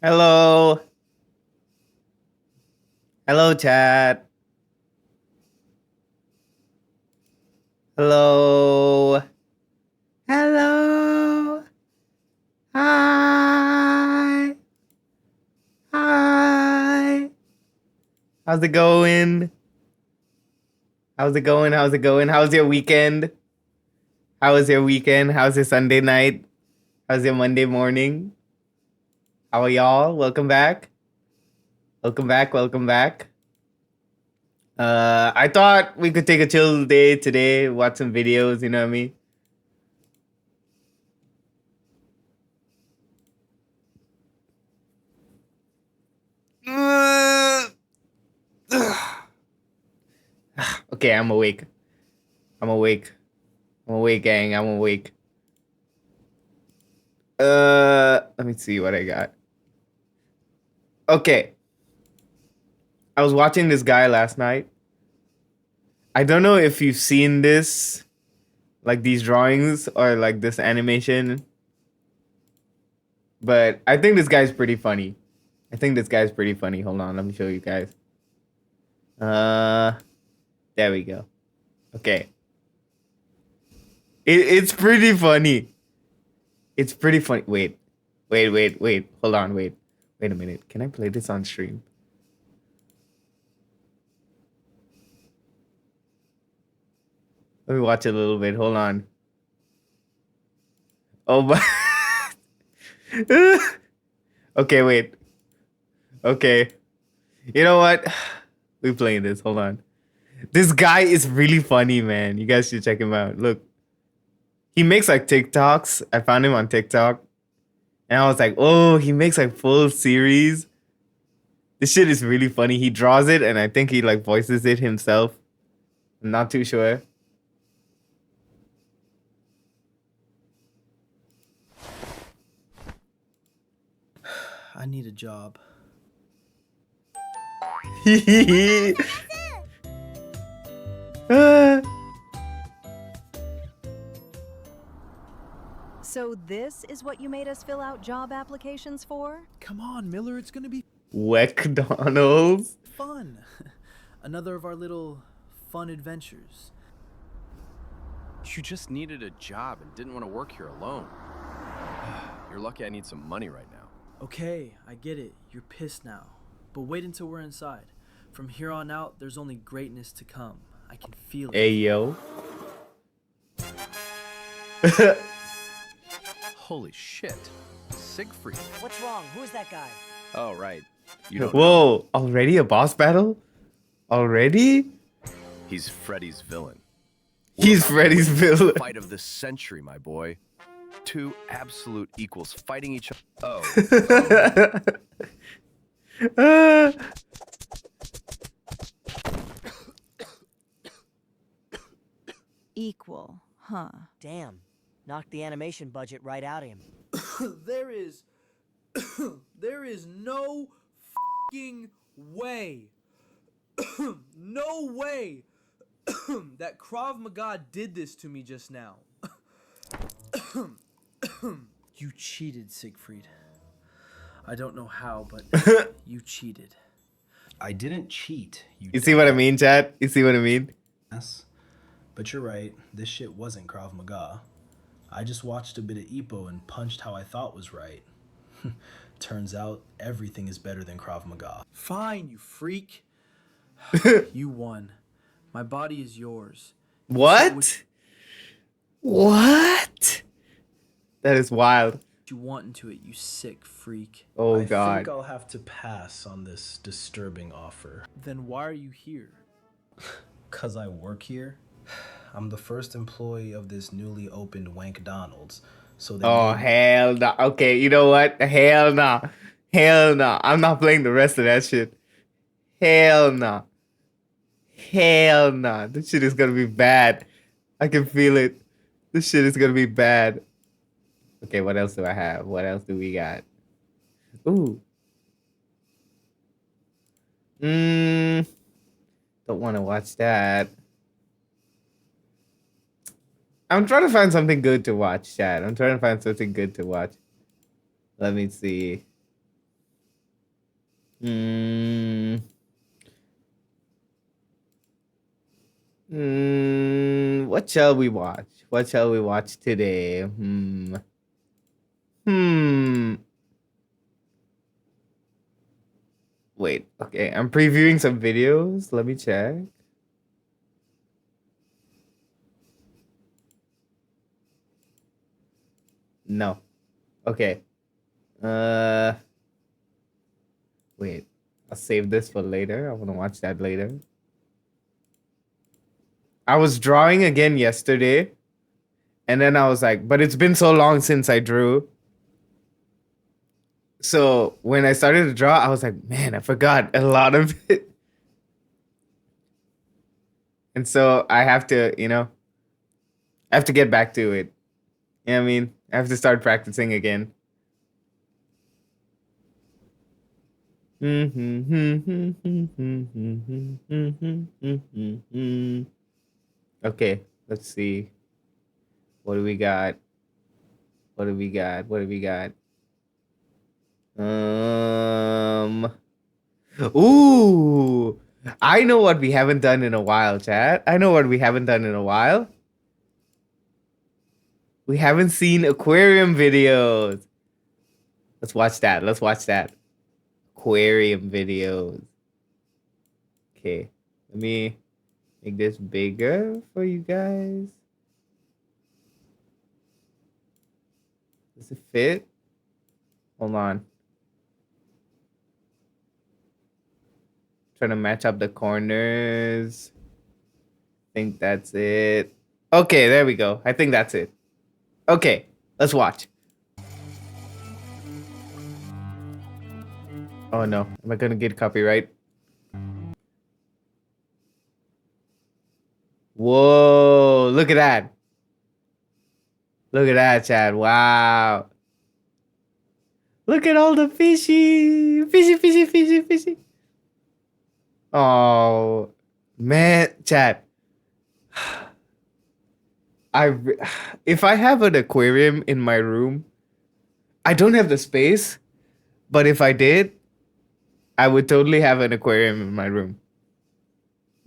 Hello. Hello, chat. Hello. Hello. Hi. Hi. How's it going? How's it going? How's it going? How's your weekend? How was your weekend? How's your Sunday night? How's your Monday morning? How are y'all? Welcome back. Welcome back. Welcome back. I thought we could take a chill day today, watch some videos, you know what I mean? Okay, I'm awake. I'm awake. I'm awake, gang. I'm awake. Let me see what I got. Okay. I was watching this guy last night. I don't know if you've seen this, like these drawings or like this animation, but I think this guy's pretty funny. Hold on, let me show you guys. There we go. Okay. It's pretty funny. It's pretty funny. Wait. Hold on, wait a minute. Can I play this on stream? Let me watch it a little bit. Hold on. Oh my. Okay, wait. Okay. You know what? We playing this. Hold on. This guy is really funny, man. You guys should check him out. Look. He makes like TikToks. I found him on TikTok. And I was like, oh, he makes like full series. This shit is really funny. He draws it and I think he like voices it himself. I'm not too sure. I need a job. So this is what you made us fill out job applications for? Come on, Miller, it's gonna be McDonald's. fun. Another of our little fun adventures. You just needed a job and didn't want to work here alone. You're lucky I need some money right now. Okay, I get it. You're pissed now. But wait until we're inside. From here on out, there's only greatness to come. I can feel it. Hey, yo. Holy shit. Siegfried. What's wrong? Who's that guy? Oh, right. You don't know. Whoa, already a boss battle? Already? He's Freddy's villain. He's Freddy's villain. Fight of the century, my boy. Two absolute equals fighting each other. Oh. Equal, huh? Damn. Knocked the animation budget right out of him. There is no fucking way. No way that Krav Maga did this to me just now. You cheated, Siegfried. I don't know how, but you cheated. I didn't cheat. You see what I mean, chat? You see what I mean? Yes. But you're right. This shit wasn't Krav Maga. I just watched a bit of Ipo and punched how I thought was right. Turns out everything is better than Krav Maga. Fine, you freak. You won. My body is yours. What? What? That is wild. You want into it, you sick freak. Oh, I God. think I'll have to pass on this disturbing offer. Then why are you here? 'Cause I work here. I'm the first employee of this newly opened Wankdonald's. So they Oh, made- hell no. Okay, you know what? Hell no. Hell no. I'm not playing the rest of that shit. Hell no. Hell no. This shit is gonna be bad. I can feel it. This shit is gonna be bad. Okay, what else do I have? What else do we got? Ooh. Don't want to watch that. I'm trying to find something good to watch, chat. I'm trying to find something good to watch. Let me see. Mm, what shall we watch? What shall we watch today? Hmm. Wait, okay. I'm previewing some videos. Let me check. No. Okay. Wait. I'll save this for later. I want to watch that later. I was drawing again yesterday. And then I was like, but it's been so long since I drew. So when I started to draw, I was like, man, I forgot a lot of it. And so I have to, I have to get back to it. You know what I mean? I have to start practicing again. Okay, let's see. What do we got? What do we got? What do we got? Ooh, I know what we haven't done in a while, chat. I know what we haven't done in a while. We haven't seen aquarium videos. Let's watch that. Let's watch that. Aquarium videos. Okay, let me make this bigger for you guys. Does it fit? Hold on. Trying to match up the corners. Think that's it. Okay, there we go. I think that's it. Okay, let's watch. Oh no, am I gonna get copyright? Whoa, look at that. Look at that, Chad. Wow. Look at all the fishy. Fishy, fishy, fishy, fishy. Oh, man, Chad. If I have an aquarium in my room, I don't have the space, but if I did, I would totally have an aquarium in my room.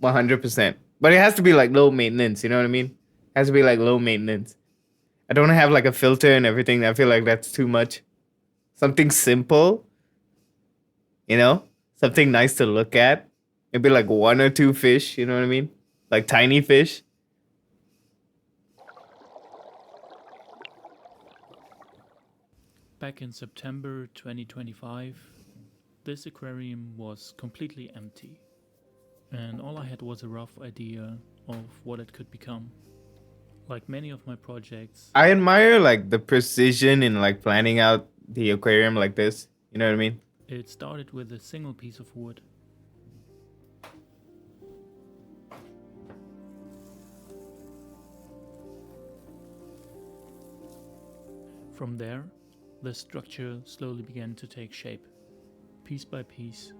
100%. But it has to be like low maintenance, you know what I mean? It has to be like low maintenance. I don't have like a filter and everything. I feel like that's too much. Something simple, something nice to look at. Maybe like 1 or 2 fish, you know what I mean? Like tiny fish. Back in September 2025, this aquarium was completely empty, and all I had was a rough idea of what it could become. Like many of my projects, I admire like the precision in like planning out the aquarium like this. You know what I mean? it started with a single piece of wood. From there, the structure slowly began to take shape. Piece by piece,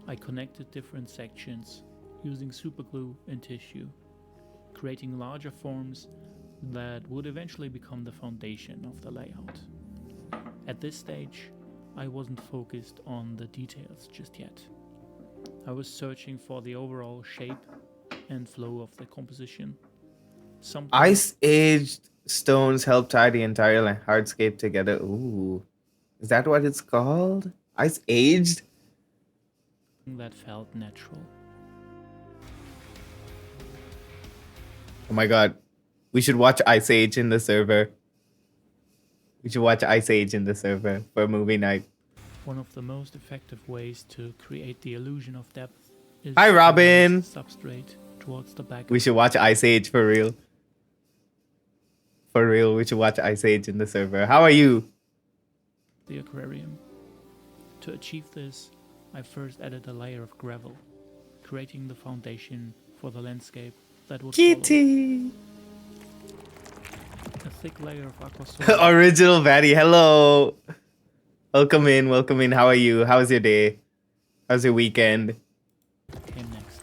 I connected different sections using superglue and tissue, creating larger forms that would eventually become the foundation of the layout. At this stage, I wasn't focused on the details just yet. I was searching for the overall shape and flow of the composition. Ice-aged stones help tie the entire hardscape together. Ooh. Is that what it's called? Ice-aged? that felt natural. Oh my god. We should watch Ice Age in the server. We should watch Ice Age in the server for movie night. One of the most effective ways to create the illusion of depth is Hi, to Robin. raise the substrate towards the back. We should watch Ice Age for real. For real, we should watch Ice Age in the server. How are you? The aquarium. To achieve this, I first added a layer of gravel, creating the foundation for the landscape that would follow. Kitty. A thick layer of aqua soil Original Batty. Hello. Welcome in. Welcome in. How are you? How was your day? How's your weekend? came next,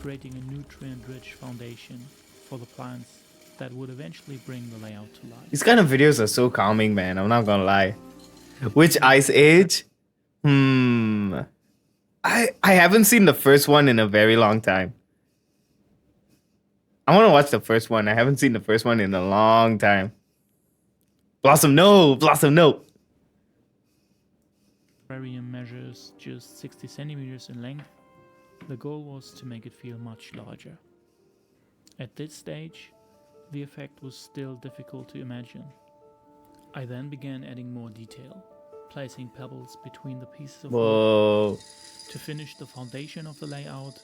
creating a nutrient-rich foundation for the plants that would eventually bring the layout to life. These kind of videos are so calming, man. I'm not gonna lie. Which Ice Age? I haven't seen the first one in a very long time. I want to watch the first one. I haven't seen the first one in a long time. Blossom, no! Blossom, no! Aquarium measures just 60 centimeters in length. The goal was to make it feel much larger. At this stage, the effect was still difficult to imagine. I then began adding more detail, placing pebbles between the pieces of wood. Whoa. To finish the foundation of the layout,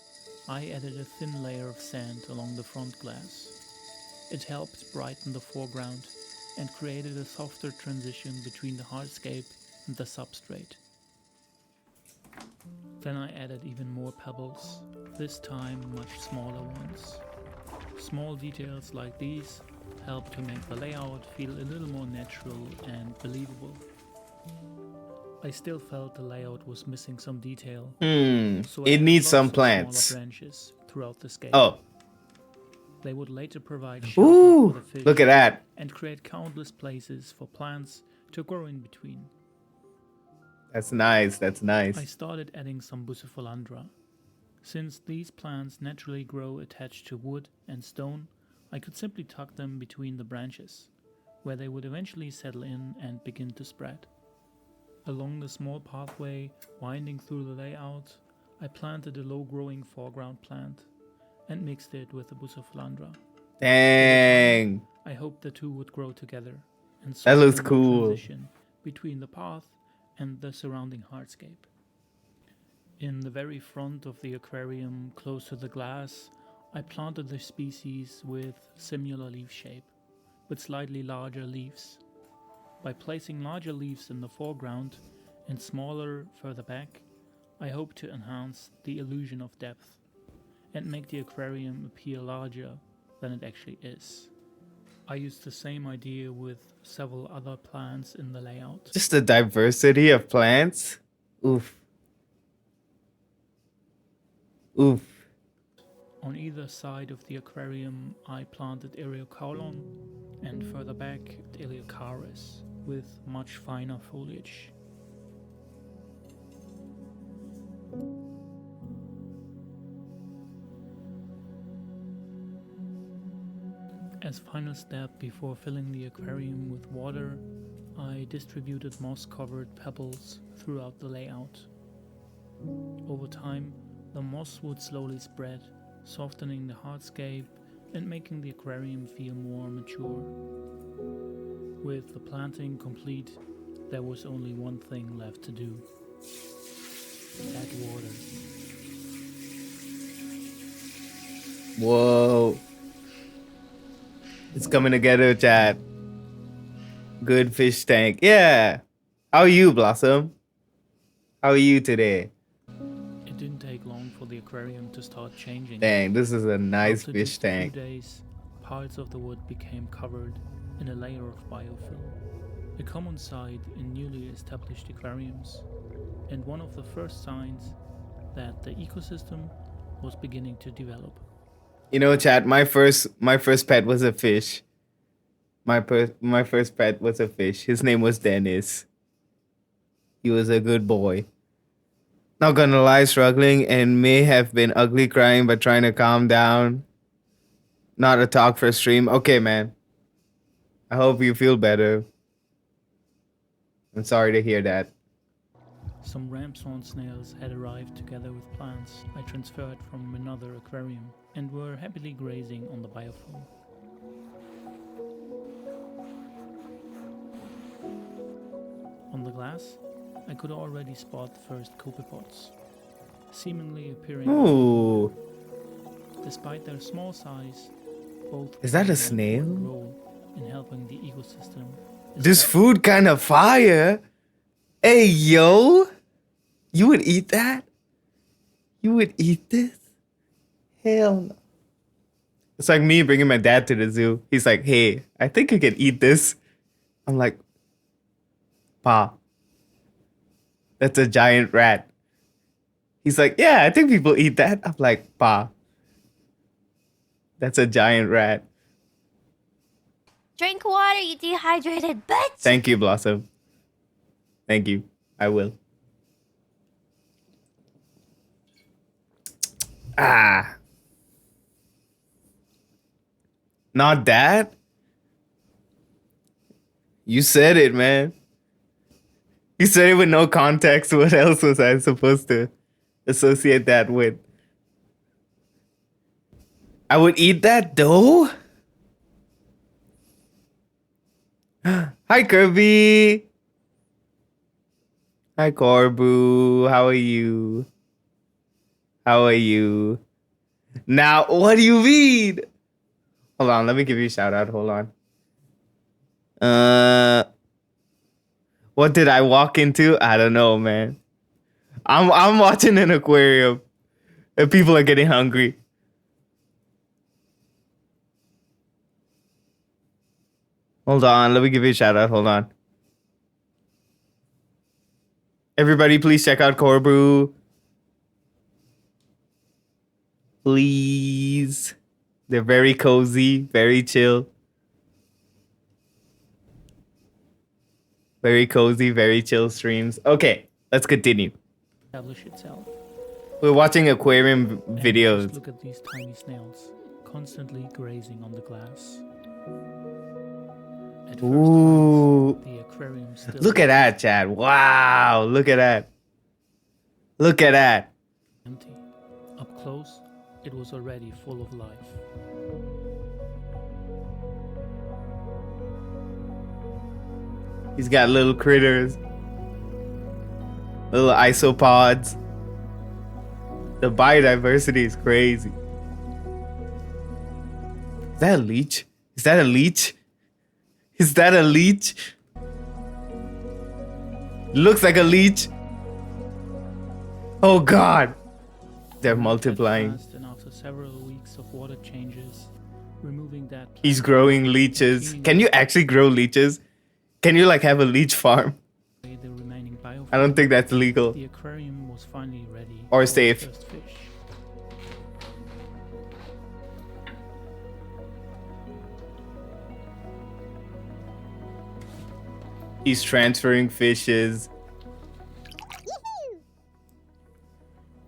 I added a thin layer of sand along the front glass. It helped brighten the foreground and created a softer transition between the hardscape and the substrate. Then I added even more pebbles, this time much smaller ones. Small details like these help to make the layout feel a little more natural and believable. I still felt the layout was missing some detail, so I It added needs some lots of plants. smaller branches throughout the scale. Oh. They would later provide shelter for Ooh. the fish Look at that. and create countless places for plants to grow in between. That's nice. That's I nice. started adding some bucephalandra. Since these plants naturally grow attached to wood and stone, I could simply tuck them between the branches, where they would eventually settle in and begin to spread. Along the small pathway winding through the layout, I planted a low-growing foreground plant and mixed it with the bucephalandra. Dang. I hoped the two would grow together and That looks soften the cool. transition between the path and the surrounding hardscape. In the very front of the aquarium, close to the glass, I planted the species with similar leaf shape, but slightly larger leaves. By placing larger leaves in the foreground and smaller further back, I hope to enhance the illusion of depth and make the aquarium appear larger than it actually is. I used the same idea with several other plants in the layout. Just the diversity of plants. Oof. Oof. On either side of the aquarium, I planted Eriocaulon and further back Eliocaris with much finer foliage. As final step before filling the aquarium with water, I distributed moss-covered pebbles throughout the layout. Over time, the moss would slowly spread, softening the hardscape and making the aquarium feel more mature. With the planting complete, there was only one thing left to do. Add water. Whoa. It's coming together, chat. Good fish tank. Yeah. How are you, Blossom? How are you today? It didn't take long for the aquarium to start changing. Dang, this is a nice After fish just a few tank. days, parts of the wood became covered in a layer of biofilm, a common sight in newly established aquariums, and one of the first signs that the ecosystem was beginning to develop. You know, chat, my first pet was a fish. My first pet was a fish. His name was Dennis. He was a good boy. Not gonna lie, struggling and may have been ugly crying, but trying to calm down. Not a talk for stream. Okay, man. I hope you feel better. I'm sorry to hear that. Some ramshorn snails had arrived together with plants I transferred from another aquarium and were happily grazing on the biofilm. On the glass, I could already spot the first copepods, seemingly appearing. Ooh. Despite their small size, both Is that a play an snail? important role in helping the ecosystem. This food kind of fire. Hey, yo. You would eat that? You would eat this? Hell no. It's like me bringing my dad to the zoo. He's like, hey, I think you can eat this. I'm like, Pa, that's a giant rat. He's like, yeah, I think people eat that. I'm like, Pa, that's a giant rat. Drink water, you dehydrated bitch! Thank you, Blossom. Thank you. I will. Ah. Not that? You said it, man. You said it with no context. What else was I supposed to associate that with? I would eat that though. Hi, Kirby. Hi, Corbu. How are you? How are you? Now, what do you mean? Hold on, let me give you a shout out. Hold on. What did I walk into? I don't know, man. I'm watching an aquarium and people are getting hungry. Hold on, let me give you a shout out. Hold on. Everybody, please check out Corbu. Please. They're very cozy, very chill. Very cozy, very chill streams. Okay, let's continue. Establish itself. We're watching aquarium And videos. just look at these tiny snails, constantly grazing on the glass. At first Ooh. glance, the aquarium still Look at that, Chad. Wow, look at that. Look at that. empty. Up close, it was already full of life. He's got little critters. Little isopods. The biodiversity is crazy. Is that a leech? Is that a leech? Is that a leech? Looks like a leech. Oh God. They're multiplying. Fast, and after several weeks of water changes, removing that He's growing leeches. Can you actually grow leeches? Can you like have a leech farm? the remaining biofilm, I don't think that's legal. the aquarium was finally ready Or for safe. the first fish. He's transferring fishes.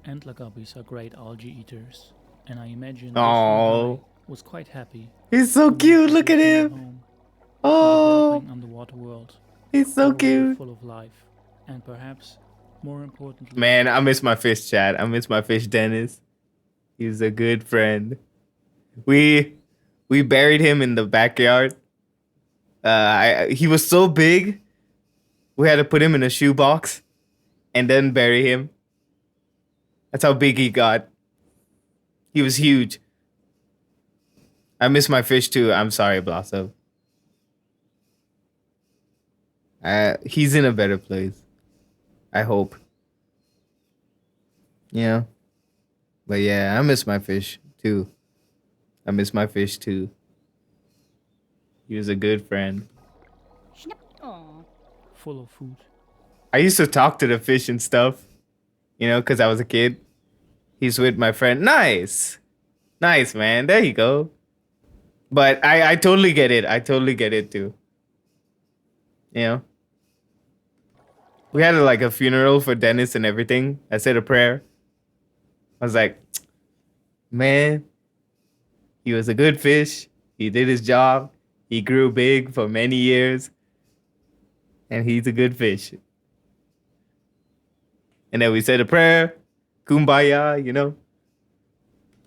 Antler guppies are great algae eaters, and I imagine this Oh. little guy was quite happy. He's so to cute. leave Look at his new him. home, the Oh, developing underwater world, he's so already cute. full of life, and perhaps more importantly, Man, I miss my fish, Chad. I miss my fish, Dennis. He's a good friend. We buried him in the backyard. He was so big, we had to put him in a shoebox and then bury him. That's how big he got. He was huge. I miss my fish too. I'm sorry, Blossom. He's in a better place. I hope. Yeah. But yeah, I miss my fish too. I miss my fish too. He was a good friend. full of food. I used to talk to the fish and stuff, you know, because I was a kid. He's with my friend. Nice. Nice, man. There you go. But I totally get it. I totally get it too. You know? We had like a funeral for Dennis and everything. I said a prayer. I was like, man, he was a good fish. He did his job. He grew big for many years. And he's a good fish. And then we said a prayer. Kumbaya, you know?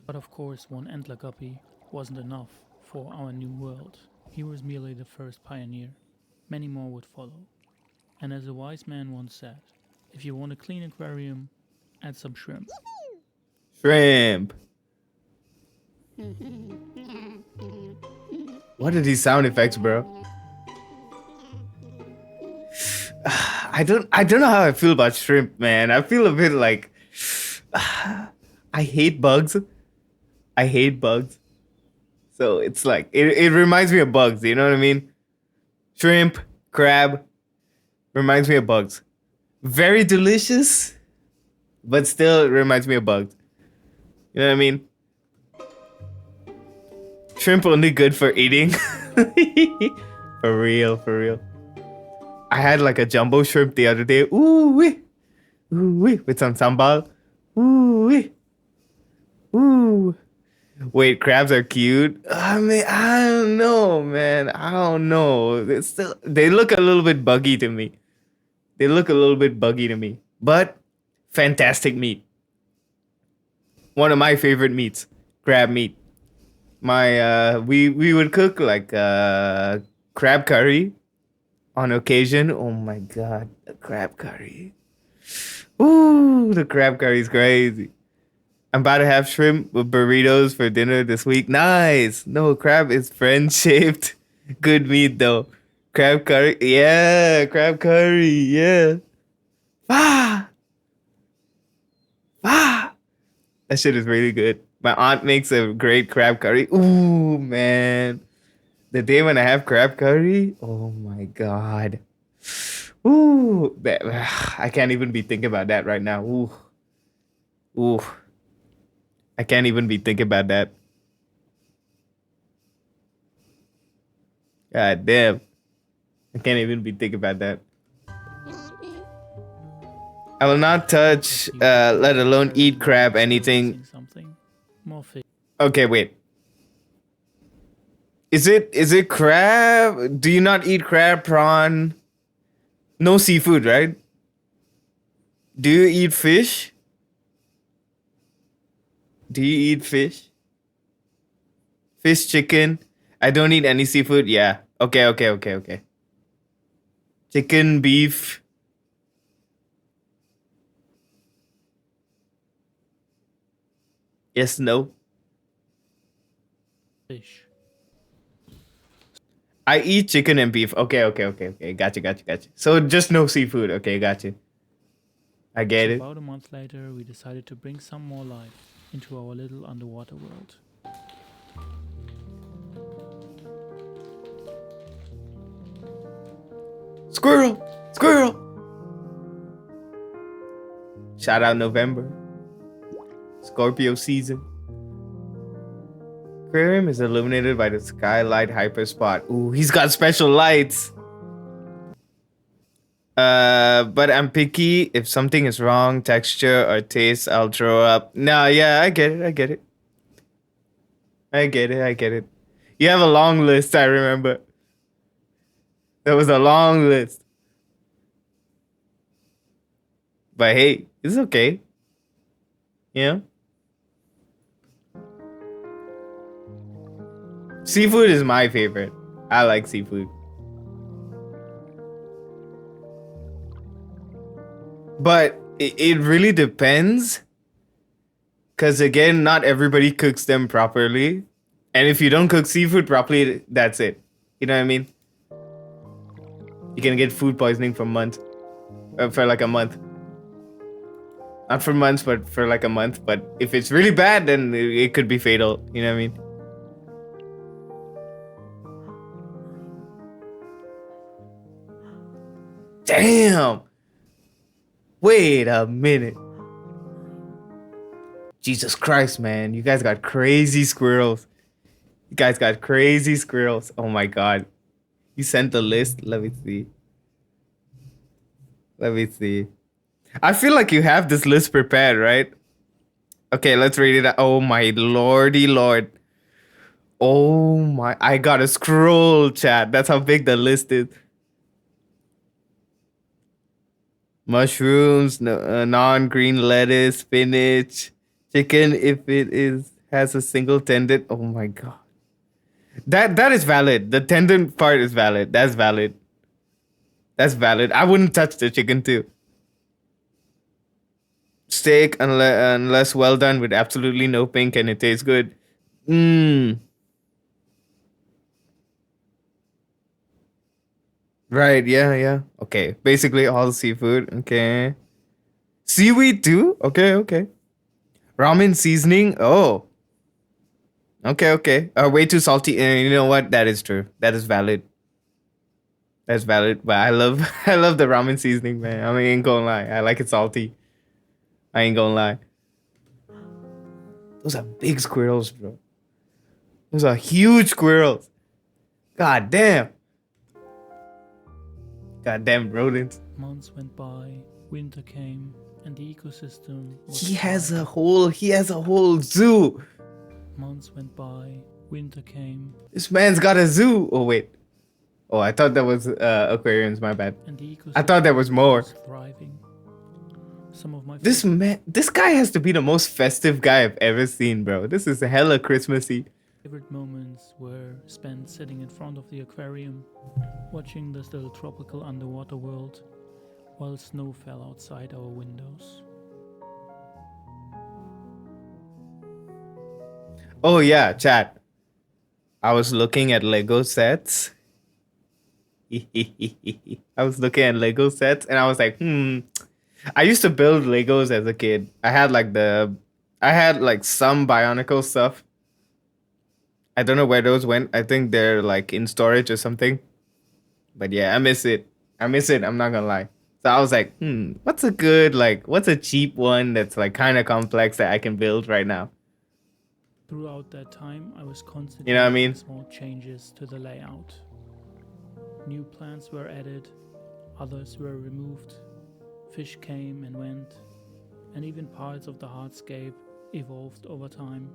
But of course, one antler guppy wasn't enough for our new world. He was merely the first pioneer. Many more would follow. And as a wise man once said, if you want a clean aquarium, add some shrimp. Shrimp. What are these sound effects, bro? I don't know how I feel about shrimp, man. I feel a bit like I hate bugs. I hate bugs. So it's like it reminds me of bugs, you know what I mean? Shrimp, crab reminds me of bugs. Very delicious, but still it reminds me of bugs. You know what I mean? Shrimp only good for eating. For real, for real. I had like a jumbo shrimp the other day. Ooh wee. Ooh wee. With some sambal. Ooh wee. Ooh. Wait, crabs are cute. I mean, I don't know, man. I don't know. They look a little bit buggy to me. They look a little bit buggy to me. But fantastic meat. One of my favorite meats, crab meat. We would cook like crab curry on occasion. Oh my god, the crab curry. Ooh, the crab curry is crazy. I'm about to have shrimp with burritos for dinner this week. Nice. No, crab is friend shaped. Good meat though. Crab curry. Yeah, crab curry. Yeah. Ah. Ah. That shit is really good. My aunt makes a great crab curry. Ooh, man. The day when I have crab curry, oh my god. Ooh, I can't even be thinking about that right now. Ooh. Ooh. I can't even be thinking about that. God damn. I can't even be thinking about that. I will not touch, let alone eat crab, anything. Something more fish. Okay, wait. Is it crab? Do you not eat crab, prawn? No seafood, right? Do you eat fish? Do you eat fish? Fish, chicken? I don't eat any seafood. Yeah. Okay. Chicken, beef. Yes, no. Fish. I eat chicken and beef. Okay. Gotcha. So just no seafood. Okay, gotcha. I get it. About a month later, we decided to bring some more life into our little underwater world. Squirrel! Shout out November. Scorpio season. Aquarium is illuminated by the skylight hyperspot. Ooh, he's got special lights. But I'm picky. If something is wrong, texture or taste, I'll throw up. No, yeah, I get it. You have a long list, I remember. There was a long list. But hey, it's okay. Yeah. Seafood is my favorite. I like seafood. But it really depends. Because again, not everybody cooks them properly. And if you don't cook seafood properly, that's it. You know what I mean? You can get food poisoning for months. For like a month. Not for months, but for like a month. But if it's really bad, then it could be fatal. You know what I mean? Damn! Wait a minute. Jesus Christ, man. You guys got crazy squirrels. Oh my god. You sent the list? Let me see. I feel like you have this list prepared, right? Okay, let's read it out. Oh my lordy lord. Oh my. I gotta scroll, chat. That's how big the list is. Mushrooms, non-green lettuce, spinach, chicken if it has a single tendon. Oh my god. That is valid. The tendon part is valid. That's valid. I wouldn't touch the chicken too. Steak, unless well done with absolutely no pink and it tastes good. Right, yeah. Okay, basically all seafood. Okay. Seaweed too? Okay. Ramen seasoning? Oh. Okay. Way too salty. You know what? That is true. That is valid. That's valid. But I love the ramen seasoning, man. I ain't gonna lie. I like it salty. I ain't gonna lie. Those are big squirrels, bro. Those are huge squirrels. God damn. Goddamn rodents. Months went by, winter came, and the ecosystem was He has a whole zoo. Months went by, winter came, This man's got a zoo. Oh wait. Oh, I thought that was aquariums. My bad. and the ecosystem I thought there was more. was thriving. Some of my This guy has to be the most festive guy I've ever seen, bro. This is hella Christmassy. favorite moments were spent sitting in front of the aquarium, watching this little tropical underwater world, while snow fell outside our windows. Oh yeah, chat. I was looking at Lego sets. I was looking at Lego sets and I was like, I used to build Legos as a kid. I had like some Bionicle stuff. I don't know where those went. I think they're like in storage or something. But yeah, I miss it. I'm not gonna lie. So I was like, what's a cheap one that's like kind of complex that I can build right now? Throughout that time, I was constantly You know what I mean? making small changes to the layout. New plants were added, others were removed, fish came and went, and even parts of the hardscape evolved over time.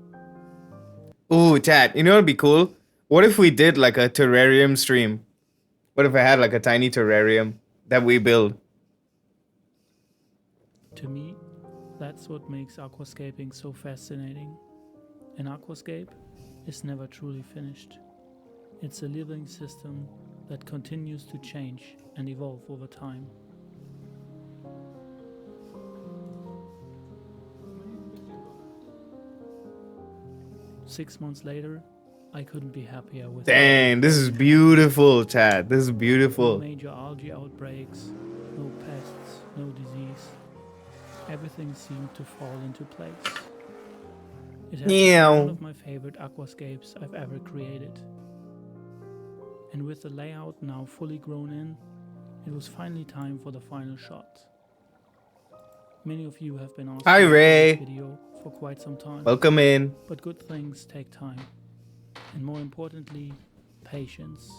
Ooh, chat. You know what'd be cool? What if we did like a terrarium stream? What if I had like a tiny terrarium that we build? To me, that's what makes aquascaping so fascinating. An aquascape is never truly finished. It's a living system that continues to change and evolve over time. Six months later, I couldn't be happier with Dang, this is beautiful, chat. This is no beautiful. major algae outbreaks, no pests, no disease. Everything seemed to fall into place. It has become one of my favorite aquascapes I've ever created. And with the layout now fully grown in, it was finally time for the final shot. Many of you have been asking Hi, for Ray. this video for quite some time, Welcome in. but good things take time. And more importantly, patience.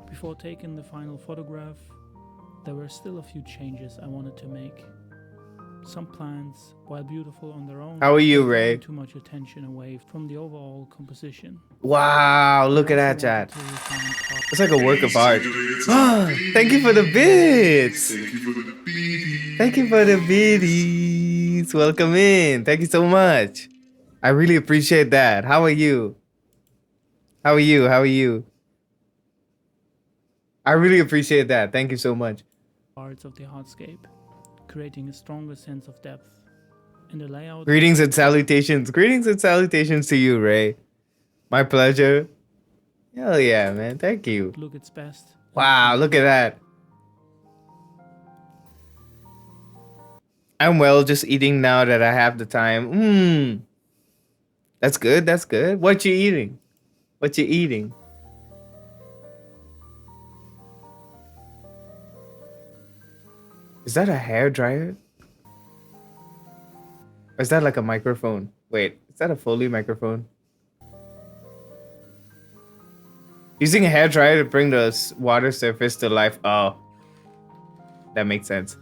Before taking the final photograph, there were still a few changes I wanted to make. Some plants, while beautiful on their own, How are you, were Ray? drawing too much attention away from the overall composition. Wow, look at I that, also wanted chat. to refine parts It's like a work of art. Thank you for the bits. Thank you for the biddies. Welcome in. Thank you so much. I really appreciate that. How are you? How are you? How are you? I really appreciate that. Thank you so much. parts of the hardscape, creating a stronger sense of depth. And the layout Greetings and salutations. Greetings and salutations to you, Ray. My pleasure. Hell yeah, man. Thank you. look its best. Wow, look at that. I'm well, just eating now that I have the time. That's good. That's good. What you eating? What you eating? Is that a hair dryer? Or is that like a microphone? Wait, is that a Foley microphone? Using a hair dryer to bring the water surface to life. Oh, that makes sense.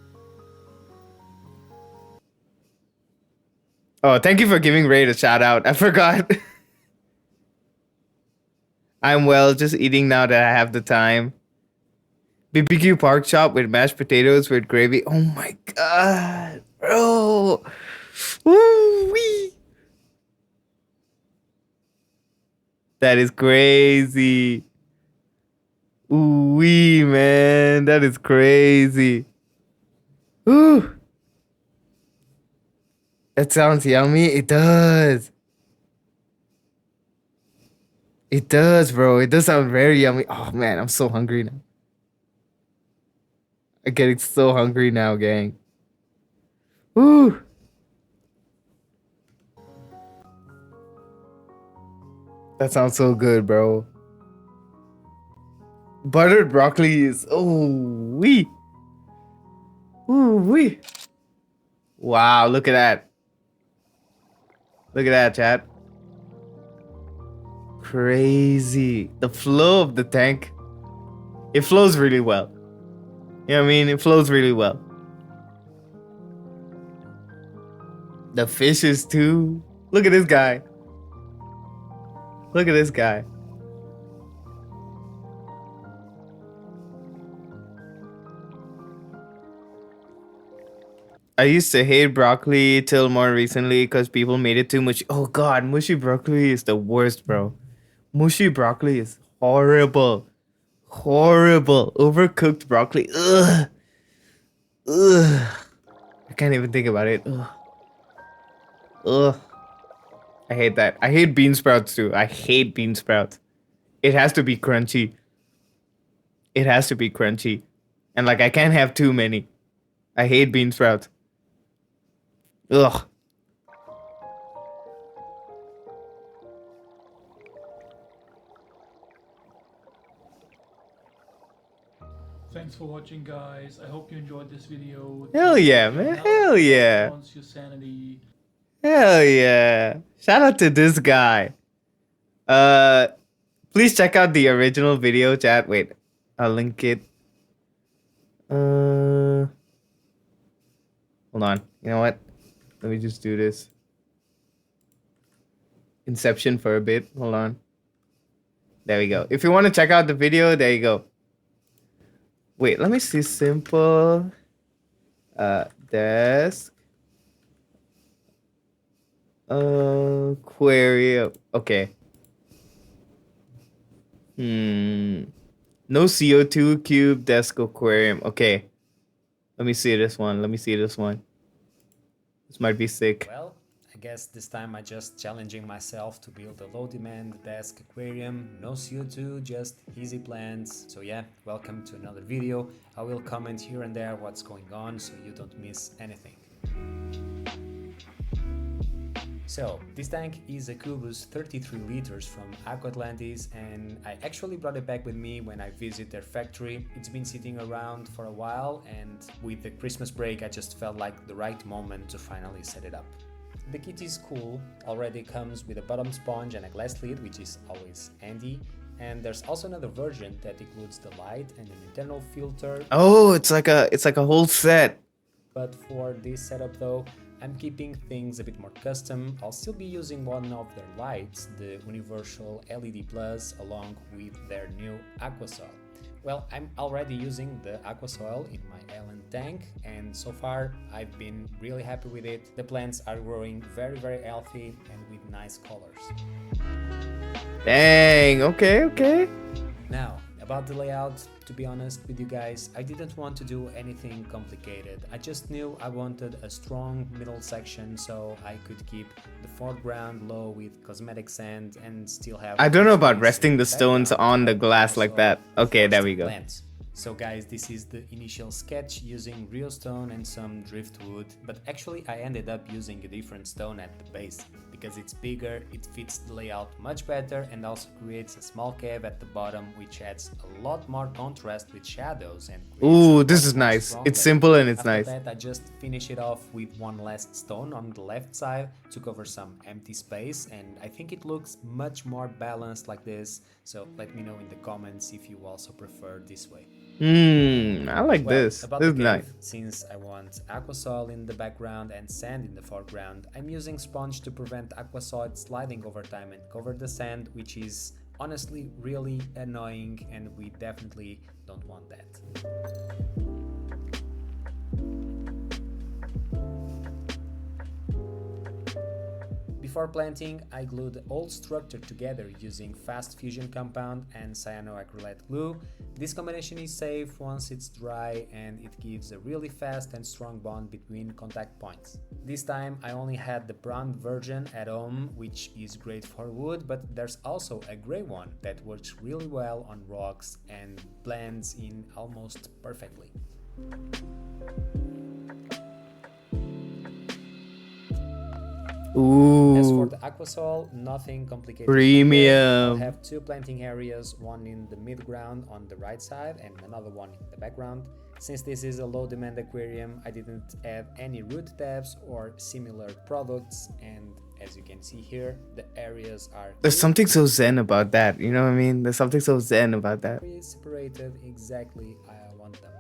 Oh, thank you for giving Ray a shout out. I forgot. I'm well, just eating now that I have the time. BBQ pork chop with mashed potatoes with gravy. Oh my god, bro. Woo-wee. That is crazy. Ooh-wee, man. That is crazy. Ooh. That sounds yummy. It does. It does, bro. It does sound very yummy. Oh, man. I'm so hungry now. I'm getting so hungry now, gang. Woo. That sounds so good, bro. Buttered broccoli is... Oh, wee. Ooh, wee. Wow, look at that. Look at that, chat. Crazy. The flow of the tank. It flows really well. You know what I mean? It flows really well. The fishes too. Look at this guy. Look at this guy. I used to hate broccoli till more recently because people made it too much. Oh god, mushy broccoli is the worst, bro. Mushy broccoli is horrible. Horrible. Overcooked broccoli. Ugh. Ugh. I can't even think about it. Ugh. Ugh. I hate that. I hate bean sprouts too. I hate bean sprouts. It has to be crunchy. It has to be crunchy. And like I can't have too many. I hate bean sprouts. Ugh. Thanks for watching, guys. I hope you enjoyed this video. Hell yeah, man. Hell yeah. Once your sanity. Hell yeah. Shout out to this guy. Please check out the original video, chat. Wait, I'll link it. Hold on. You know what? Let me just do this. Inception for a bit. Hold on. There we go. If you want to check out the video, there you go. Wait, let me see. Simple. Desk. Query. Okay. No CO2 cube desk aquarium. Okay. Let me see this one. Let me see this one. This might be sick. Well, I guess this time I just challenging myself to build a low demand desk aquarium, no CO2, just easy plants. So yeah, welcome to another video. I will comment here and there what's going on so you don't miss anything. So, this tank is a Kubus 33 liters from Aqua Atlantis, and I actually brought it back with me when I visit their factory. It's been sitting around for a while, and with the Christmas break I just felt like the right moment to finally set it up. The kit is cool, already comes with a bottom sponge and a glass lid, which is always handy. And there's also another version that includes the light and an internal filter. Oh, it's like a whole set. But for this setup though, I'm keeping things a bit more custom. I'll still be using one of their lights, the Universal LED Plus, along with their new Aquasoil. Well, I'm already using the Aquasoil in my island tank, and so far I've been really happy with it. The plants are growing very healthy and with nice colors. Dang, okay. Now, about the layout, to be honest with you guys, I didn't want to do anything complicated. I just knew I wanted a strong middle section so I could keep the foreground low with cosmetic sand and still have... I don't know about resting the stones on the glass like that. Okay, there we go. Plants. So guys, this is the initial sketch using real stone and some driftwood, but actually I ended up using a different stone at the base, because it's bigger, it fits the layout much better and also creates a small cave at the bottom, which adds a lot more contrast with shadows and... Ooh, this is nice. It's simple and it's After nice. that, I just finish it off with one last stone on the left side to cover some empty space, and I think it looks much more balanced like this, so let me know in the comments if you also prefer this way. I like Well, this. about This the is nice. cave, since I want aquasoil in the background and sand in the foreground, I'm using sponge to prevent aquasoil sliding over time and cover the sand, which is honestly really annoying and we definitely don't want that. Before planting, I glued the whole structure together using fast fusion compound and cyanoacrylate glue. This combination is safe once it's dry and it gives a really fast and strong bond between contact points. This time I only had the brown version at home, which is great for wood, but there's also a gray one that works really well on rocks and blends in almost perfectly. As for Ooh, the aquasoil, nothing complicated. Premium. I'll have two planting areas, one in the mid-ground on the right side and another one in the background. Since this is a low demand aquarium, I didn't add any root tabs or similar products, and as you can see here, the areas are There's something so zen about that. You know what I mean? There's something so zen about that. separated exactly how I want them.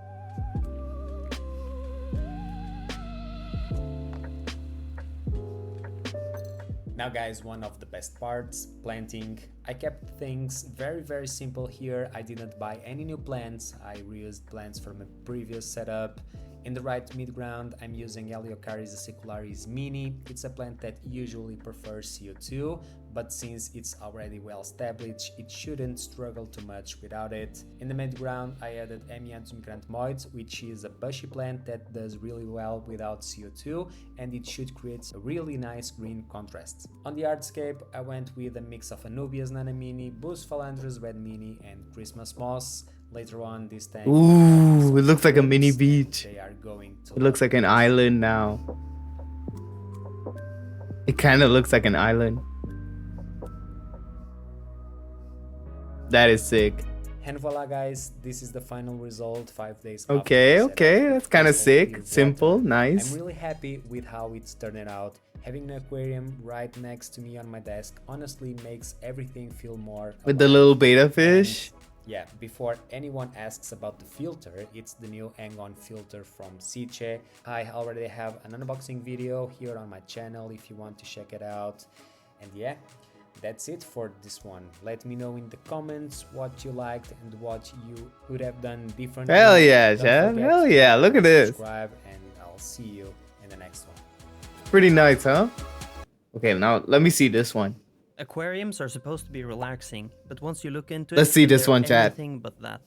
Now guys, one of the best parts, planting. I kept things very simple here. I didn't buy any new plants. I reused plants from a previous setup. In the right midground, I'm using Heliocaris acicularis mini. It's a plant that usually prefers CO2, but since it's already well established, it shouldn't struggle too much without it. In the midground, I added Amianthus migrantemoides, which is a bushy plant that does really well without CO2, and it should create a really nice green contrast. On the hardscape, I went with a mix of Anubias nana mini, Bus Phalandrus red mini, and Christmas moss. Later on, this tank. Ooh, it looks like a mini beach. They are going to It looks like an island now. It kind of looks like an island. That is sick. And voila guys, this is the final result 5 days Okay, after the okay, setup. that's kind of It's sick. totally Simple, water. nice. I'm really happy with how it's turned out. Having an aquarium right next to me on my desk honestly makes everything feel more With the alive. little beta fish. And yeah, before anyone asks about the filter, it's the new Hang-On filter from Siche. I already have an unboxing video here on my channel if you want to check it out. And yeah, that's it for this one. Let me know in the comments what you liked and what you would have done differently. Hell yeah, Don't Chad. forget Hell to yeah, look at this. subscribe, and I'll see you in the next one. Pretty nice, huh? Okay, now let me see this one. Aquariums are supposed to be relaxing, but once you look into Let's it, see this they're one, Chad. anything but that.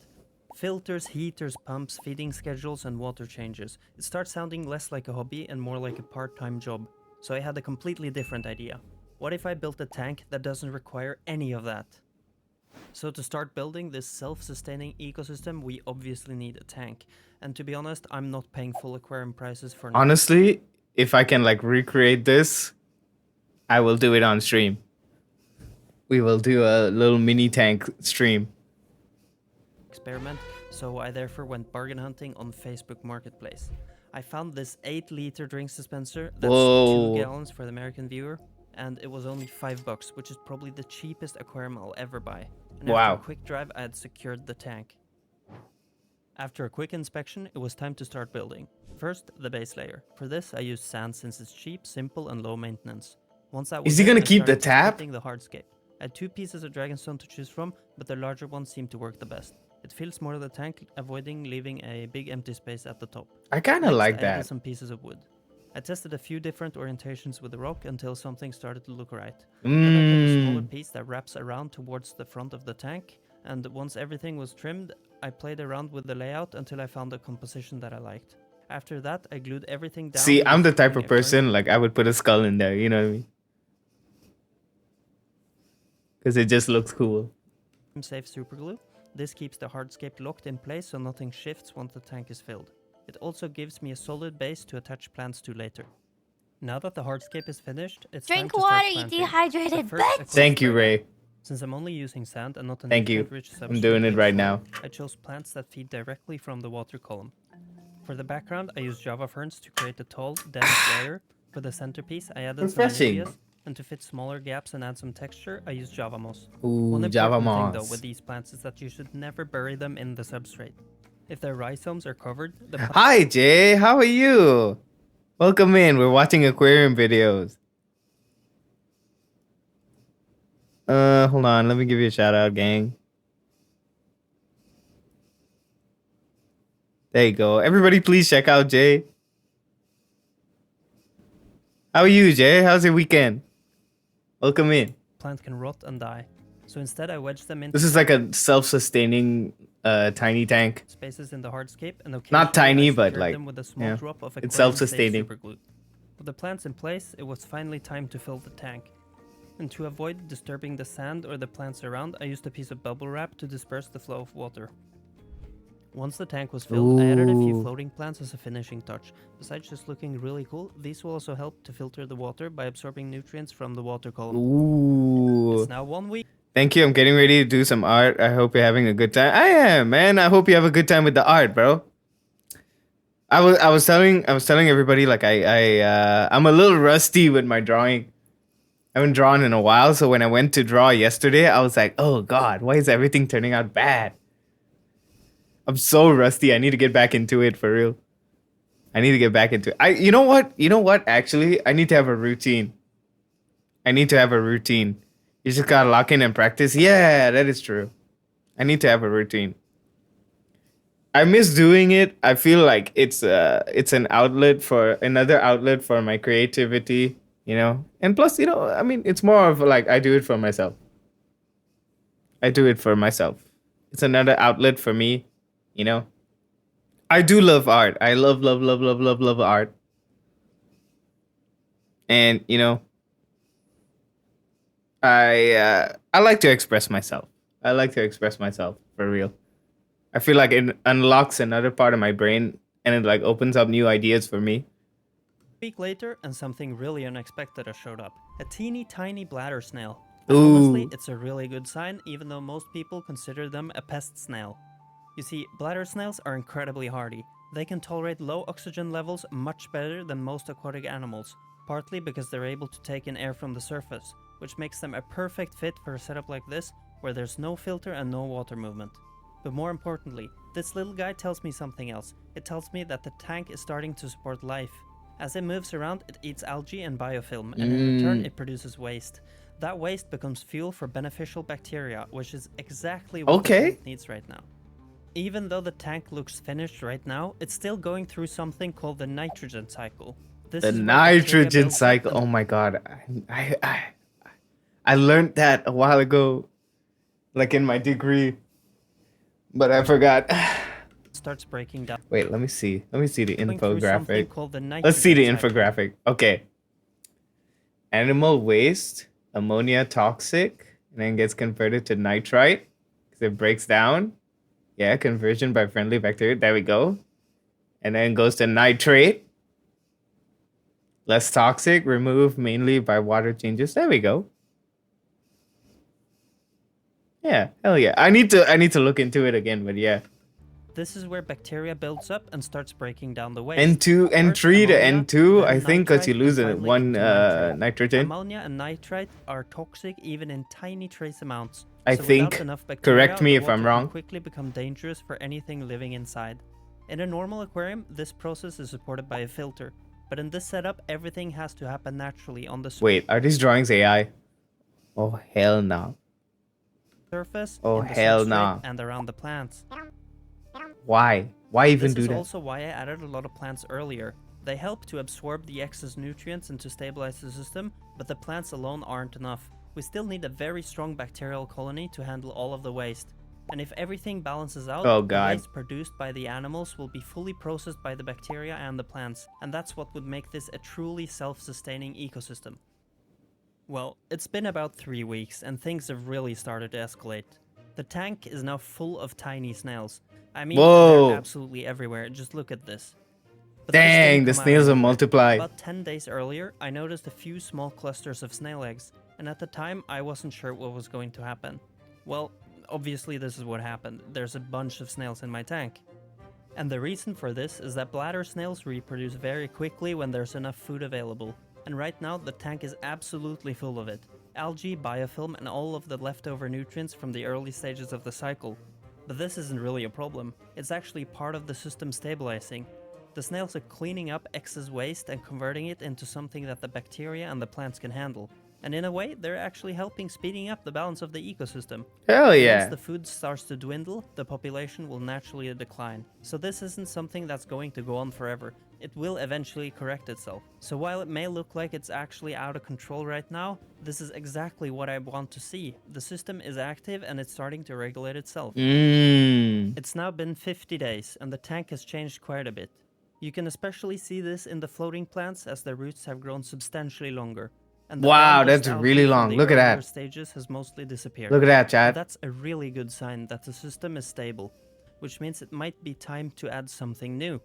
Filters, heaters, pumps, feeding schedules, and water changes. It starts sounding less like a hobby and more like a part-time job. So I had a completely different idea. What if I built a tank that doesn't require any of that? So to start building this self-sustaining ecosystem, we obviously need a tank. And to be honest, I'm not paying full aquarium prices for now. Honestly, if I can like recreate this, I will do it on stream. We will do a little mini tank stream. Experiment, so I therefore went bargain hunting on Facebook Marketplace. I found this 8-liter drink dispenser that's Whoa. 2 gallons for the American viewer, and it was only $5, which is probably the cheapest aquarium I'll ever buy. And Wow. after a quick drive, I had secured the tank. After a quick inspection, it was time to start building. First, the base layer. For this, I used sand since it's cheap, simple, and low maintenance. Once that was Is he in, gonna I keep the started tap? sculpting the hardscape. I had 2 pieces of dragonstone to choose from, but the larger one seemed to work the best. It fills more of the tank, avoiding leaving a big empty space at the top. I kind of Next, like I added that. some pieces of wood. I tested a few different orientations with the rock until something started to look right. Then I cut a smaller piece that wraps around towards the front of the tank, and once everything was trimmed, I played around with the layout until I found a composition that I liked. After that, I glued everything down. See, with I'm a the type floating of person, like, I would put a skull in there, you know what I mean? Because it just looks cool. safe superglue. This keeps the hardscape locked in place so nothing shifts once the tank is filled. It also gives me a solid base to attach plants to later. Now that the hardscape is finished, it's Drink time to start water, you planting. dehydrated But first, a quick Thank you, spray. Ray. Since I'm only using sand and not a Thank you. nutrient-rich I'm doing substrate it right like now. soil, I chose plants that feed directly from the water column. For the background, I used Java ferns to create a tall, dense layer. For the centerpiece, I added some Refreshing. Anubias, and to fit smaller gaps and add some texture, I used Java moss. Ooh, One Java important thing though moss. with these plants is that you should never bury them in the substrate. If their rhizomes are covered, the Hi, Jay. How are you? Welcome in. We're watching aquarium videos. Hold on. Let me give you a shout out, gang. There you go. Everybody, please check out Jay. How are you, Jay? How's your weekend? Welcome in. plant can rot and die. So instead I wedged them into This is like a self-sustaining tiny tank. spaces in the hardscape and Not occasionally tiny, I but secured like, them with a small yeah. drop of It's aquarium-safe self-sustaining. superglue. With the plants in place, it was finally time to fill the tank. And to avoid disturbing the sand or the plants around, I used a piece of bubble wrap to disperse the flow of water. Once the tank was filled, I added a few Ooh. floating plants as a finishing touch. Besides just looking really cool, these will also help to filter the water by absorbing nutrients from the water column. Ooh. It's now 1 week. Thank you. I'm getting ready to do some art. I hope you're having a good time. I am, man. I hope you have a good time with the art, bro. I was telling everybody like I'm a little rusty with my drawing. I haven't drawn in a while, so when I went to draw yesterday, I was like, "Oh God, why is everything turning out bad?" I'm so rusty. I need to get back into it for real. I need to get back into it. You know what? Actually, I need to have a routine. I need to have a routine. You just gotta lock in and practice. Yeah, that is true. I need to have a routine. I miss doing it. I feel like it's an outlet for another outlet for my creativity, you know. And plus, you know, I mean, it's more of like I do it for myself. I do it for myself. It's another outlet for me, you know. I do love art. I love art. And, you know, I like to express myself. I like to express myself for real. I feel like it unlocks another part of my brain and it like opens up new ideas for me. A week later, and something really unexpected has showed up. A teeny tiny bladder snail. And Ooh. honestly, it's a really good sign, even though most people consider them a pest snail. You see, bladder snails are incredibly hardy. They can tolerate low oxygen levels much better than most aquatic animals, partly because they're able to take in air from the surface, which makes them a perfect fit for a setup like this, where there's no filter and no water movement. But more importantly, this little guy tells me something else. It tells me that the tank is starting to support life. As it moves around, it eats algae and biofilm, and in return it produces waste. That waste becomes fuel for beneficial bacteria, which is exactly what the tank needs right now. Even though the tank looks finished right now, it's still going through something called the nitrogen cycle. This The is where nitrogen cycle. Oh my god. I learned that a while ago, like in my degree, but I forgot. starts breaking down. Wait, let me see. Let me see the Going through something infographic. called the Let's see the nitrogen cycle. infographic. Okay. Animal waste, ammonia toxic, and then gets converted to nitrite because it breaks down. Yeah, conversion by friendly bacteria. There we go. And then goes to nitrate. Less toxic, removed mainly by water changes. There we go. Yeah, hell yeah. I need to look into it again, but yeah. This is where bacteria builds up and starts breaking down the waste. N2, N3 to ammonia, N2, then I think, because you nitrite, lose and it finally one into nitrate. nitrogen. Ammonia and nitrite are toxic even in tiny trace amounts. I so think. without enough bacteria, Correct me the if I'm water wrong. can quickly become dangerous for anything living inside. In a normal aquarium, this process is supported by a filter. But in this setup, everything has to happen naturally on the Wait, are these drawings AI? Oh, hell no. surface, Oh, in the hell substrate, no. and around the plants. Why? Why even This do is that? also why I added a lot of plants earlier. They help to absorb the excess nutrients and to stabilize the system, but the plants alone aren't enough. We still need a very strong bacterial colony to handle all of the waste. And if everything balances out, Oh, the God. waste produced by the animals will be fully processed by the bacteria and the plants, and that's what would make this a truly self-sustaining ecosystem. Well, it's been about 3 weeks, and things have really started to escalate. The tank is now full of tiny snails. I mean, Whoa. they're absolutely everywhere, just look at this. But this Dang, didn't the come out of snails will nowhere. multiply. About 10 days earlier, I noticed a few small clusters of snail eggs, and at the time, I wasn't sure what was going to happen. Well, obviously this is what happened. There's a bunch of snails in my tank. And the reason for this is that bladder snails reproduce very quickly when there's enough food available. And right now, the tank is absolutely full of it. Algae, biofilm, and all of the leftover nutrients from the early stages of the cycle. But this isn't really a problem. It's actually part of the system stabilizing. The snails are cleaning up excess waste and converting it into something that the bacteria and the plants can handle. And in a way, they're actually helping speeding up the balance of the ecosystem. Hell And yeah. once the food starts to dwindle, the population will naturally decline. So this isn't something that's going to go on forever. It will eventually correct itself. So while it may look like it's actually out of control right now, this is exactly what I want to see. The system is active and it's starting to regulate itself. It's now been 50 days and the tank has changed quite a bit. You can especially see this in the floating plants as their roots have grown substantially longer. And the Wow, brown dust that's algae really from long. the Look at earlier that. stages has mostly disappeared. Look at that, chat. That's a really good sign that the system is stable, which means it might be time to add something new.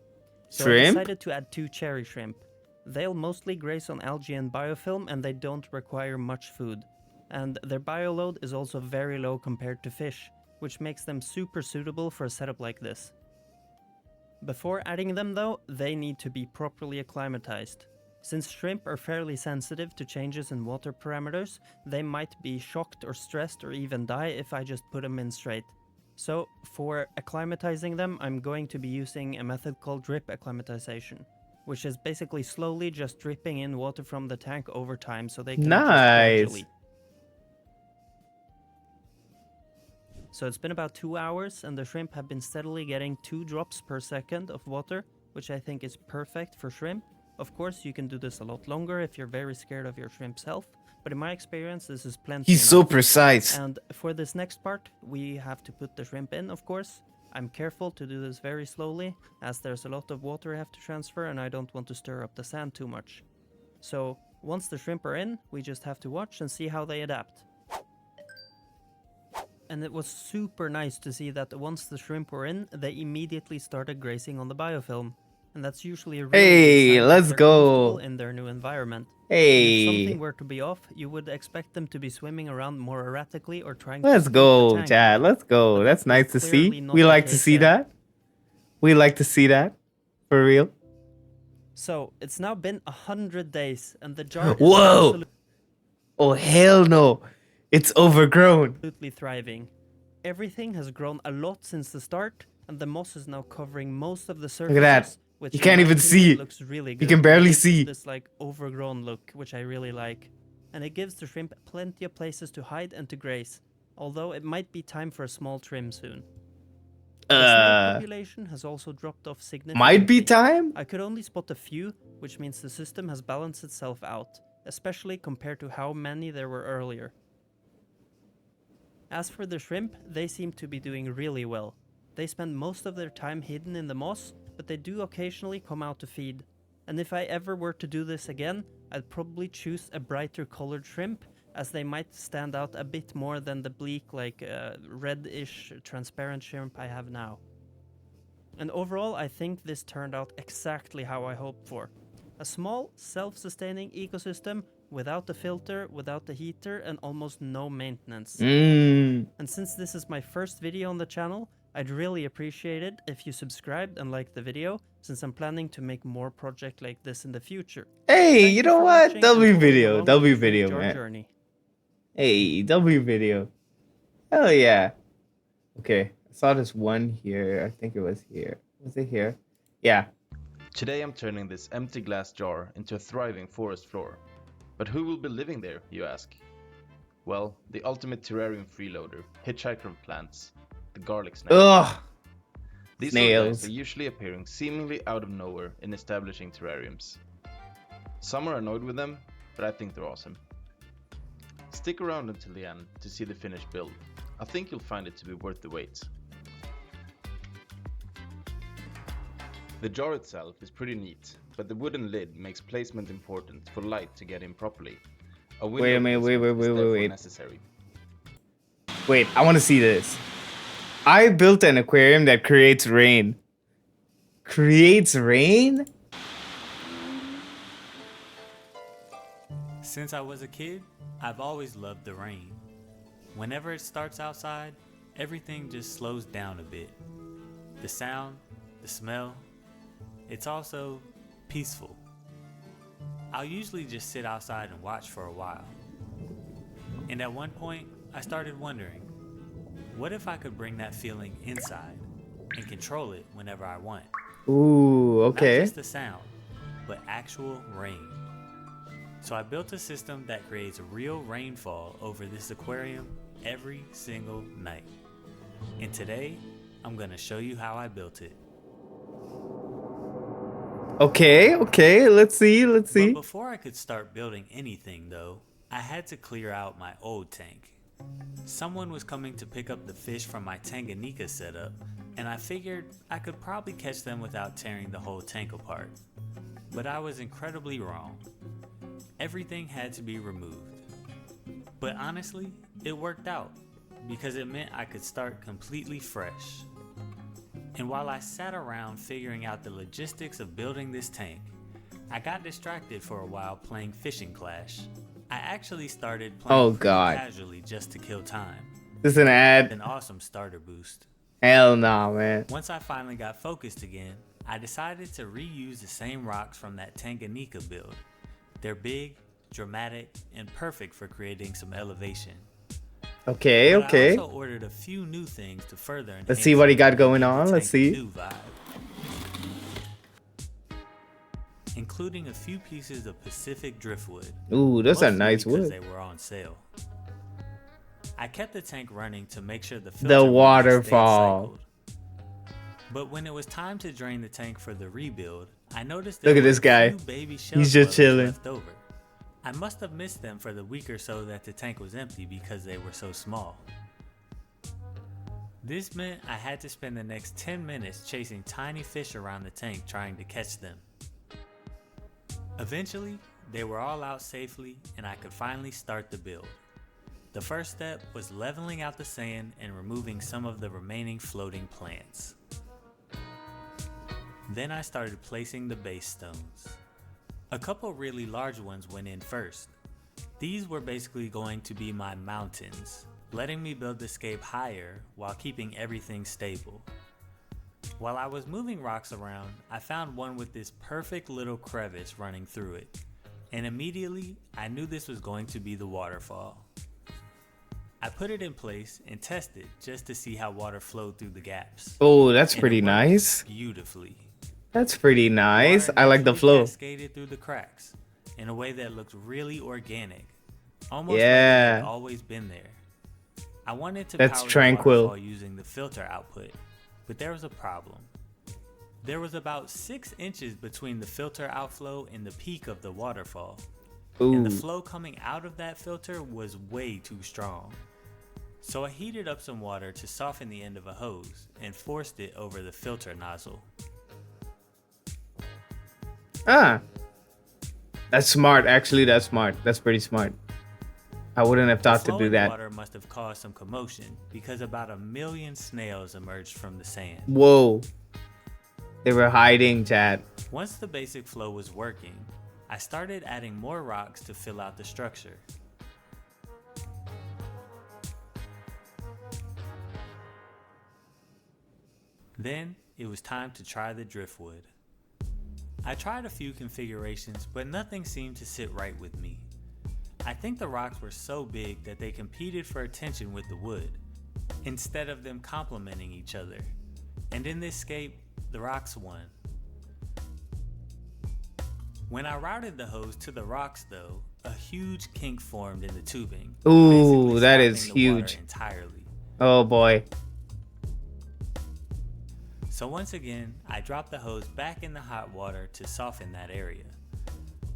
So I Shrimp? decided to add 2 cherry shrimp. They'll mostly graze on algae and biofilm and they don't require much food. And their bioload is also very low compared to fish, which makes them super suitable for a setup like this. Before adding them though, they need to be properly acclimatized. Since shrimp are fairly sensitive to changes in water parameters, they might be shocked or stressed or even die if I just put them in straight. So, for acclimatizing them, I'm going to be using a method called drip acclimatization. which is basically slowly just dripping in water from the tank over time so they can adjust Nice. gradually. So it's been about 2 hours and the shrimp have been steadily getting 2 drops per second of water, which I think is perfect for shrimp. Of course, you can do this a lot longer if you're very scared of your shrimp's health, but in my experience, this is plenty He's so enough. precise. And for this next part, we have to put the shrimp in, of course. I'm careful to do this very slowly, as there's a lot of water I have to transfer and I don't want to stir up the sand too much. So, once the shrimp are in, we just have to watch and see how they adapt. And it was super nice to see that once the shrimp were in, they immediately started grazing on the biofilm. And that's usually a really Hey, good sign that let's they're go. comfortable in their new environment. And if Hey, something were to be off, you would expect them to be swimming around more erratically or trying to let's escape the go, tank. Chad. Let's go. But That's that is nice to clearly see. not We the like to case see here. that. We like to see that. For real. So, it's now been 100 days, and the jar is Whoa. Oh, hell no. It's overgrown. absolutely thriving. Everything has grown a lot since the start, and the moss is now covering most of the surfaces. Look at that. Which You in can't my even opinion see. looks really You good. can It barely gives it see. this like overgrown look, which I really like. And it gives the shrimp plenty of places to hide and to graze, although it might be time for a small trim soon. The snake population has also dropped off significantly. Might be time? I could only spot a few, which means the system has balanced itself out, especially compared to how many there were earlier. As for the shrimp, they seem to be doing really well. They spend most of their time hidden in the moss, but they do occasionally come out to feed. And if I ever were to do this again, I'd probably choose a brighter colored shrimp, as they might stand out a bit more than the bleak, like reddish, transparent shrimp I have now. And overall, I think this turned out exactly how I hoped for. A small, self-sustaining ecosystem without the filter, without the heater, and almost no maintenance. And since this is my first video on the channel, I'd really appreciate it if you subscribed and liked the video, since I'm planning to make more projects like this in the future. Hey, Thank you know for what? watching and W following video. along W with the video, jar man. journey. Hey, W video. Hell yeah. Okay, I saw this one here. I think it was here. Was it here? Yeah. Today I'm turning this empty glass jar into a thriving forest floor. But who will be living there, you ask? Well, the ultimate terrarium freeloader, hitchhiker of plants, the garlic snail. Ugh. These Snails. organisms are usually appearing seemingly out of nowhere in establishing terrariums. Some are annoyed with them, but I think they're awesome. Stick around until the end to see the finished build. I think you'll find it to be worth the wait. The jar itself is pretty neat, but the wooden lid makes placement important for light to get in properly. A window Wait a minute, placement is therefore wait. necessary. Wait, I want to see this. I built an aquarium that creates rain. Creates rain? Since I was a kid, I've always loved the rain. Whenever it starts outside, everything just slows down a bit. The sound, the smell, it's also peaceful. I'll usually just sit outside and watch for a while. And at one point, I started wondering, what if I could bring that feeling inside and control it whenever I want? Ooh, okay. Not just the sound, but actual rain. So I built a system that creates real rainfall over this aquarium every single night. And today, I'm gonna show you how I built it. Okay, let's see. But before I could start building anything though, I had to clear out my old tank. Someone was coming to pick up the fish from my Tanganyika setup, and I figured I could probably catch them without tearing the whole tank apart. But I was incredibly wrong. Everything had to be removed. But honestly, it worked out, because it meant I could start completely fresh. And while I sat around figuring out the logistics of building this tank, I got distracted for a while playing Fishing Clash. I actually started playing casually just to kill time. This is an ad. An awesome starter boost. Hell nah, man. Once I finally got focused again, I decided to reuse the same rocks from that Tanganyika build. They're big, dramatic, and perfect for creating some elevation. Okay. But I also ordered a few new things to further enhance. Let's see what he got going on. Let's see. New vibe. including a few pieces of Pacific driftwood. Ooh, those are mostly nice because wood. they were on sale. I kept the tank running to make sure the The filter stayed waterfall. cycled. But when it was time to drain the tank for the rebuild, I noticed Look there at were this a guy. few baby shell He's just sputters chilling. left over. I must have missed them for the week or so that the tank was empty because they were so small. This meant I had to spend the next 10 minutes chasing tiny fish around the tank trying to catch them. Eventually, they were all out safely and I could finally start the build. The first step was leveling out the sand and removing some of the remaining floating plants. Then I started placing the base stones. A couple really large ones went in first. These were basically going to be my mountains, letting me build the scape higher while keeping everything stable. While I was moving rocks around, I found one with this perfect little crevice running through it, and immediately I knew this was going to be the waterfall. I put it in place and tested just to see how water flowed through the gaps. Oh, that's And pretty it worked nice. beautifully. That's pretty nice. Water I like the naturally flow. cascaded through the cracks in a way that looked really organic, almost like Yeah. it had always been there. I wanted to That's power tranquil. the waterfall using the filter output, but there was a problem. There was about 6 inches between the filter outflow and the peak of the waterfall, and the Ooh. flow coming out of that filter was way too strong. So I heated up some water to soften the end of a hose and forced it over the filter nozzle. Ah. That's smart. Actually, that's smart. That's pretty smart. I wouldn't have thought to do Flowing that. water must have caused some commotion because about 1 million snails emerged from the sand. Whoa. They were hiding, chat. Once the basic flow was working, I started adding more rocks to fill out the structure. Then it was time to try the driftwood. I tried a few configurations, but nothing seemed to sit right with me. I think the rocks were so big that they competed for attention with the wood, instead of them complementing each other. And in this scape, the rocks won. When I routed the hose to the rocks though, a huge kink formed in the tubing. Ooh, basically that is stopping the water huge. entirely. Oh boy. So once again, I dropped the hose back in the hot water to soften that area.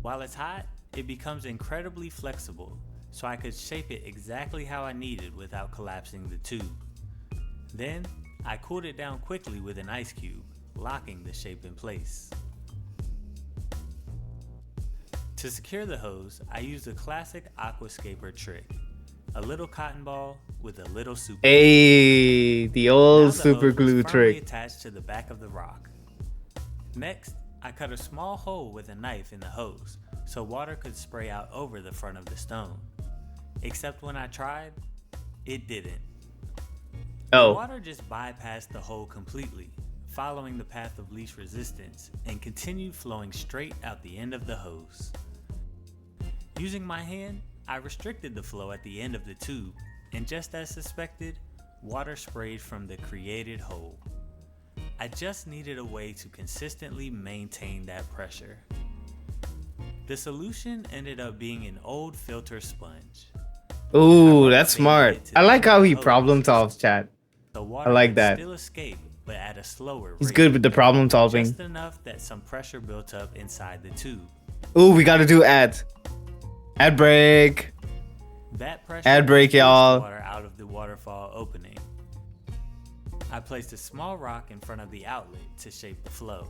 While it's hot, it becomes incredibly flexible, so I could shape it exactly how I needed without collapsing the tube. Then, I cooled it down quickly with an ice cube, locking the shape in place. To secure the hose, I used a classic aquascaper trick. A little cotton ball with a little super glue. Hey, the Now old the super hose was glue firmly trick. attached to the back of the rock. Next, I cut a small hole with a knife in the hose so water could spray out over the front of the stone. Except when I tried, it didn't. The Oh. water just bypassed the hole completely, following the path of least resistance, and continued flowing straight out the end of the hose. Using my hand, I restricted the flow at the end of the tube, and just as suspected, water sprayed from the created hole. I just needed a way to consistently maintain that pressure. The solution ended up being an old filter sponge. Ooh, that's smart. I like how he problem solves, chat. The I water like could that. still escape, but at a slower rate. He's good with the problem solving. Just enough that some pressure built up inside the tube. Ooh, we gotta do ads. Ad break. That pressure Ad break, forced y'all. water out of the waterfall opening. I placed a small rock in front of the outlet to shape the flow.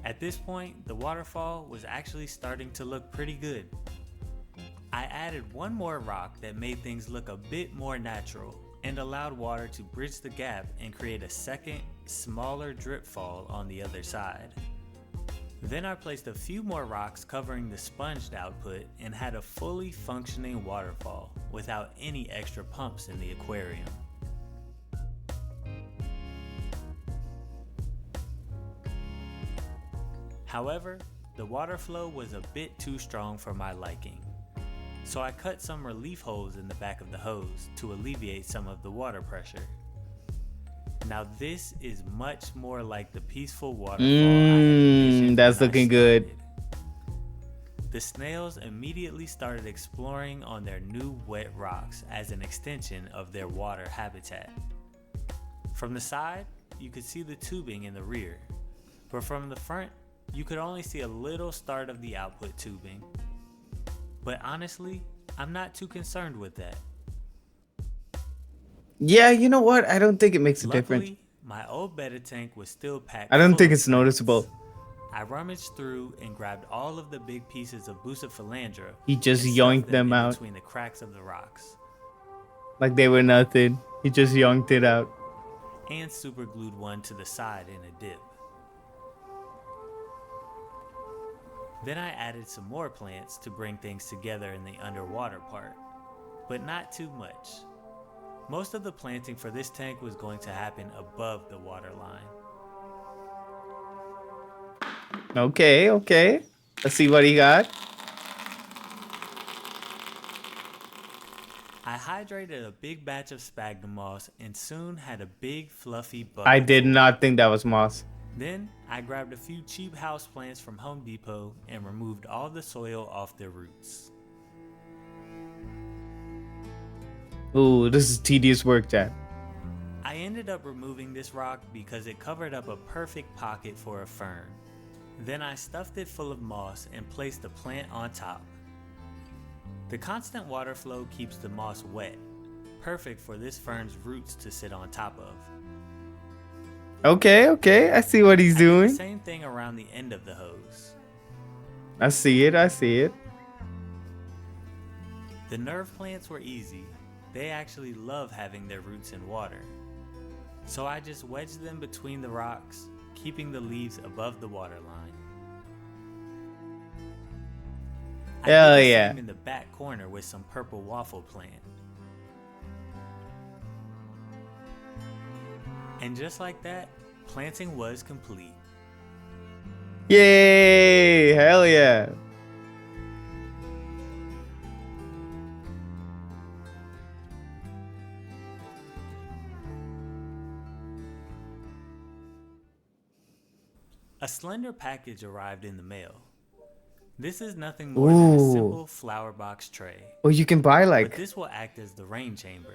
At this point, the waterfall was actually starting to look pretty good. I added one more rock that made things look a bit more natural and allowed water to bridge the gap and create a second, smaller drip fall on the other side. Then I placed a few more rocks covering the sponged output and had a fully functioning waterfall without any extra pumps in the aquarium. However, the water flow was a bit too strong for my liking, so I cut some relief holes in the back of the hose to alleviate some of the water pressure. Now this is much more like the peaceful waterfall I had envisioned That's when I looking good. started. The snails immediately started exploring on their new wet rocks as an extension of their water habitat. From the side, you could see the tubing in the rear, but from the front, you could only see a little start of the output tubing. But honestly, I'm not too concerned with that. Yeah, you know what? I don't think it makes a difference. Luckily, my old betta tank was still packed. I don't full think of it's plants. noticeable. I rummaged through and grabbed all of the big pieces of Bucephalandra. He just and stuffed yoinked them in out. between the cracks of the rocks. Like they were nothing. He just yoinked it out. And super glued one to the side in a dip. Then I added some more plants to bring things together in the underwater part, but not too much. Most of the planting for this tank was going to happen above the water line. Okay, okay. Let's see what he got. I hydrated a big batch of sphagnum moss and soon had a big fluffy bucket. I did not think that was moss. Then I grabbed a few cheap houseplants from Home Depot and removed all the soil off their roots. Ooh, this is tedious work, Chad. I ended up removing this rock because it covered up a perfect pocket for a fern. Then I stuffed it full of moss and placed the plant on top. The constant water flow keeps the moss wet, perfect for this fern's roots to sit on top of. Okay, okay. I see what he's I did doing. the same thing around the end of the hose. I see it. I see it. The nerve plants were easy. They actually love having their roots in water. So I just wedged them between the rocks, keeping the leaves above the water line. I Hell did the yeah. same in the back corner with some purple waffle plant. And just like that, planting was complete. Yay! Hell yeah. A slender package arrived in the mail. This is nothing more than a Ooh. simple flower box tray. Oh, you can buy But like. this will act as the rain chamber.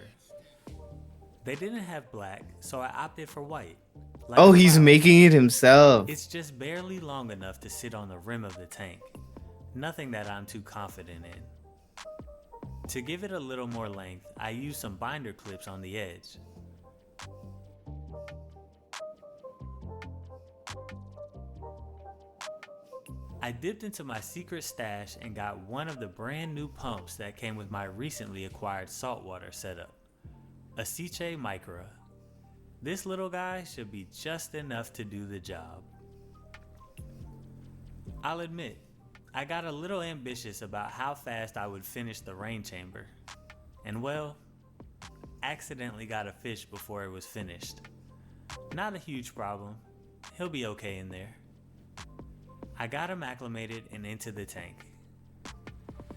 They didn't have black, so I opted for white. Like Oh, a he's flower. making it himself. It's just barely long enough to sit on the rim of the tank. Nothing that I'm too confident in. To give it a little more length, I used some binder clips on the edge. I dipped into my secret stash and got one of the brand new pumps that came with my recently acquired saltwater setup, a Ciche Micra. This little guy should be just enough to do the job. I'll admit, I got a little ambitious about how fast I would finish the rain chamber, and well, accidentally got a fish before it was finished. Not a huge problem, he'll be okay in there. I got him acclimated and into the tank.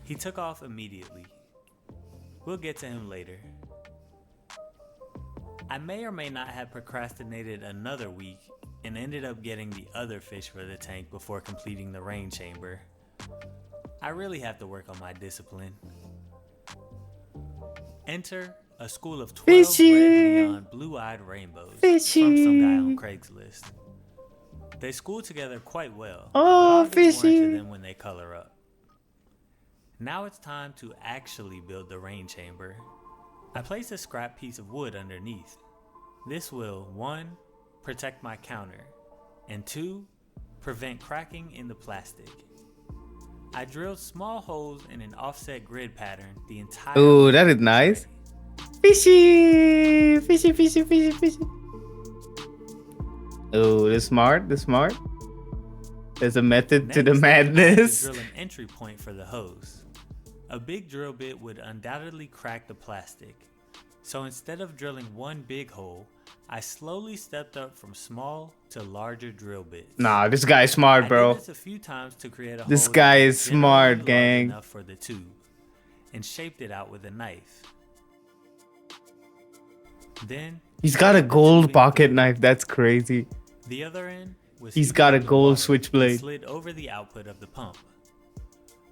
He took off immediately. We'll get to him later. I may or may not have procrastinated another week and ended up getting the other fish for the tank before completing the rain chamber. I really have to work on my discipline. Enter a school of 12 Fishy. red neon blue-eyed rainbows from some guy on Craigslist. They school together quite well, Oh, but I'll get more fishy. into them when they color up. Now it's time to actually build the rain chamber. I place a scrap piece of wood underneath. This will 1. Protect my counter, and 2. Prevent cracking in the plastic. I drilled small holes in an offset grid pattern the entire Ooh, length that of is the nice. tray. Fishy, fishy, fishy, fishy, fishy. Oh, this smart. This smart. There's a method to the Next, I had to madness. drill an entry point for the hose. A big drill bit would undoubtedly crack the plastic. So instead of drilling one big hole, I slowly stepped up from small to larger drill bits. Nah, this guy's smart, I bro. did this a few times to create a This hole guy that is was generally smart, large gang. enough for the tube, and shaped it out with a knife. Then He's got a gold pocket knife. That's crazy. the other end was He's heated got a with gold water switchblade. and slid over the output of the pump.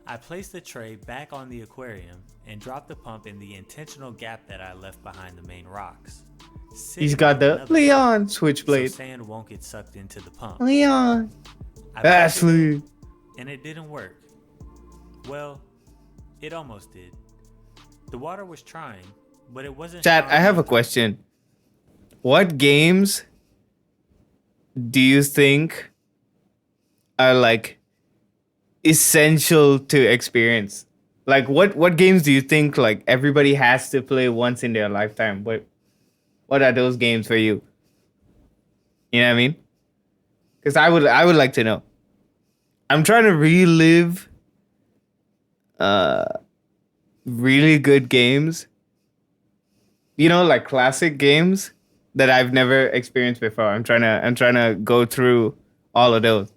I placed the tray back on the aquarium and dropped the pump in the intentional gap that I left behind the main rocks. He's got the Leon switchblade. So sand won't get sucked into the pump. Leon. I plugged it Ashley. in, and it didn't work. Well, it almost did. The water was trying, but it wasn't. Chat, strong I have a enough. question. What games do you think are like essential to experience? Like what games do you think like everybody has to play once in their lifetime? What are those games for you? You know what I mean? Because I would like to know. I'm trying to relive really good games. You know, like classic games that I've never experienced before. I'm trying to go through all of those.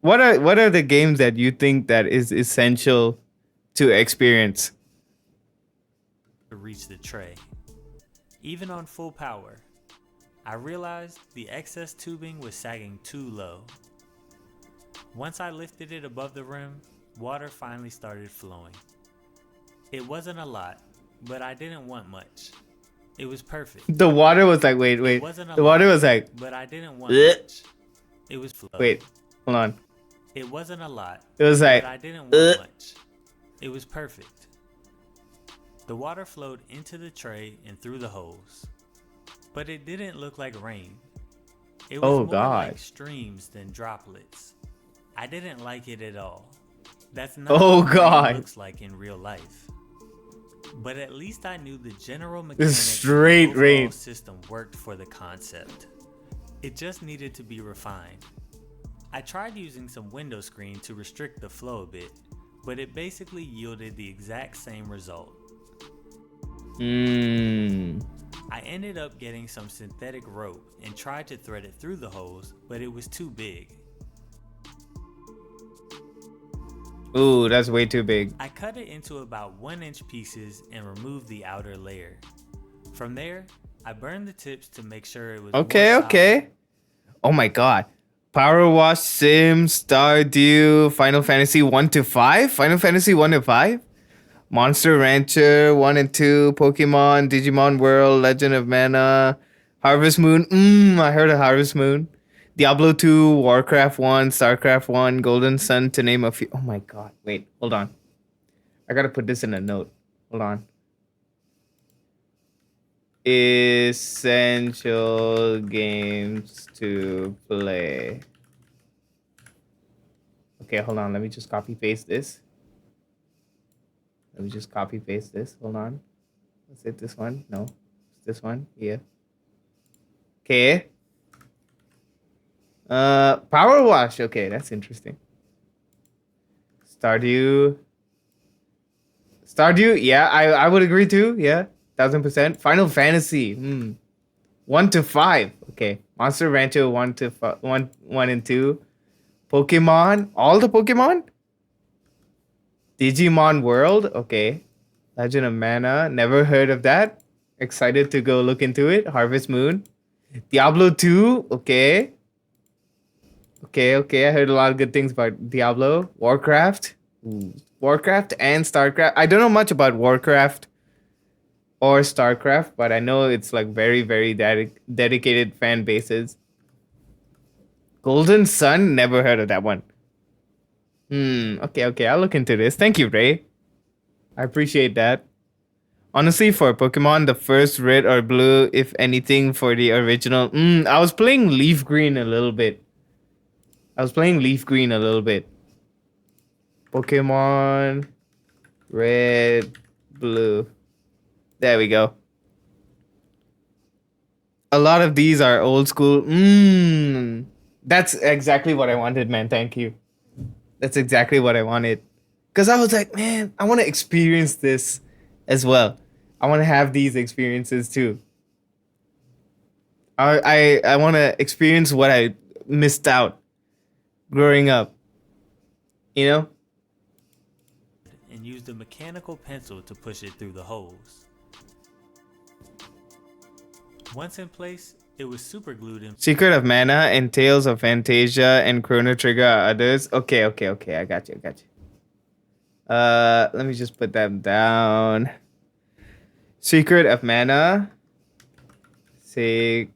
What are the games that you think that is essential to experience? To reach the tray. Even on full power, I realized the excess tubing was sagging too low. Once I lifted it above the rim, water finally started flowing. It wasn't a lot, but I didn't want much. It was perfect. The water was like, wait. It wasn't a The water lot, was like, but I didn't want "Ugh." much. It was flowing. Wait, hold on. It wasn't a lot. It was like, but I didn't want "Ugh." much. It was perfect. The water flowed into the tray and through the holes. But it didn't look like rain. It was Oh, more God. like streams than droplets. I didn't like it at all. That's not Oh, what rain God. looks like in real life. But at least I knew the general This mechanics is straight of the overall rain. system worked for the concept. It just needed to be refined. I tried using some window screen to restrict the flow a bit, but it basically yielded the exact same result. I ended up getting some synthetic rope and tried to thread it through the holes, but it was too big. Ooh, that's way too big. I cut it into about 1-inch pieces and removed the outer layer. From there, I burned the tips to make sure it was Okay, more okay. Oh my God. Power Wash, Sims, Stardew, Final Fantasy 1 to 5? Final Fantasy 1 to 5? Monster Rancher 1 and 2, Pokemon, Digimon World, Legend of Mana, Harvest Moon. I heard of Harvest Moon. Diablo 2, Warcraft 1, Starcraft 1, Golden Sun, to name a few. Oh my God. Wait, hold on. I gotta put this in a note. Hold on. Essential games to play. Okay, hold on. Let me just copy paste this. Hold on. Is it this one? No. It's this one. Yeah. Okay. Power Wash. Okay, that's interesting. Stardew. Yeah, I would agree too. Yeah, 1000%. Final Fantasy. 1 to 5. Okay. Monster Rancher 1 and 2. Pokemon. All the Pokemon. Digimon World. Okay. Legend of Mana. Never heard of that. Excited to go look into it. Harvest Moon. Diablo 2. Okay. Okay. I heard a lot of good things about Diablo. Warcraft. Warcraft and StarCraft. I don't know much about Warcraft or StarCraft, but I know it's like very, very dedicated fan bases. Golden Sun. Never heard of that one. Okay. I'll look into this. Thank you, Ray. I appreciate that. Honestly, for Pokemon, the first red or blue, if anything, for the original. I was playing Leaf Green a little bit. Pokemon Red, Blue. There we go. A lot of these are old school. That's exactly what I wanted, man. Thank you. That's exactly what I wanted. Because I was like, man, I want to experience this as well. I want to have these experiences too. I want to experience what I missed out growing up. You know? And used a mechanical pencil to push it through the holes. Once in place, it was super glued in. Secret of Mana and Tales of Fantasia and Chrono Trigger are others. Okay. I got you. Let me just put them down. Secret of Mana. Secret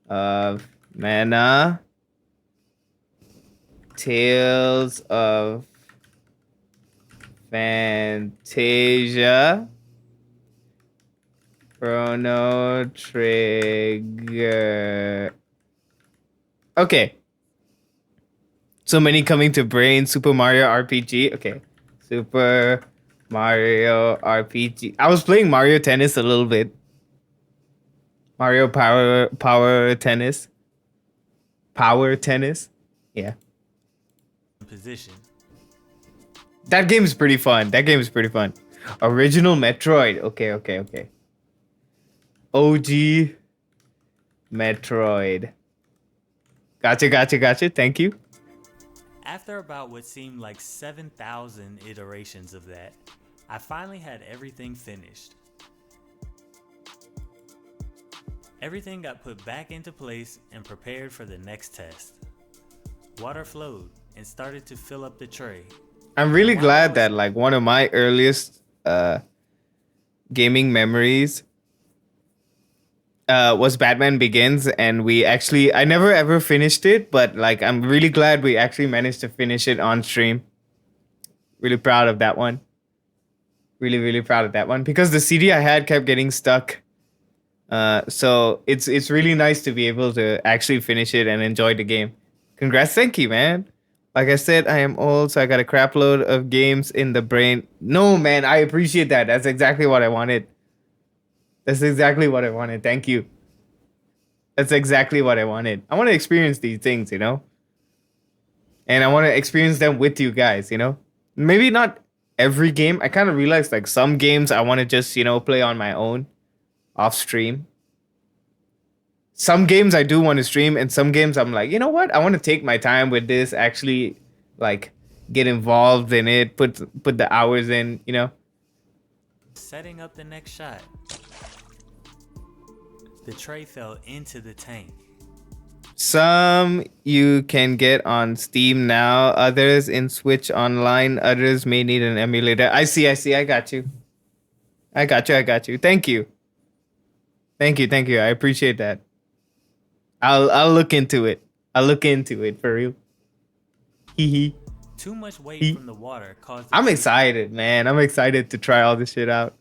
of Mana. Tales of Fantasia. Chrono Trigger. Okay. So many coming to brain. Super Mario RPG. Okay. Super Mario RPG. I was playing Mario Tennis a little bit. Mario Power Tennis. Power Tennis. Yeah. Position. That game is pretty fun. Original Metroid. Okay. OG Metroid. Gotcha. Thank you. After about what seemed like 7,000 iterations of that, I finally had everything finished. Everything got put back into place and prepared for the next test. Water flowed and started to fill up the tray. I'm really glad that like one of my earliest gaming memories was Batman Begins, and I never ever finished it, but like I'm really glad we actually managed to finish it on stream. Really proud of that one. Really proud of that one because the CD I had kept getting stuck. So it's really nice to be able to actually finish it and enjoy the game. Congrats, thank you, man. Like I said, I am old, so I got a crap load of games in the brain. No, man, I appreciate that. That's exactly what I wanted. Thank you. That's exactly what I wanted. I want to experience these things, you know? And I want to experience them with you guys, you know? Maybe not every game. I kind of realized like some games I want to just, you know, play on my own off stream. Some games I do want to stream, and some games I'm like, you know what? I want to take my time with this, actually like get involved in it, put the hours in, you know? Setting up the next shot. The tray fell into the tank. Some you can get on Steam now, others in Switch Online, others may need an emulator. I see, I got you. Thank you. I appreciate that. I'll look into it. For real. Hee. Too much weight from the water caused I'm excited, man. I'm excited to try all this shit out.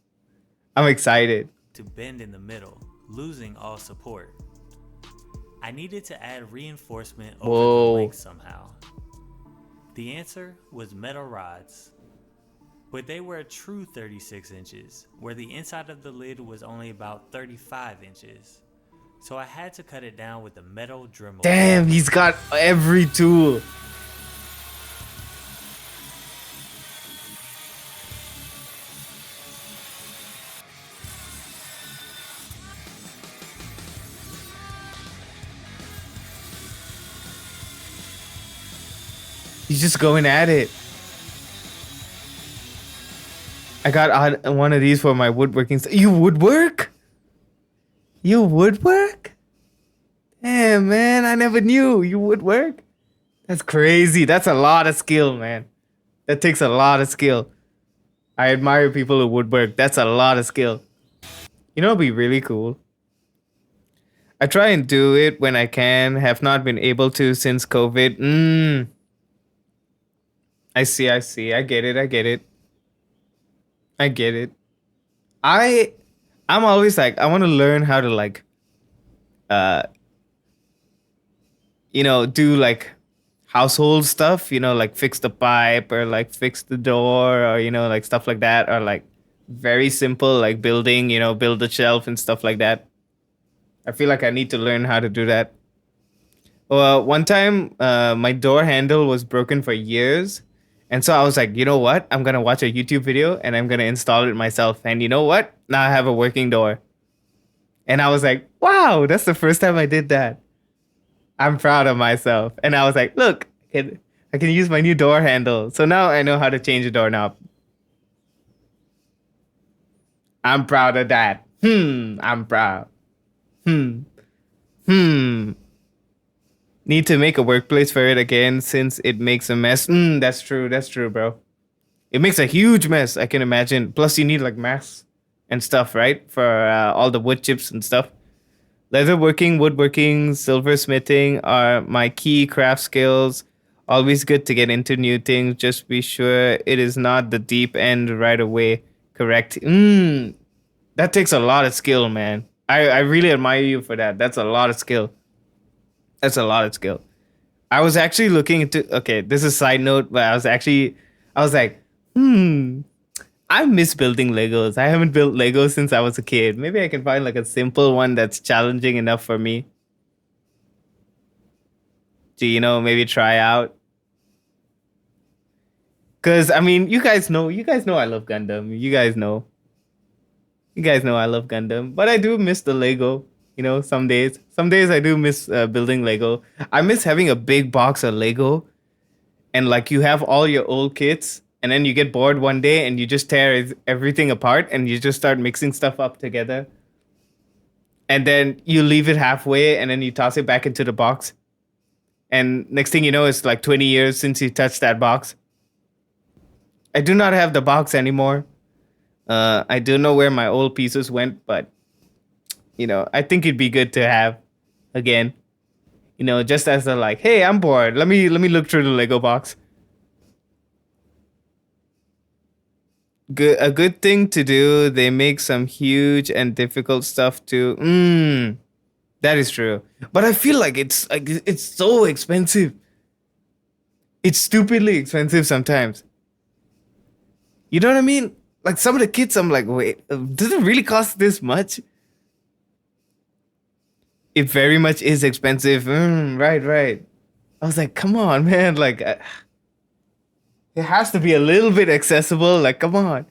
I'm excited. To bend in the middle, losing all support. I needed to add reinforcement over the length somehow. The answer was metal rods. But they were a true 36 inches, where the inside of the lid was only about 35 inches. So I had to cut it down with a metal Dremel. Damn, he's got every tool. He's just going at it. I got one of these for my woodworking. You woodwork? Damn, man, I never knew you woodwork. That's crazy. That's a lot of skill, man. That takes a lot of skill. I admire people who woodwork. That's a lot of skill. You know, it'd be really cool. I try and do it when I can. Have not been able to since COVID. I see. I get it. I'm always like, I want to learn how to like, you know, do like household stuff, you know, like fix the pipe or like fix the door or, you know, like stuff like that, or like very simple, like building, you know, build the shelf and stuff like that. I feel like I need to learn how to do that. Well, one time, my door handle was broken for years. And so I was like, you know what? I'm going to watch a YouTube video and I'm going to install it myself. And you know what? Now I have a working door. And I was like, wow, that's the first time I did that. I'm proud of myself. And I was like, look, I can use my new door handle. So now I know how to change a doorknob. I'm proud of that. I'm proud. Hmm. Need to make a workplace for it again since it makes a mess. That's true. That's true, bro. It makes a huge mess, I can imagine. Plus, you need like mass and stuff, right? For all the wood chips and stuff. Leatherworking, woodworking, silversmithing are my key craft skills. Always good to get into new things. Just be sure it is not the deep end right away. Correct. That takes a lot of skill, man. I really admire you for that. That's a lot of skill. That's a lot of skill. I was actually looking into, okay, this is a side note, but I was like, I miss building Legos. I haven't built Legos since I was a kid. Maybe I can find like a simple one that's challenging enough for me to, maybe try out. Cause I mean, you guys know I love Gundam. You guys know I love Gundam, but I do miss the Lego. Some days I do miss building Lego. I miss having a big box of Lego, and like you have all your old kits, and then you get bored one day and you just tear everything apart and you just start mixing stuff up together, and then you leave it halfway and then you toss it back into the box, and next thing you know, it's like 20 years since you touched that box. I do not have the box anymore. I don't know where my old pieces went, but I think it'd be good to have again. Just as a like, hey, I'm bored. Let me look through the Lego box. A good thing to do. They make some huge and difficult stuff too. That is true. But I feel like it's so expensive. It's stupidly expensive sometimes. You know what I mean? Like some of the kits, I'm like, wait, does it really cost this much? It very much is expensive. Right. I was like, come on, man. Like, it has to be a little bit accessible. Like, come on.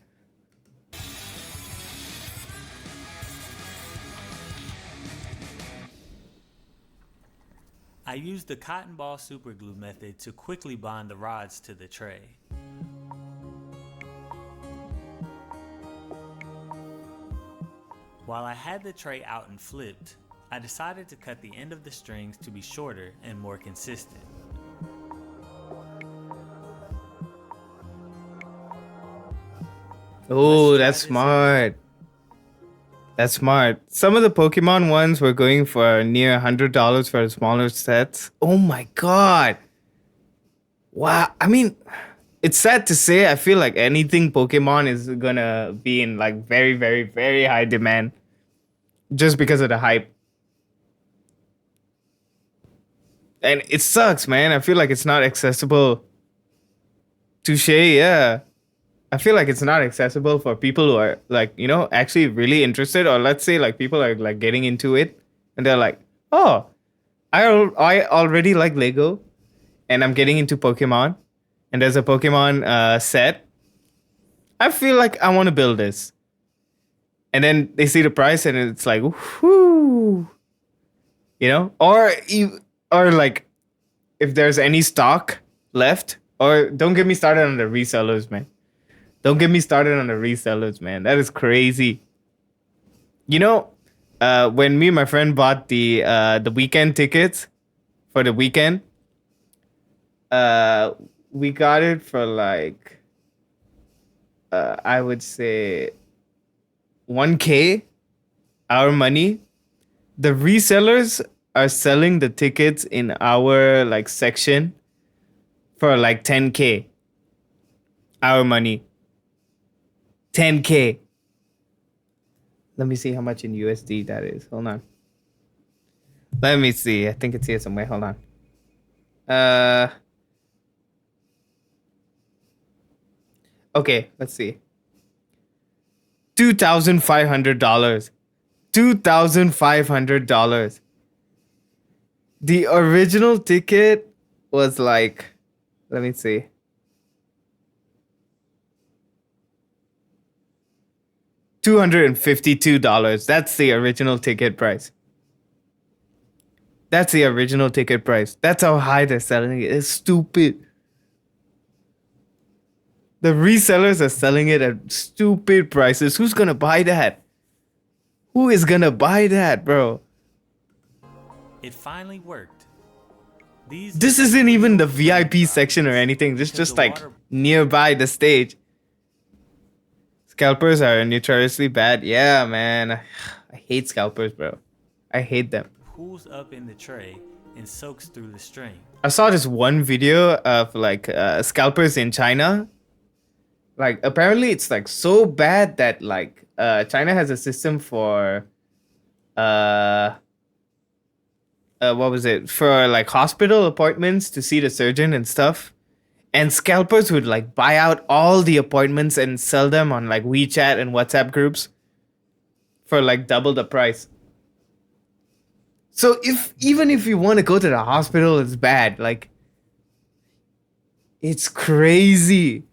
I used the cotton ball superglue method to quickly bond the rods to the tray. While I had the tray out and flipped, I decided to cut the end of the strings to be shorter and more consistent. Oh, that's smart. That's smart. Some of the Pokemon ones were going for near $100 for smaller sets. Oh my god. Wow. I mean, it's sad to say, I feel like anything Pokemon is gonna be in like very, very, very high demand just because of the hype. And it sucks, man. I feel like it's not accessible. Touche, yeah. I feel like it's not accessible for people who are like, actually really interested, or let's say like people are like getting into it and they're like, oh, I already like Lego and I'm getting into Pokemon and there's a Pokemon set. I feel like I want to build this. And then they see the price and it's like, whoo, or like if there's any stock left, or don't get me started on the resellers, man. Don't get me started on the resellers, man. That is crazy. When me and my friend bought the weekend tickets for the weekend, we got it for like, I would say 1K, our money. The resellers are selling the tickets in our like section for like 10K, our money. 10K. Let me see how much in USD that is. Hold on. Let me see. I think it's here somewhere. Hold on. Okay, let's see. $2,500. $2,500. The original ticket was like, let me see. $252. That's the original ticket price. That's the original ticket price. That's how high they're selling it. It's stupid. The resellers are selling it at stupid prices. Who's gonna buy that? Who is gonna buy that, bro? It finally worked. These This isn't even the VIP section or anything. This is just like nearby the stage. Scalpers are notoriously bad. Yeah, man. I hate scalpers, bro. I hate them. pulls up in the tray and soaks through the string. I saw this one video of like scalpers in China. Like apparently it's like so bad that like China has a system for what was it? For like hospital appointments to see the surgeon and stuff. And scalpers would like buy out all the appointments and sell them on like WeChat and WhatsApp groups for like double the price. So even if you want to go to the hospital, it's bad. Like, it's crazy.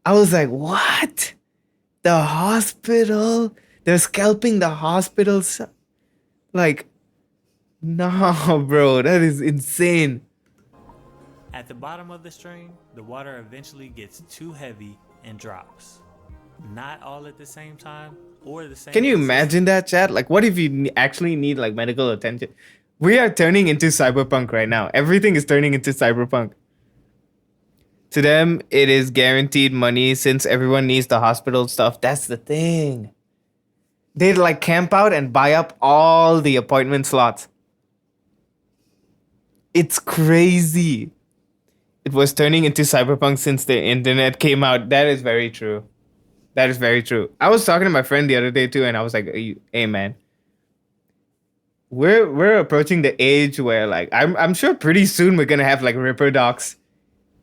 I was like, what? The hospital? They're scalping the hospitals? Like, no, bro, that is insane. At the bottom of the string, the water eventually gets too heavy and drops. Not all at the same time or the same. Can you imagine that, chat? Like, what if you actually need like medical attention? We are turning into cyberpunk right now. Everything is turning into cyberpunk. To them, it is guaranteed money since everyone needs the hospital stuff. That's the thing. They'd like camp out and buy up all the appointment slots. It's crazy. It was turning into cyberpunk since the internet came out. That is very true. That is very true. I was talking to my friend the other day too, and I was like, "Hey man, we're approaching the age where like I'm sure pretty soon we're gonna have like Ripper docs,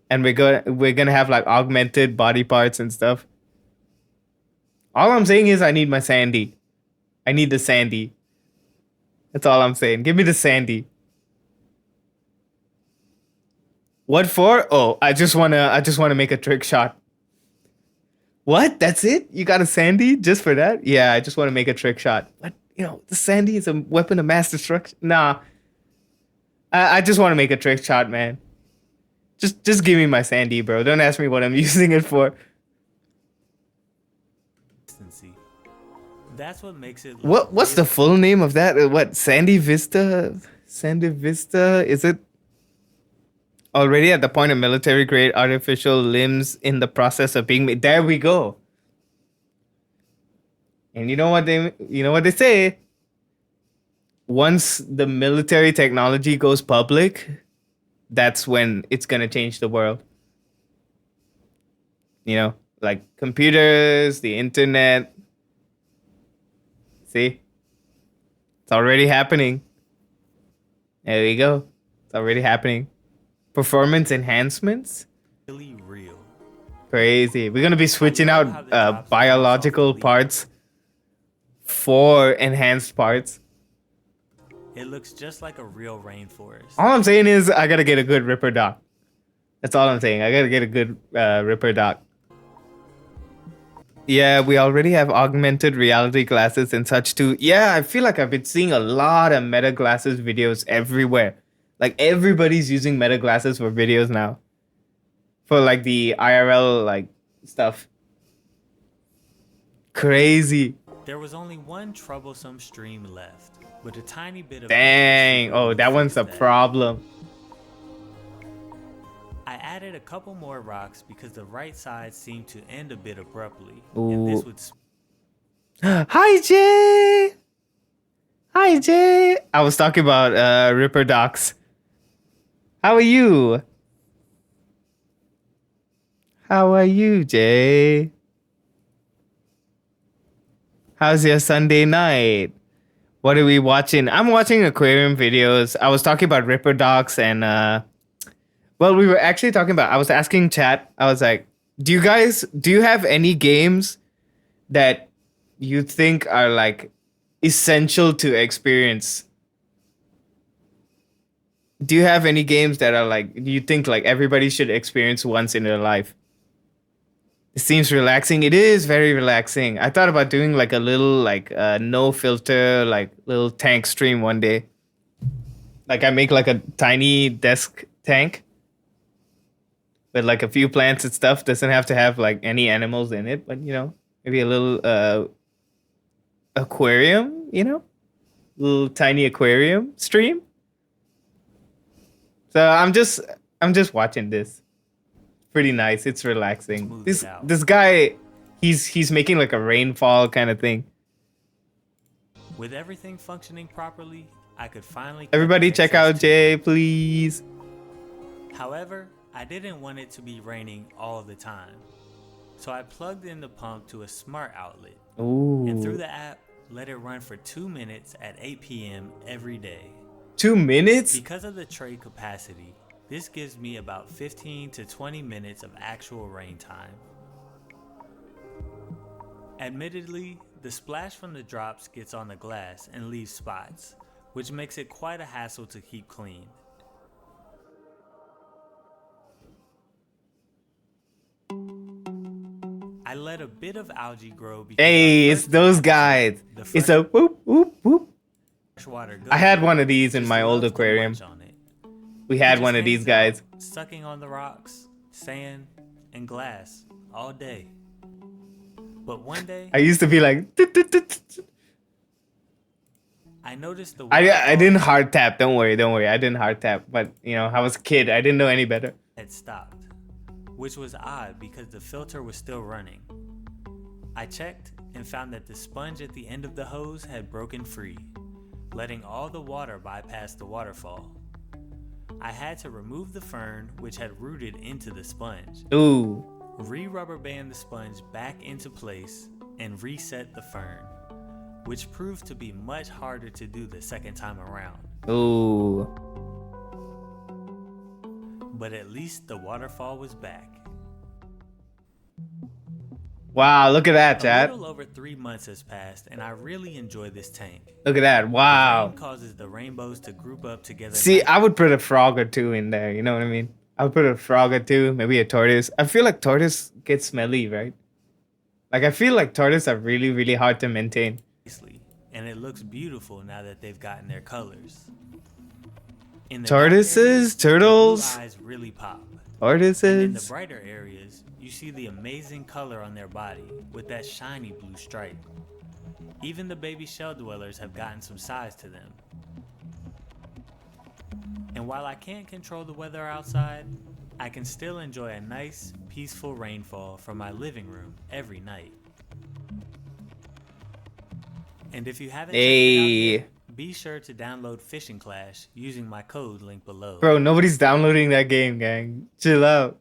and we're gonna have like augmented body parts and stuff." All I'm saying is I need my Sandy. I need the Sandy. That's all I'm saying. Give me the Sandy. What for? Oh, I just wanna make a trick shot. What? That's it? You got a Sandy just for that? Yeah, I just want to make a trick shot. But you know, the Sandy is a weapon of mass destruction. Nah. I just want to make a trick shot, man. Just give me my Sandy, bro. Don't ask me what I'm using it for. That's what makes it. What's the full name of that? What? Sandy Vista? Sandy Vista? Is it already at the point of military grade artificial limbs in the process of being made? There we go. And you know what they say? Once the military technology goes public, that's when it's gonna change the world. You know, like computers, the internet. See? It's already happening. There we go. It's already happening. Performance enhancements? Really real. Crazy. We're gonna be switching out biological parts for enhanced parts. It looks just like a real rainforest. All I'm saying is I gotta get a good Ripper doc. That's all I'm saying. I gotta get a good Ripper doc. Yeah, we already have augmented reality glasses and such too. Yeah, I feel like I've been seeing a lot of Meta glasses videos everywhere. Like everybody's using Meta glasses for videos now. For like the IRL like stuff. Crazy. There was only one troublesome stream left, but a tiny bit of. Dang. Oh, that one's a problem. I added a couple more rocks because the right side seemed to end a bit abruptly. Ooh. And this would. Hi, Jay. Hi, Jay. I was talking about Ripper docs. How are you? How are you, Jay? How's your Sunday night? What are we watching? I'm watching aquarium videos. I was talking about Ripper docs and well, we were actually talking about, I was asking chat, I was like, do you have any games that you think are like essential to experience? Do you have any games that are like, you think like everybody should experience once in their life? It seems relaxing. It is very relaxing. I thought about doing like a little like no filter, like little tank stream one day. Like I make like a tiny desk tank with like a few plants and stuff. Doesn't have to have like any animals in it, but you know, maybe a little aquarium little tiny aquarium stream. So I'm just watching this. Pretty nice. It's relaxing. This guy, he's making like a rainfall kind of thing. With everything functioning properly, I could finally... Everybody check out Jay, please. However, I didn't want it to be raining all the time. So I plugged in the pump to a smart outlet. Ooh. And through the app, let it run for 2 minutes at 8 p.m. every day. 2 minutes? Because of the tray capacity, this gives me about 15 to 20 minutes of actual rain time. Admittedly, the splash from the drops gets on the glass and leaves spots, which makes it quite a hassle to keep clean. I let a bit of algae grow because it's those guys. It's a whoop whoop whoop. I had one of these in my old aquarium. We had one of these guys. Sucking on the rocks, sand, and glass all day. But one day I used to be like I noticed the I didn't hard tap. Don't worry. I didn't hard tap. But I was a kid. I didn't know any better. Had stopped, which was odd because the filter was still running. I checked and found that the sponge at the end of the hose had broken free, letting all the water bypass the waterfall. I had to remove the fern, which had rooted into the sponge. Ooh. Re-rubber band the sponge back into place and reset the fern, which proved to be much harder to do the second time around. Ooh. But at least the waterfall was back. Wow, look at that, chat. A little over 3 months has passed, and I really enjoy this tank. Look at that. Wow. The rain causes the rainbows to group up together. See, I would put a frog or two in there. You know what I mean? I would put a frog or two, maybe a tortoise. I feel like tortoise gets smelly, right? Like, I feel like tortoise are really, really hard to maintain. And it looks beautiful now that they've gotten their colors. In the Tortoises, turtles, blue eyes really pop. tortoises. And in the brighter areas, you see the amazing color on their body with that shiny blue stripe. Even the baby shell dwellers have gotten some size to them. And while I can't control the weather outside, I can still enjoy a nice, peaceful rainfall from my living room every night. And if you haven't checked it out yet, be sure to download Fishing Clash using my code linked below. Bro, nobody's downloading that game, gang. Chill out.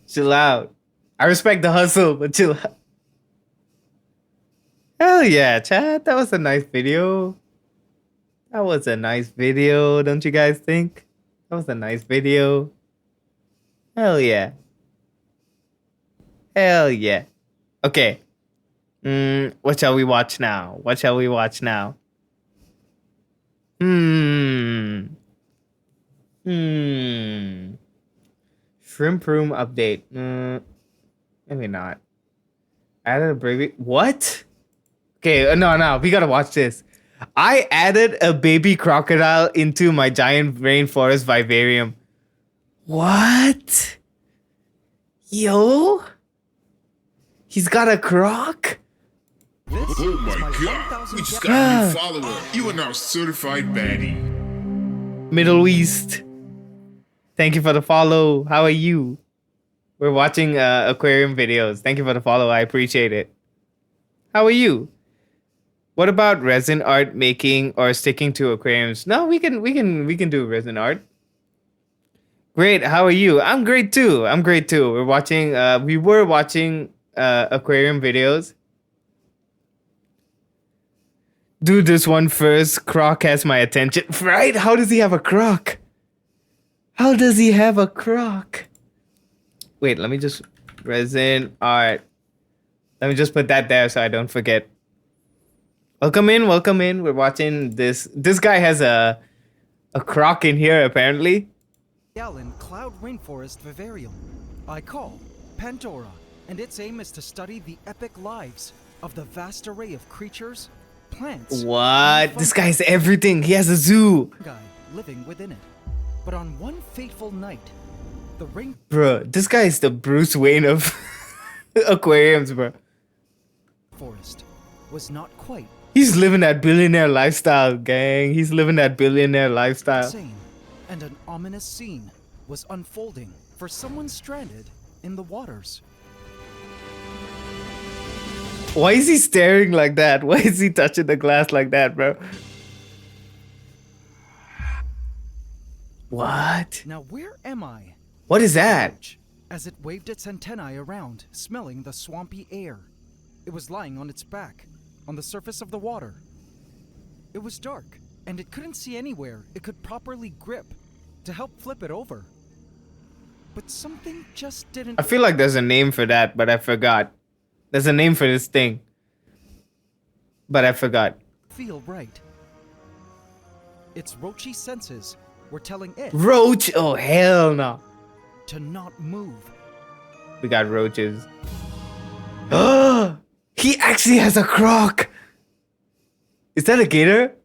Chill out. I respect the hustle, but chill out. Hell yeah, chat. That was a nice video. That was a nice video, don't you guys think? That was a nice video. Hell yeah. Hell yeah. Okay. What shall we watch now? What shall we watch now? Shrimp room update. Maybe not. Added a baby. What? Okay, no, we gotta watch this. I added a baby crocodile into my giant rainforest vivarium. What? Yo? He's got a croc? Oh my god, we just got a new follower. You are now certified baddie. Middle East. Thank you for the follow. How are you? We're watching aquarium videos. Thank you for the follow. I appreciate it. How are you? What about resin art making or sticking to aquariums? No, we can do resin art. Great. How are you? I'm great too. We're watching we were watching aquarium videos. Do this one first. Croc has my attention. Right? How does he have a croc? How does he have a croc? Wait, let me just resin art. Let me just put that there so I don't forget. Welcome in. We're watching this. This guy has a croc in here apparently. In Cloud Rainforest Vivarium. I call Pandora, and its aim is to study the epic lives of the vast array of creatures, plants. What? This guy's everything. He has a zoo. Guy living within it. But on one fateful night, the ring. Bro, this guy is the Bruce Wayne of aquariums, bro. Forest was not quite He's living that billionaire lifestyle, gang. He's living that billionaire lifestyle. Insane. And an ominous scene was unfolding for someone stranded in the waters. Why is he staring like that? Why is he touching the glass like that, bro? What? Now where am I? What is that? As it waved its antennae around, smelling the swampy air. It was lying on its back, on the surface of the water. It was dark, and it couldn't see anywhere it could properly grip to help flip it over. But something just didn't... I feel like there's a name for that, but I forgot. There's a name for this thing. But I forgot. ...feel right. Its roachy senses were telling it... Roach? Oh, hell no. ...to not move. We got roaches. He actually has a croc. Is that a gator?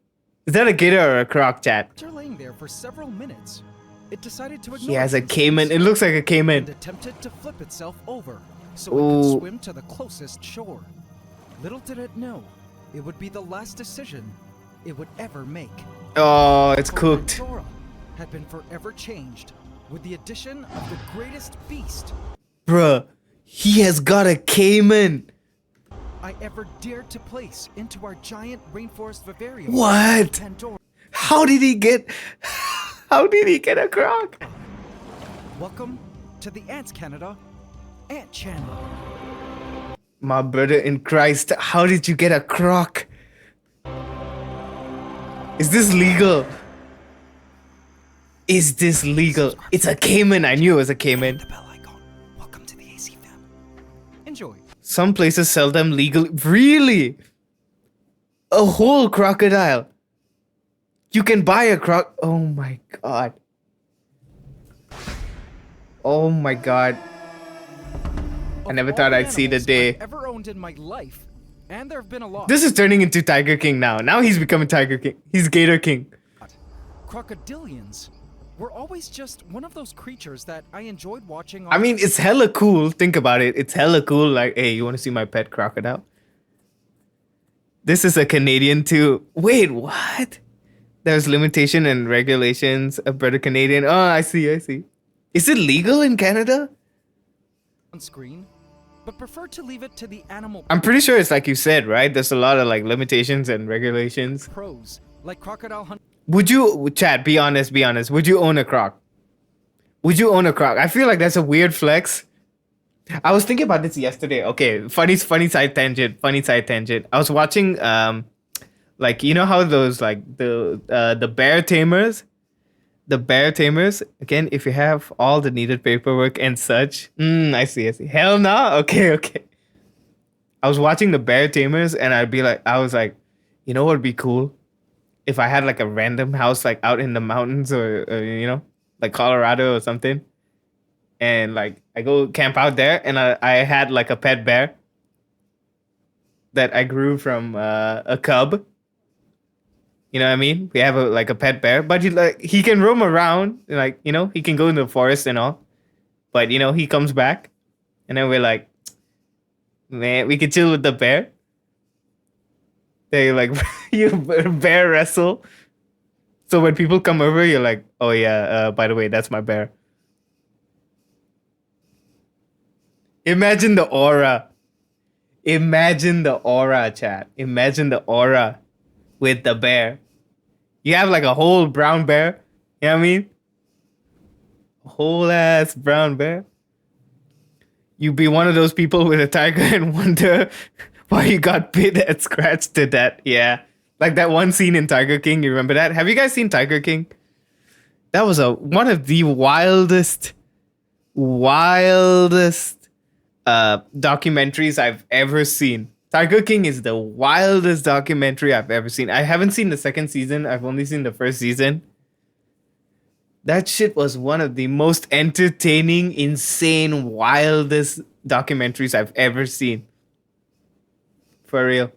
Is that a gator or a croc, chat? After laying there for several minutes, it decided to ignore... He has a caiman. It looks like a caiman. ...and attempted to flip itself over so it could swim to the closest shore. Little did it know, it would be the last decision it would ever make. Oh, it's cooked. Pandora had been forever changed with the addition of the greatest beast Bruh, he has got a caiman. I ever dared to place into our giant rainforest vivarium. What? Pandora. How did he get a croc? Welcome to the Ants Canada Ant Channel. My brother in Christ, how did you get a croc? Is this legal? Is this legal? It's a caiman. I knew it was a caiman. Enjoy. Some places sell them legally. Really? A whole crocodile. You can buy a croc. Oh my god. Oh my god. I never thought I'd see the day. I've ever owned in my life, and there have been a lot. This is turning into Tiger King now. Now he's becoming Tiger King. He's Gator King. Crocodilians were always just one of those creatures that I enjoyed watching. I mean, it's hella cool. Think about it. It's hella cool. Like, hey, you want to see my pet crocodile? This is a Canadian too. Wait, what? There's limitation and regulations. A brother Canadian. Oh, I see. Is it legal in Canada? On screen, but prefer to leave it to the animal. I'm pretty sure it's like you said, right? There's a lot of like limitations and regulations. Pros like crocodile hunt. Would you, Chad, be honest, would you own a croc? Would you own a croc? I feel like that's a weird flex. I was thinking about this yesterday. Okay, funny side tangent. I was watching, like, you know how those, like, the bear tamers? The bear tamers, again, if you have all the needed paperwork and such. I see. Hell no? Okay. I was watching the bear tamers and I was like, you know what would be cool? If I had like a random house like out in the mountains or you know, like Colorado or something. And like I go camp out there and I had like a pet bear that I grew from a cub. You know what I mean? We have like a pet bear, but he can roam around, like, you know, he can go in the forest and all. But you know, he comes back and then we're like, man, we could chill with the bear. They like you bear wrestle. So when people come over, you're like, oh yeah, by the way, that's my bear. Imagine the aura. Imagine the aura, chat. Imagine the aura with the bear. You have like a whole brown bear. You know what I mean? A whole ass brown bear. You be one of those people with a tiger and wonder why you got bit and scratched to death. Yeah. Like that one scene in Tiger King. You remember that? Have you guys seen Tiger King? That was one of the wildest documentaries I've ever seen. Tiger King is the wildest documentary I've ever seen. I haven't seen the second season. I've only seen the first season. That shit was one of the most entertaining, insane, wildest documentaries I've ever seen. For real.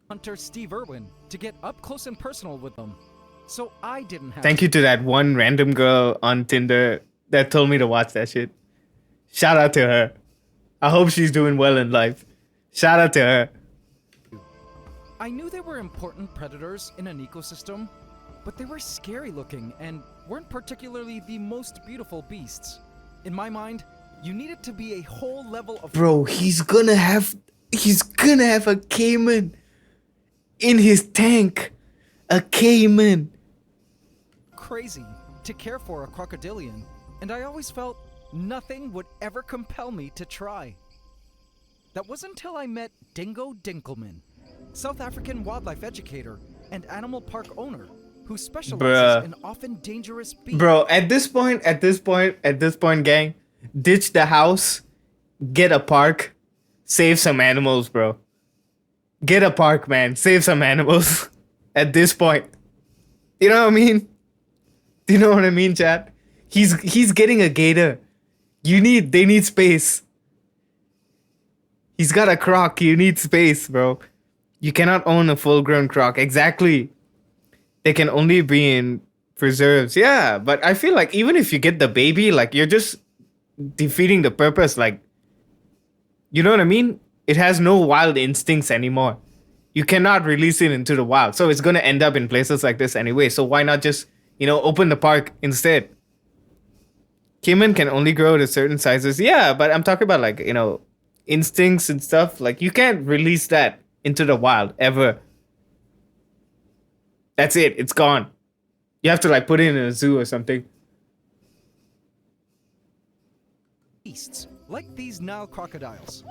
Hunter Steve Irwin to get up close and personal with them. So I didn't have Thank you to that one random girl on Tinder that told me to watch that shit. Shout out to her. I hope she's doing well in life. Shout out to her. I knew they were important predators in an ecosystem, but they were scary looking and weren't particularly the most beautiful beasts. In my mind, you needed to be a whole level of... Bro, he's gonna have a caiman in his tank. A caiman. crazy to care for a crocodilian, and I always felt nothing would ever compel me to try. That wasn't until I met Dingo Dinkelman, South African wildlife educator and animal park owner, who specializes in often dangerous beasts. Bro, at this point, gang, ditch the house, get a park, save some animals, bro. Get a park, man. Save some animals. At this point. You know what I mean? Do you know what I mean, chat? He's getting a gator. They need space. He's got a croc. You need space, bro. You cannot own a full-grown croc. Exactly. They can only be in preserves. Yeah, but I feel like even if you get the baby, like, you're just defeating the purpose. Like, you know what I mean? It has no wild instincts anymore. You cannot release it into the wild. So it's going to end up in places like this anyway. So why not just, open the park instead? Caiman can only grow to certain sizes. Yeah, but I'm talking about, like, instincts and stuff. Like, you can't release that into the wild ever. That's it. It's gone. You have to, like, put it in a zoo or something. Beasts, like these Nile crocodiles.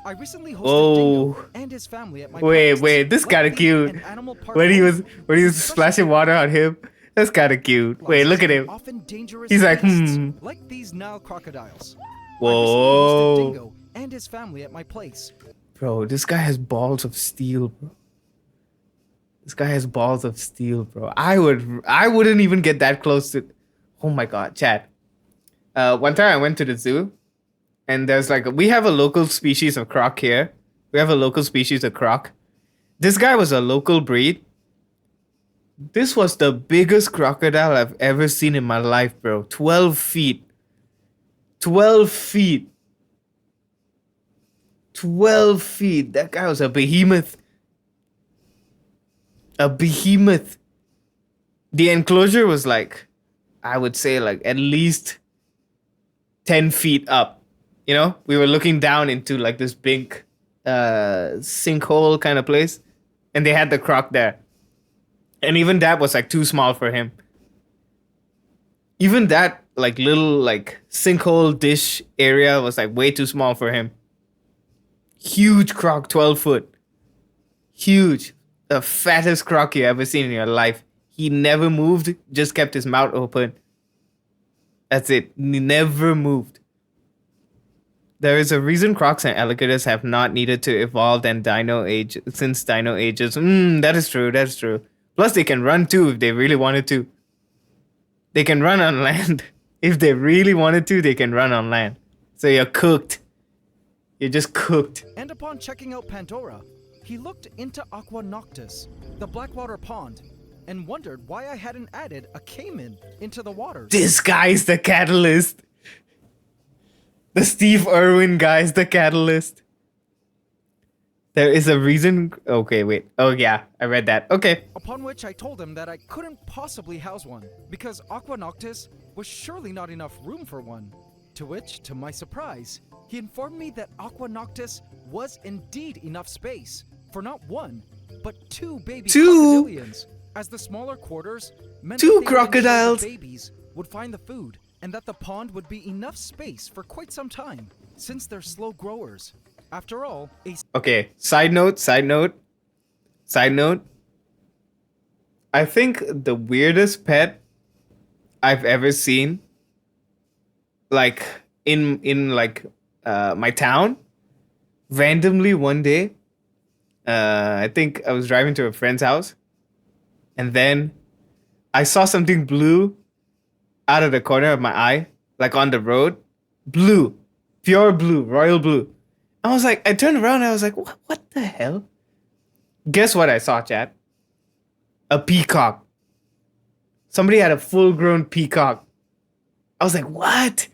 I recently hosted Dingo and his family at my place. Wait, this kind of cute. When he was splashing water on him, that's kind of cute. Wait, look at him. He's like, like these Nile crocodiles. Whoa. I recently hosted Dingo and his family at my place. Bro, this guy has balls of steel, bro. This guy has balls of steel, bro. I wouldn't even get that close to. Oh my god, chat. One time I went to the zoo. And there's we have a local species of croc here. We have a local species of croc. This guy was a local breed. This was the biggest crocodile I've ever seen in my life, bro. 12 feet. 12 feet. 12 feet. That guy was a behemoth. A behemoth. The enclosure was I would say at least 10 feet up. We were looking down into this big sinkhole kind of place. And they had the croc there. And even that was too small for him. Even that little sinkhole dish area was way too small for him. Huge croc, 12 foot. Huge. The fattest croc you ever seen in your life. He never moved, just kept his mouth open. That's it. He never moved. There is a reason crocs and alligators have not needed to evolve since dino ages. That is true. That's true. Plus, they can run too if they really wanted to. They can run on land. If they really wanted to, they can run on land. So you're cooked. You're just cooked. And upon checking out Pandora, he looked into Aqua Noctis, the Blackwater Pond, and wondered why I hadn't added a caiman into the water. This guy's the catalyst. The Steve Irwin guy's the catalyst. There is a reason. Okay, wait. Oh, yeah. I read that. Okay. Upon which I told him that I couldn't possibly house one because Aqua Noctis was surely not enough room for one. To which, to my surprise, he informed me that Aqua Noctis was indeed enough space for not one, but two baby crocodilians. As the smaller quarters meant two that they crocodiles. The babies would find the food, and that the pond would be enough space for quite some time, since they're slow growers. After all, Okay, side note. I think the weirdest pet I've ever seen, in my town, randomly one day, I think I was driving to a friend's house, and then I saw something blue out of the corner of my eye, on the road. Blue. Pure blue. Royal blue. I turned around and I was like, what the hell? Guess what I saw, chat? A peacock. Somebody had a full-grown peacock. I was like, what?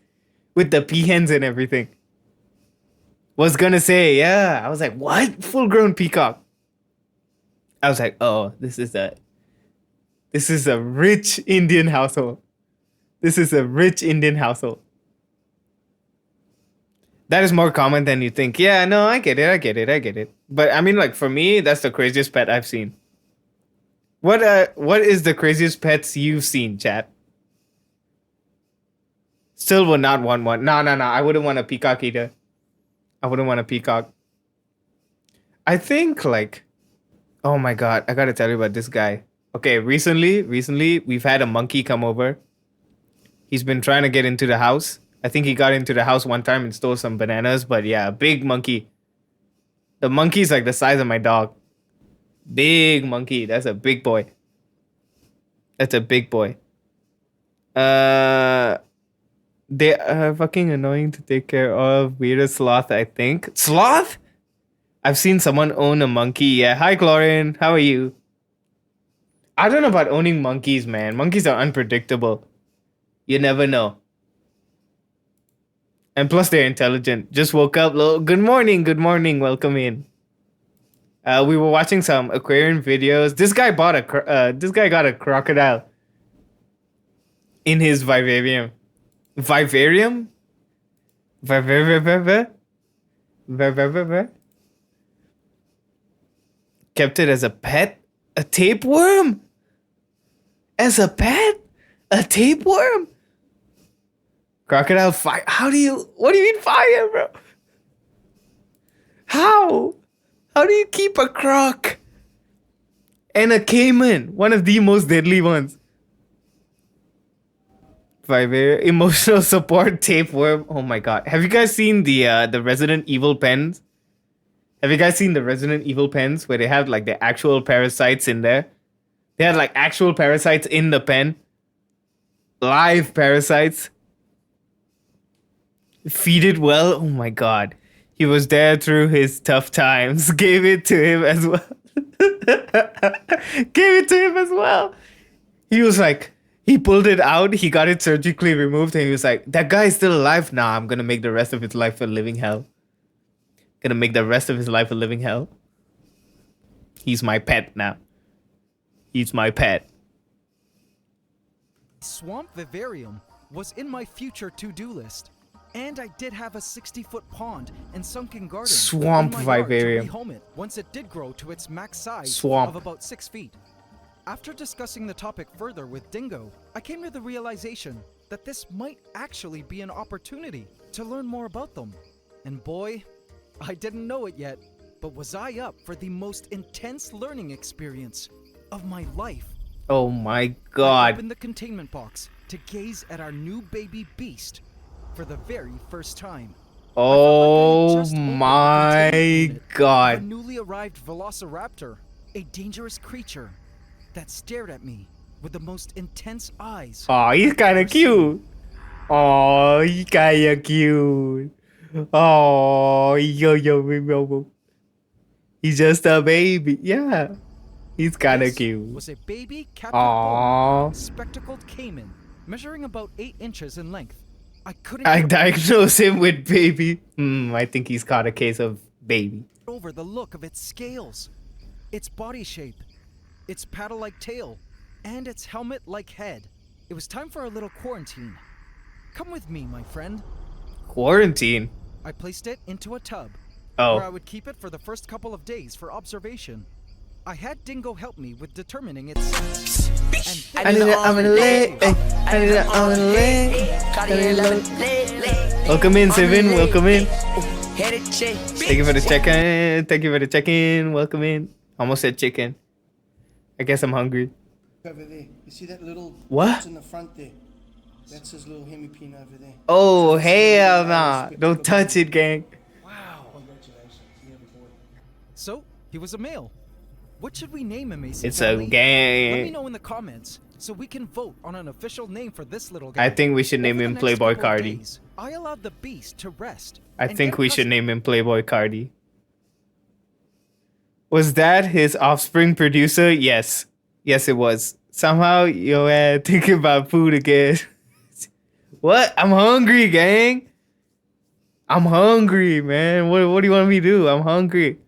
With the peahens and everything. Was gonna say, yeah. I was like, what? Full-grown peacock. I was like, oh, this is a rich Indian household. This is a rich Indian household. That is more common than you think. Yeah, no, I get it. But I mean, like, for me, that's the craziest pet I've seen. What is the craziest pets you've seen, chat? Still would not want one. No. I wouldn't want a peacock either. I wouldn't want a peacock. I think, like, oh my god, I gotta tell you about this guy. Okay, recently, we've had a monkey come over. He's been trying to get into the house. I think he got into the house one time and stole some bananas, but yeah, big monkey. The monkey's like the size of my dog. Big monkey. That's a big boy. They are fucking annoying to take care of. Weirder sloth, I think. Sloth? I've seen someone own a monkey. Yeah. Hi, Chlorine. How are you? I don't know about owning monkeys, man. Monkeys are unpredictable. You never know. And plus, they're intelligent. Just woke up. Good morning. Welcome in. We were watching some aquarium videos. This guy got a crocodile in his vivarium. Vivarium? Kept it as a pet? A tapeworm? As a pet? A tapeworm? Crocodile fire? What do you mean fire, bro? How? How do you keep a croc? And a caiman, one of the most deadly ones. Emotional support tapeworm. Oh my god. Have you guys seen the Resident Evil pens? Have you guys seen the Resident Evil pens where they have like the actual parasites in there? They had like actual parasites in the pen. Live parasites. Feed it well. Oh my god. He was there through his tough times. Gave it to him as well. He was like, he pulled it out. He got it surgically removed. And he was like, that guy is still alive. Nah, I'm going to make the rest of his life a living hell. He's my pet now. Swamp vivarium was in my future to-do list. And I did have a 60-foot pond and sunken garden Swamp in my yard vivarium. to rehome it once it did grow to its max size Swamp. of about 6 feet. After discussing the topic further with Dingo, I came to the realization that this might actually be an opportunity to learn more about them. And boy, I didn't know it yet, but was I up for the most intense learning experience of my life. Oh my I god. opened the containment box to gaze at our new baby beast for the very first time. Oh my god. A newly arrived velociraptor, a dangerous creature that stared at me with the most intense eyes. Oh, he's kind of cute. Oh, yo. He's just a baby. Yeah. He's kind of cute. Was a baby captive Aww. bull, spectacled caiman, measuring about 8 inches in length. I couldn't I get diagnosed him with baby. I think he's caught a case of baby. over the look of its scales, its body shape, its paddle-like tail, and its helmet-like head. It was time for a little quarantine. Come with me, my friend. Quarantine? I placed it into a tub, Oh. where I would keep it for the first couple of days for observation. I had Dingo help me with determining its sex. Welcome in, Seven. Welcome in. Thank you for the check-in. Welcome in. Almost said chicken. I guess I'm hungry. Over there. You see that little What? box in the front there? That's his little hemipene over there. Oh, hell nah. Don't touch it, gang. So, he was a male. What should we name him, AC It's family? a gang. Let me know in the comments so we can vote on an official name for this little guy. I think we should name Over the him next Playboy couple of Cardi. days, I allowed the beast to rest. I and think get we should accustomed name him Playboy Cardi. Was that his offspring producer? Yes. Yes, it was. Somehow, yo, thinking about food again. What? I'm hungry, gang. I'm hungry, man. What do you want me to do? I'm hungry.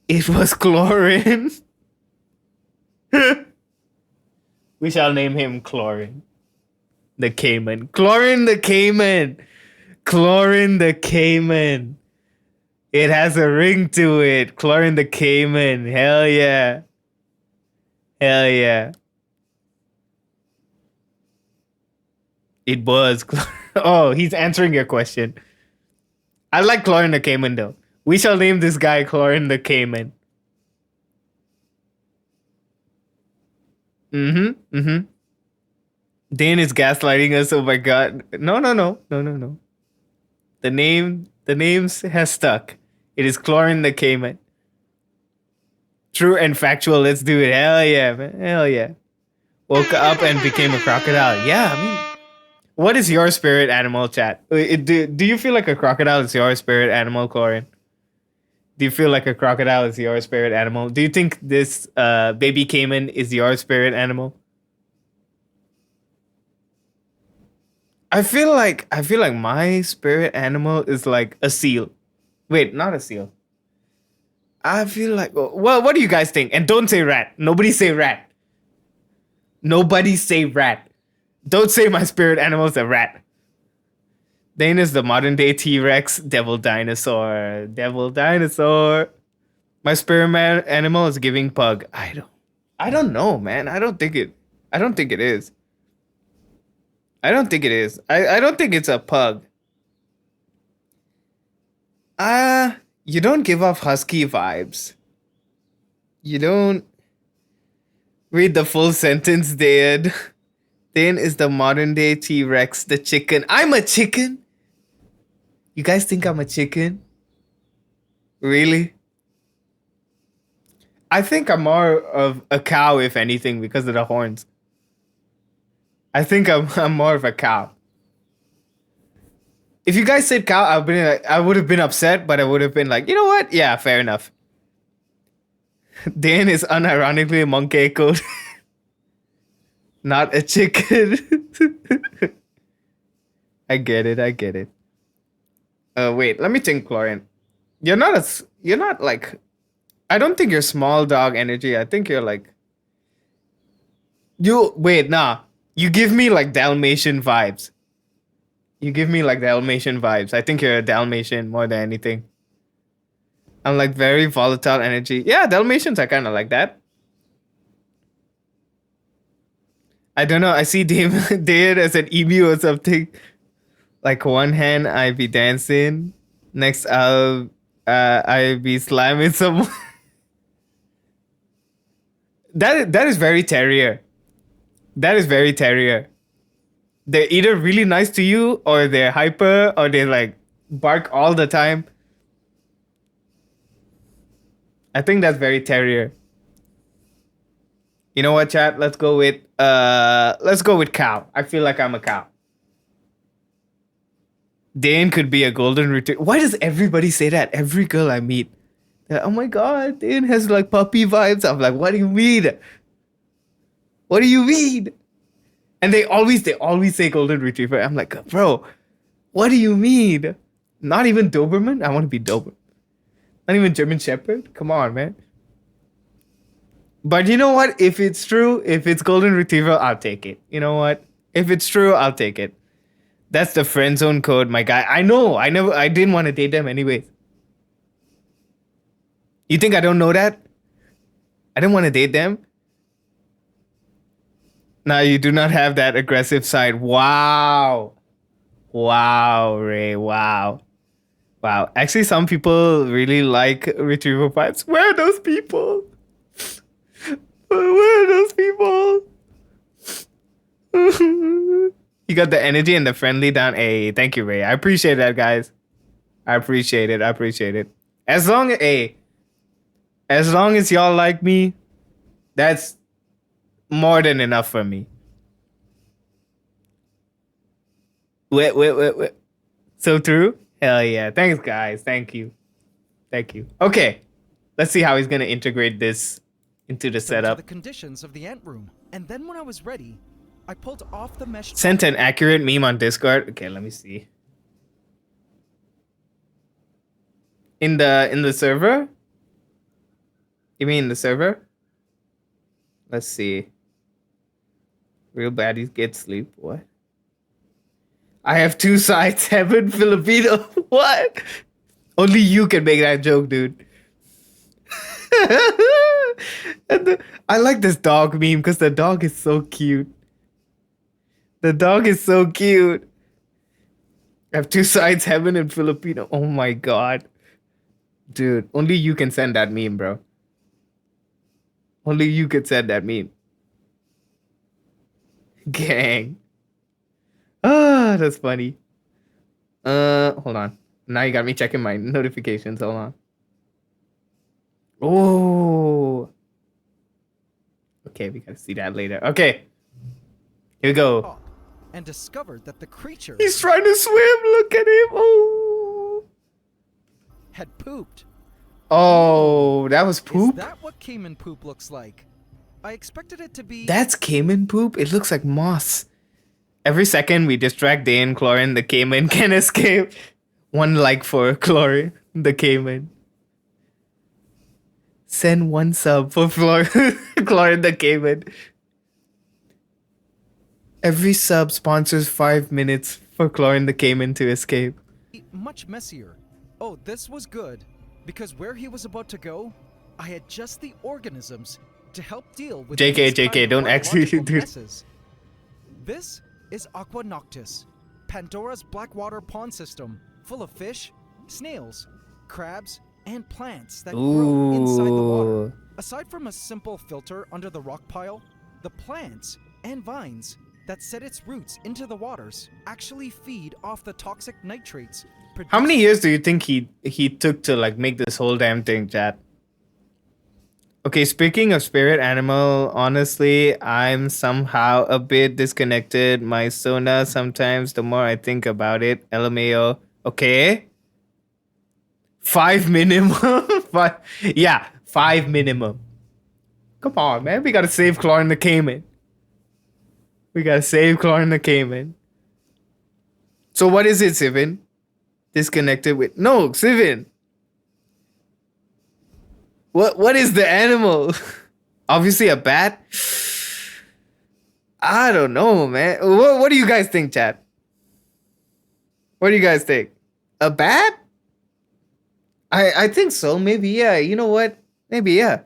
It was chlorine. We shall name him Chlorine the Cayman. Chlorine the Cayman. Chlorine the Cayman. It has a ring to it. Chlorine the Cayman. Hell yeah. Hell yeah. It was. Oh, he's answering your question. I like Chlorine the Cayman though. We shall name this guy Chlorine the Cayman. Mm-hmm. Dane is gaslighting us. Oh my god. No. The names has stuck. It is Chlorine the Cayman. True and factual. Let's do it. Hell yeah, man. Hell yeah. Woke up and became a crocodile. Yeah, I mean, what is your spirit animal, chat? Do you feel like a crocodile is your spirit animal, Chlorine? Do you feel like a crocodile is your spirit animal? Do you think this baby cayman is your spirit animal? I feel like my spirit animal is like a seal. Wait, not a seal. I feel like, well, what do you guys think? And don't say rat. Nobody say rat. Nobody say rat. Don't say my spirit animal is a rat. Dane is the modern day T-Rex, devil dinosaur. Devil dinosaur. My spirit animal is giving pug. I don't know, man. I don't think it is. I don't think it is. I don't think it's a pug. You don't give off husky vibes. You don't read the full sentence, Dayan. Dayan is the modern day T-Rex, the chicken. I'm a chicken? You guys think I'm a chicken? Really? I think I'm more of a cow, if anything, because of the horns. I think I'm more of a cow. If you guys said cow, I would have been upset, but I would have been like, you know what? Yeah, fair enough. Dan is unironically a monkey code. Not a chicken. I get it. Wait, let me think, Chlorine. You're not like, I don't think you're small dog energy. I think you're like, you give me like Dalmatian vibes. I think you're a Dalmatian more than anything. I'm like very volatile energy. Yeah, Dalmatians are kind of like that. I don't know. I see David as an emu or something. Like one hand I be dancing, next I be slamming someone. That is very terrier. That is very terrier. They're either really nice to you, or they're hyper, or they like bark all the time. I think that's very terrier. You know what, chat? Let's go with cow. I feel like I'm a cow. Dane could be a golden retriever. Why does everybody say that? Every girl I meet, oh my god, Dane has like puppy vibes. I'm like, what do you mean? What do you mean? And they always say golden retriever. I'm like, bro, what do you mean? Not even Doberman? I want to be Doberman. Not even German Shepherd? Come on, man. But you know what? If it's true, if it's golden retriever, I'll take it. You know what? If it's true, I'll take it. That's the friend zone code, my guy. I know. I didn't want to date them anyways. You think I don't know that? I didn't want to date them. Now you do not have that aggressive side. Wow. Wow, Ray. Wow. Wow. Actually, some people really like retriever vibes. Where are those people? Where are those people? You got the energy and the friendly down. Hey, thank you, Ray. I appreciate that, guys. I appreciate it. As long as y'all like me, that's more than enough for me. Wait. So true? Hell yeah. Thanks, guys. Thank you. Okay. Let's see how he's gonna integrate this into the setup. The conditions of the ant room, and then when I was ready, I pulled off the mesh. Sent an accurate meme on Discord. Okay, let me see. In the server? You mean in the server? Let's see. Real baddies get sleep. What? I have two sides, heaven, Filipino. What? Only you can make that joke, dude. I like this dog meme because the dog is so cute. The dog is so cute. I have two sides, heaven and Filipino. Oh my god. Dude, only you can send that meme, bro. Only you could send that meme. Gang. Ah, that's funny. Hold on. Now you got me checking my notifications. Hold on. Oh. Okay, we gotta see that later. Okay. Here we go. And discovered that the creature He's trying to swim. Look at him. Oh. had pooped. Oh, that was poop? Is that what caiman poop looks like? I expected it to be... That's caiman poop? It looks like moss. Every second we distract Dayan Chlorine, the caiman can escape. One like for Chlorine, the caiman. Send one sub for Chlorine, the caiman. Every sub sponsors 5 minutes for Chlorine, the caiman to escape. much messier. Oh, this was good, because where he was about to go, I had just the organisms to help deal with JK, don't actually do messes. This is Aqua Noctis, Pandora's blackwater pond system, full of fish, snails, crabs, and plants that grow inside the water. Aside from a simple filter under the rock pile, the plants and vines that set its roots into the waters actually feed off the toxic nitrates. How many years do you think he took to like make this whole damn thing, chat? Okay, speaking of spirit animal, honestly, I'm somehow a bit disconnected. My Sona sometimes, the more I think about it. LMAO. Okay. 5 minimum. 5 minimum. Come on, man. We gotta save Chlorine the Cayman. We gotta save Chlorine the Cayman. So what is it, Sivin? Disconnected with... No, Sivin. What is the animal? Obviously a bat? I don't know, man. What do you guys think, chat? What do you guys think? A bat? I think so. Maybe, yeah. You know what? Maybe, yeah.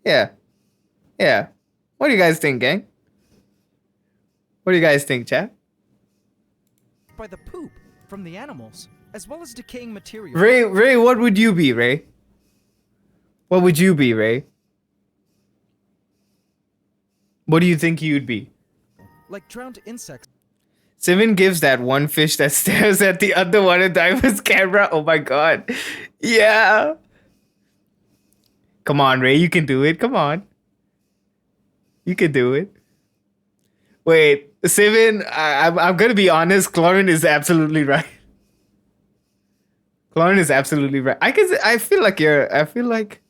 Yeah. Yeah. What do you guys think, gang? What do you guys think, chat? By the poop from the animals, as well as decaying material. Ray, what would you be, Ray? What would you be, Ray? What do you think you'd be? Like drowned insects. Simon gives that one fish that stares at the other one and diver's camera. Oh my god. Yeah. Come on, Ray, you can do it. Come on. You can do it. Wait, Simon, I'm gonna be honest. Chlorine is absolutely right. Chlorine is absolutely right. I feel like you're... I feel like...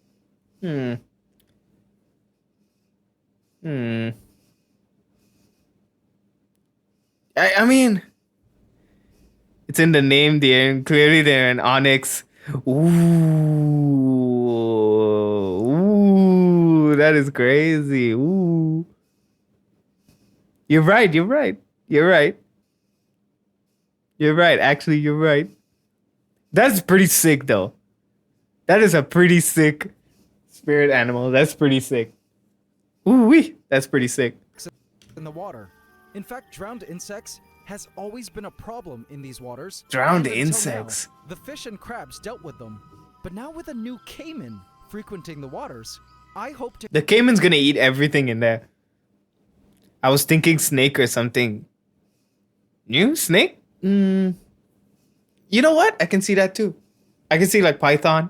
I mean... It's in the name, clearly they're an onyx. Ooh, that is crazy. Ooh. You're right. Actually, you're right. That's pretty sick, though. That is a pretty sick spirit animal. That's pretty sick. Ooh-wee. That's pretty sick. In the water. In fact, drowned insects has always been a problem in these waters. Drowned And until insects. now, the fish and crabs dealt with them. But now with a new caiman frequenting the waters, I hope to... The caiman's gonna eat everything in there. I was thinking snake or something. New snake? You know what? I can see that too. I can see like Python.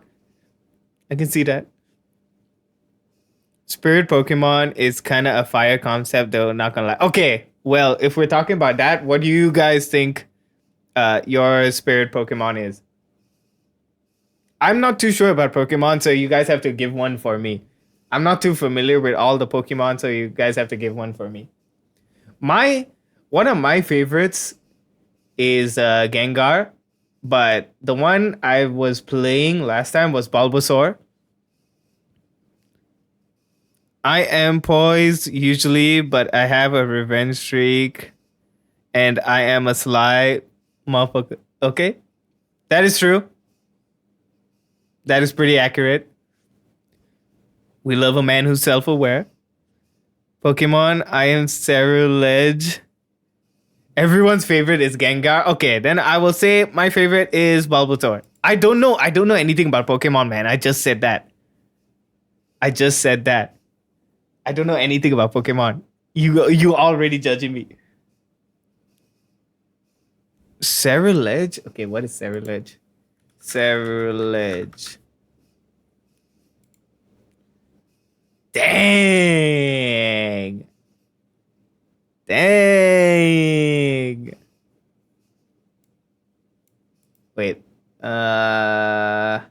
I can see that. Spirit Pokemon is kind of a fire concept though, not gonna lie. Okay, well, if we're talking about that, what do you guys think your spirit Pokemon is? I'm not too sure about Pokemon, so you guys have to give one for me. I'm not too familiar with all the Pokemon, so you guys have to give one for me. One of my favorites is Gengar, but the one I was playing last time was Bulbasaur. I am poised usually, but I have a revenge streak. And I am a sly motherfucker. Okay? That is true. That is pretty accurate. We love a man who's self-aware. Pokemon, I am Ceruledge. Everyone's favorite is Gengar. Okay, then I will say my favorite is Bulbasaur. I don't know anything about Pokemon, man. I just said that. I don't know anything about Pokemon. You already judging me. Ceruledge? Okay, what is Ceruledge? Ceruledge. Dang. Wait. Oh.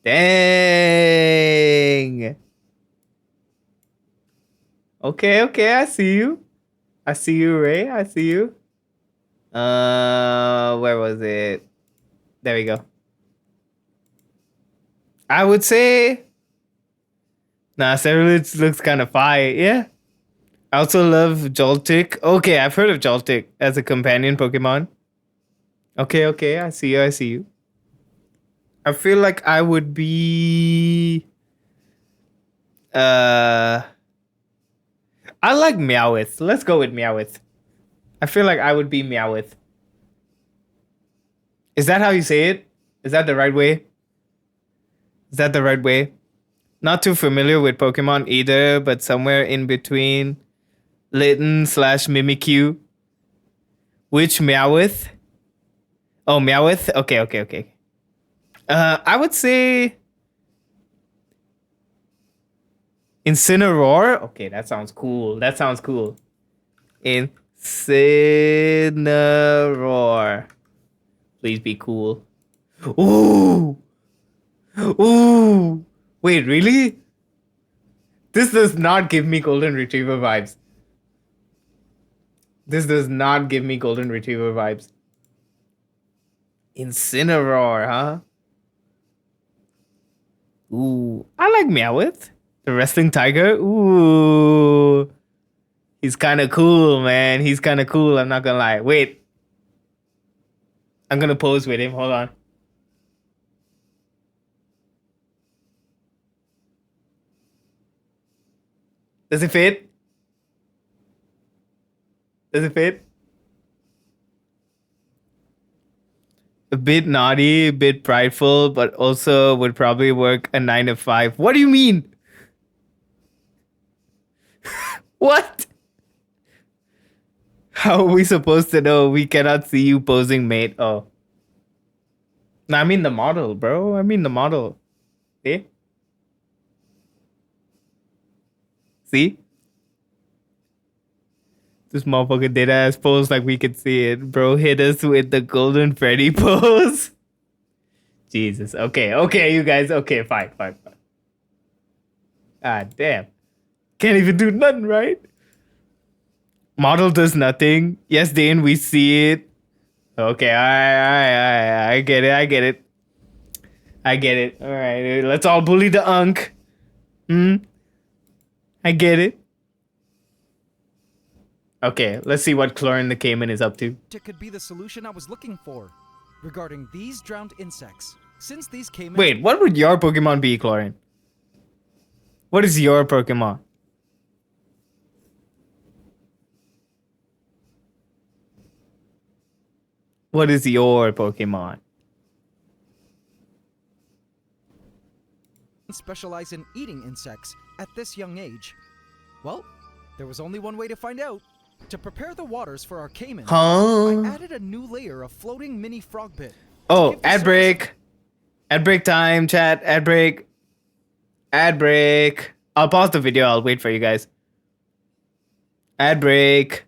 Dang. Okay, I see you. I see you, Ray. I see you. Where was it? There we go. I would say... Nah, Ceruledge looks kind of fire. Yeah. I also love Joltik. Okay, I've heard of Joltik as a companion Pokemon. Okay, I see you. I feel like I would be... I like Meowth. Let's go with Meowth. I feel like I would be Meowth. Is that how you say it? Is that the right way? Not too familiar with Pokemon either, but somewhere in between Litten/Mimikyu. Which Meowth? Oh, Meowth? Okay. I would say Incineroar. Okay, that sounds cool. Incineroar. Please be cool. Ooh. Wait, really? This does not give me Golden Retriever vibes. Incineroar, huh? Ooh, I like Meowth. The Wrestling Tiger. Ooh. He's kind of cool, man. I'm not gonna lie. Wait. I'm gonna pose with him. Hold on. Does it fit? A bit naughty, a bit prideful, but also would probably work a 9 to 5. What do you mean? What? How are we supposed to know? We cannot see you posing, mate. Oh. No, I mean the model, bro. Eh? See? This motherfucker did ass pose like we could see it. Bro hit us with the Golden Freddy pose. Jesus. Okay, you guys. Okay, fine. Ah, damn. Can't even do nothing, right? Model does nothing. Yes, Dane, we see it. Okay, alright. I get it. Alright, let's all bully the Unk. I get it. Okay, let's see what Chlorine the Cayman is up to. It could be the solution I was looking for regarding these drowned insects. Since these came in... Wait, what would your Pokemon be, Chlorine? What is your Pokemon? What is your Pokemon? Specialize in eating insects at this young age. Well, there was only one way to find out. To prepare the waters for our Cayman, I added a new layer of floating mini frog bit. Oh, ad break. Ad break time, chat. Ad break. I'll pause the video. I'll wait for you guys. Ad break.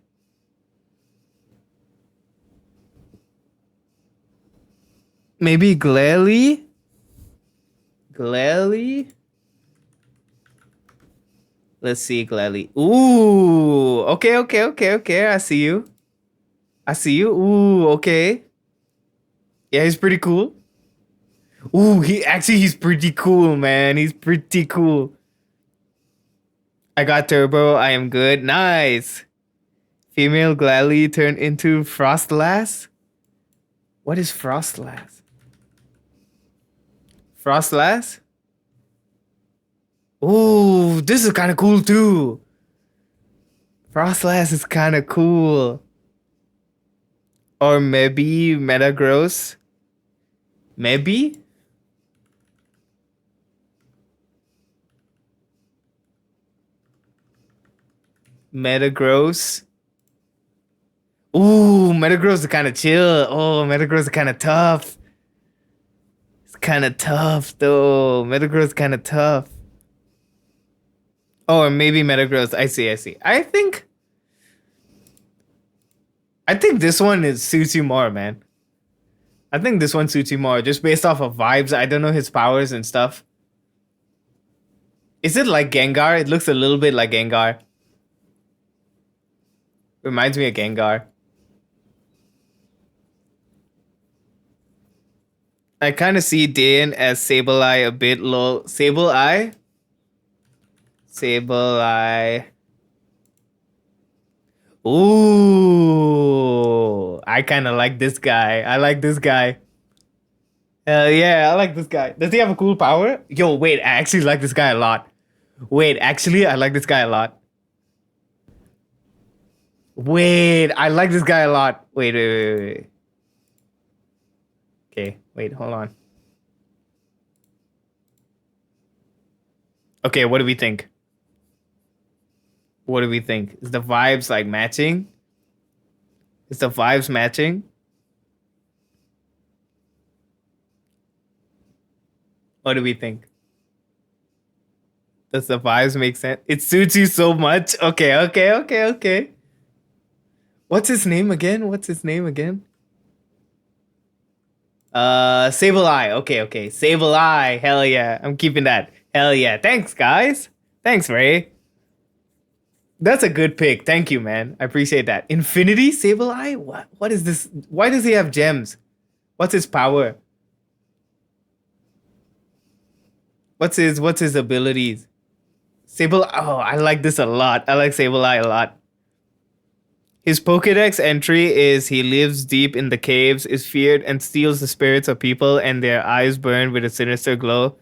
Maybe Glalie? Let's see, Glalie. Ooh, okay. I see you. Ooh, okay. Yeah, he's pretty cool. Ooh, he's pretty cool, man. He's pretty cool. I got turbo. I am good. Nice. Female gladly turned into Frostlass. What is Frostlass? Frostlass? Ooh, this is kind of cool too. Frostlass is kind of cool. Or maybe Metagross. Maybe? Metagross. Ooh, Metagross is kind of chill. Oh, Metagross is kind of tough. It's kind of tough though. Metagross is kind of tough. Oh, or maybe Metagross. I see. I think this one suits you more, man. I think this one suits you more, just based off of vibes. I don't know his powers and stuff. Is it like Gengar? It looks a little bit like Gengar. Reminds me of Gengar. I kind of see Dayan as Sableye a bit low. Sableye? Sableye. Ooh. I kind of like this guy. I like this guy. Hell yeah, I like this guy. Does he have a cool power? Yo, wait, I actually like this guy a lot. Wait, actually, I like this guy a lot. Wait, I like this guy a lot. Wait. Okay, wait, hold on. Okay, what do we think? What do we think? Is the vibes like matching? Is the vibes matching? What do we think? Does the vibes make sense? It suits you so much. Okay. What's his name again? Sableye. Okay. Sableye. Hell yeah. I'm keeping that. Hell yeah. Thanks, guys. Thanks, Ray. That's a good pick. Thank you, man. I appreciate that. Infinity Sableye? What is this? Why does he have gems? What's his power? What's his abilities? Sableye. Oh, I like this a lot. I like Sableye a lot. His Pokédex entry is he lives deep in the caves, is feared, and steals the spirits of people, and their eyes burn with a sinister glow.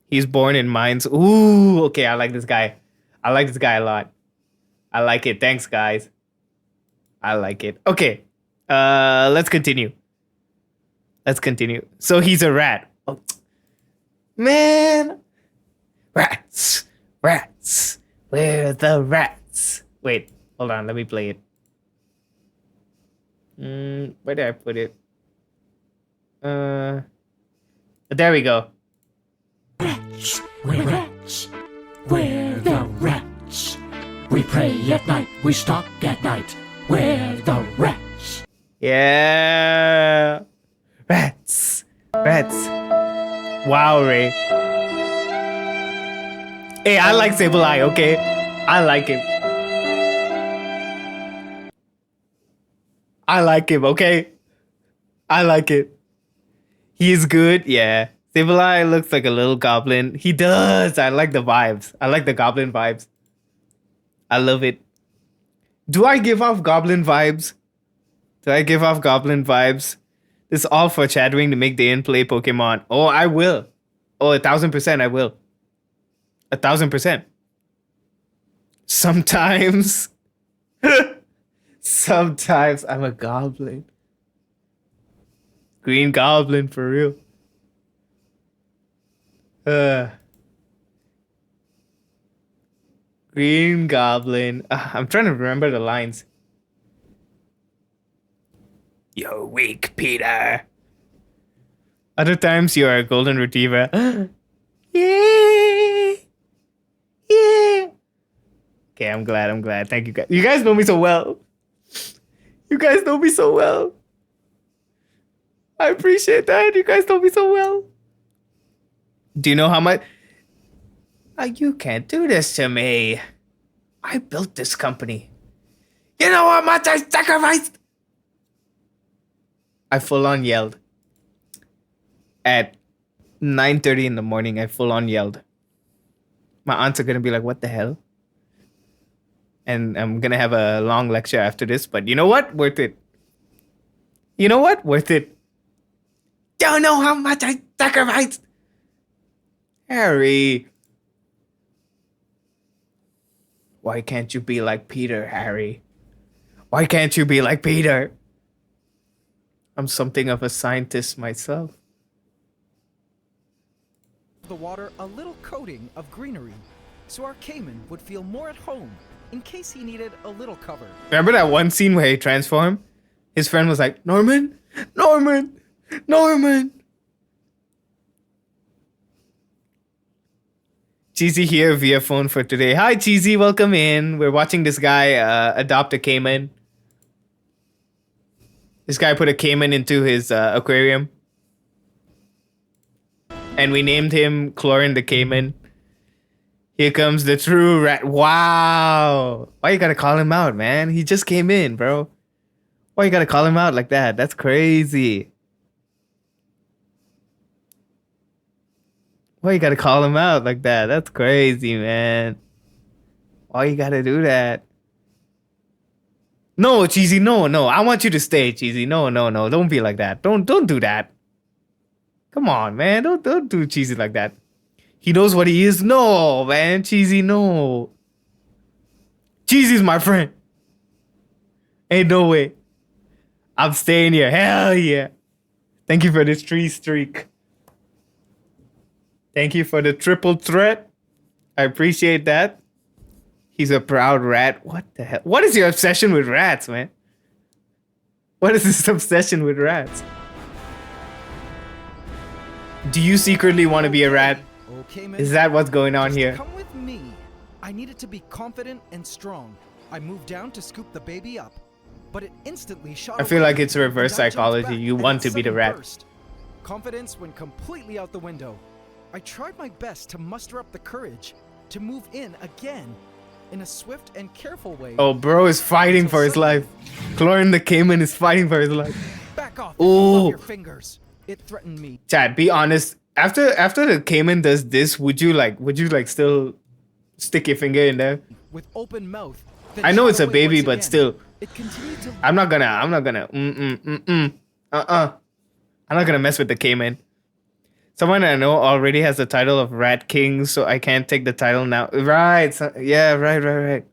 He's born in mines. Ooh, okay, I like this guy. I like this guy a lot. I like it. Thanks, guys. I like it. Okay. Let's continue. So he's a rat. Oh. Man. Rats. Where are the rats? Wait, hold on. Let me play it. Where did I put it? There we go. Rats, we're rats. We're the rats. We pray at night, we stalk at night. We're the rats. Yeah. Rats. Wow, Ray. Hey, I like Sableye, okay? I like him. Okay? I like it. He is good, yeah. Sableye looks like a little goblin. He does. I like the vibes. I like the goblin vibes. I love it. Do I give off goblin vibes? This is all for chattering to make Dayan play Pokemon. Oh, I will. Oh, 1000% I will. 1000%. Sometimes. Sometimes I'm a goblin. Green Goblin for real. Green Goblin. I'm trying to remember the lines. You're weak, Peter. Other times you are a golden retriever. Yeah. Okay, I'm glad. Thank you guys. You guys know me so well. I appreciate that. You guys know me so well. Do you know how much? You can't do this to me. I built this company. You know how much I sacrificed? I full on yelled at 9:30 in the morning. I full on yelled. My aunts are gonna be like, "What the hell?" And I'm gonna have a long lecture after this. But you know what? Worth it. You know what? Worth it. Don't know how much I sacrificed. Harry. Why can't you be like Peter, Harry? Why can't you be like Peter? I'm something of a scientist myself. The water a little coating of greenery, so our Cayman would feel more at home in case he needed a little cover. Remember that one scene where he transformed? His friend was like, Norman, Norman, Norman. Cheesy here via phone for today. Hi, Cheesy, welcome in. We're watching this guy adopt a caiman. This guy put a caiman into his aquarium. And we named him Chlorine the Caiman. Here comes the true rat. Wow. Why you gotta call him out, man? He just came in, bro. Why you gotta call him out like that? That's crazy. Why you gotta call him out like that? That's crazy, man. Why you gotta do that? No, Cheesy, no. I want you to stay, Cheesy. No. Don't be like that. Don't do that. Come on, man. Don't do Cheesy like that. He knows what he is. No, man. Cheesy, no. Cheesy's my friend. Ain't no way. I'm staying here. Hell yeah. Thank you for this 3 streak. Thank you for the triple threat. I appreciate that. He's a proud rat. What the hell? What is your obsession with rats, man? What is this obsession with rats? Do you secretly want to be a rat? Okay, man. Is that what's going on Just here? come with me. I needed to be confident and strong. I moved down to scoop the baby up, but it instantly shot I feel away, like it's reverse and I jumped psychology. back You in want a to be the sudden rat. burst. Confidence went completely out the window. I tried my best to muster up the courage to move in again in a swift and careful way. Oh, bro is fighting for his life. Chlorine the Cayman is fighting for his life. Back off if you love your fingers. It threatened me. Chad, be honest. After the Cayman does this, would you like still stick your finger in there? With open mouth. I know it's a baby, but again. still. It continued to I'm not gonna. I'm not gonna mess with the Cayman. Someone I know already has the title of Rat King, so I can't take the title now. Right. So, yeah, right.